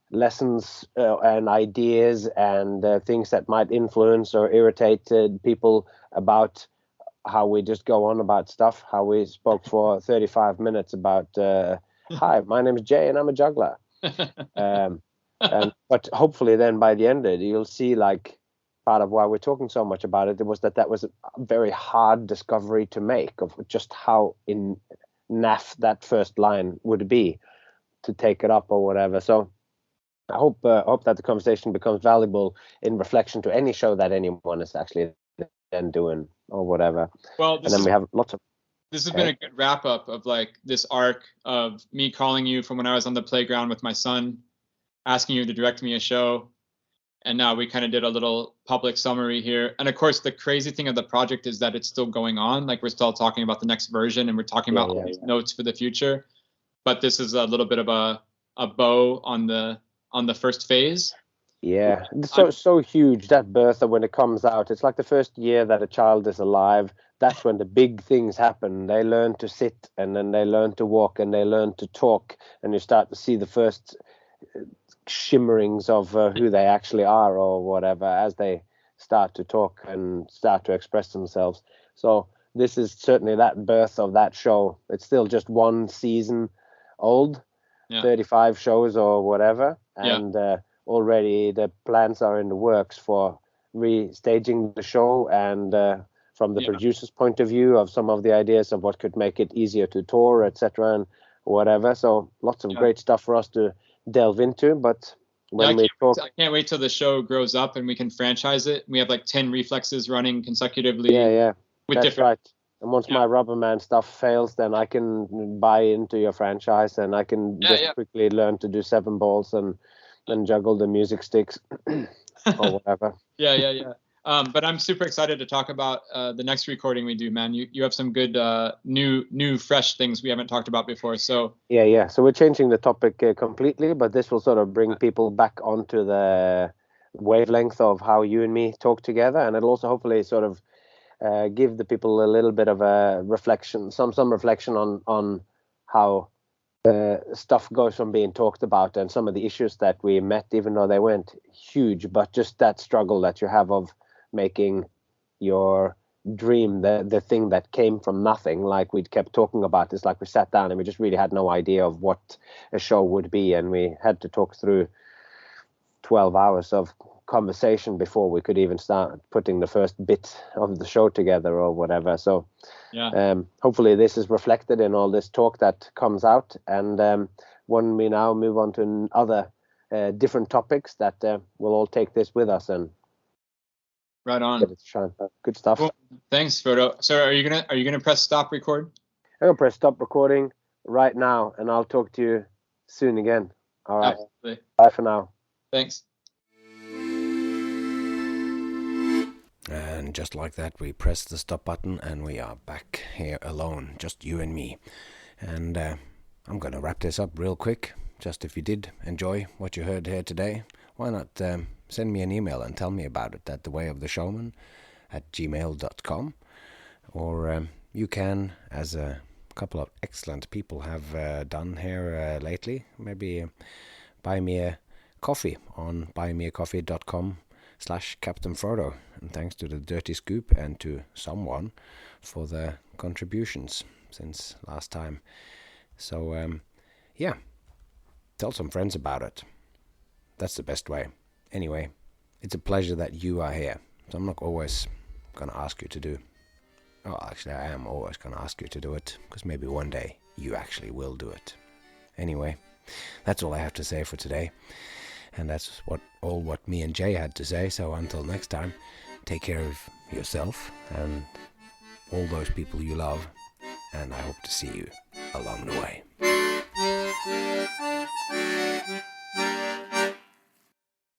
lessons and ideas and things that might influence or irritate people about how we just go on about stuff, how we spoke for 35 minutes about hi, my name is Jay and I'm a juggler. But hopefully then by the end of it, you'll see like part of why we're talking so much about it. It was that was a very hard discovery to make of just how in naff that first line would be to take it up or whatever. So I hope that the conversation becomes valuable in reflection to any show that anyone is actually then doing or whatever. Well, and then we have lots of. This has been a good wrap up of like this arc of me calling you from when I was on the playground with my son, asking you to direct me a show. And now we kind of did a little public summary here. And of course, the crazy thing of the project is that it's still going on. Like we're still talking about the next version and we're talking about all these notes for the future. But this is a little bit of a bow on the first phase. Yeah, it's so huge, that Bertha, when it comes out. It's like the first year that a child is alive. That's when the big things happen. They learn to sit, and then they learn to walk, and they learn to talk, and you start to see the first shimmerings of who they actually are or whatever as they start to talk and start to express themselves. So this is certainly that birth of that show. It's still just one season old, 35 shows or whatever, and already the plans are in the works for restaging the show, and from the producer's point of view of some of the ideas of what could make it easier to tour, etc. and whatever. So lots of great stuff for us to delve into. But when I can't wait till the show grows up and we can franchise it. We have like 10 reflexes running consecutively. With that's right. And once my Rubberman stuff fails, then I can buy into your franchise, and I can quickly learn to do 7 balls and juggle the music sticks or whatever. But I'm super excited to talk about the next recording we do, man. You have some good new fresh things we haven't talked about before. So so we're changing the topic completely, but this will sort of bring people back onto the wavelength of how you and me talk together, and it'll also hopefully sort of give the people a little bit of a reflection, some reflection on how stuff goes from being talked about and some of the issues that we met, even though they weren't huge, but just that struggle that you have of making your dream the thing that came from nothing. Like we kept talking about this, like we sat down and we just really had no idea of what a show would be, and we had to talk through 12 hours of conversation before we could even start putting the first bit of the show together or whatever. So hopefully this is reflected in all this talk that comes out, and when we now move on to other different topics that we'll all take this with us and right on. Good stuff. Cool. Thanks, Frodo. So are you gonna press stop record? I'm gonna press stop recording right now, and I'll talk to you soon again. All right. Absolutely. Bye for now. Thanks. And just like that, we press the stop button and we are back here alone, just you and me. And I'm going to wrap this up real quick. Just if you did enjoy what you heard here today, why not send me an email and tell me about it at thewayoftheshowman@gmail.com. Or you can, as a couple of excellent people have done here lately, maybe buy me a coffee on buymeacoffee.com/Captain Frodo. And thanks to the Dirty Scoop and to someone for the contributions since last time. So, tell some friends about it. That's the best way. Anyway, it's a pleasure that you are here. So I'm not always going to ask you to do. Oh, actually, I am always going to ask you to do it, because maybe one day you actually will do it. Anyway, that's all I have to say for today. And that's what me and Jay had to say. So until next time, take care of yourself and all those people you love. And I hope to see you along the way.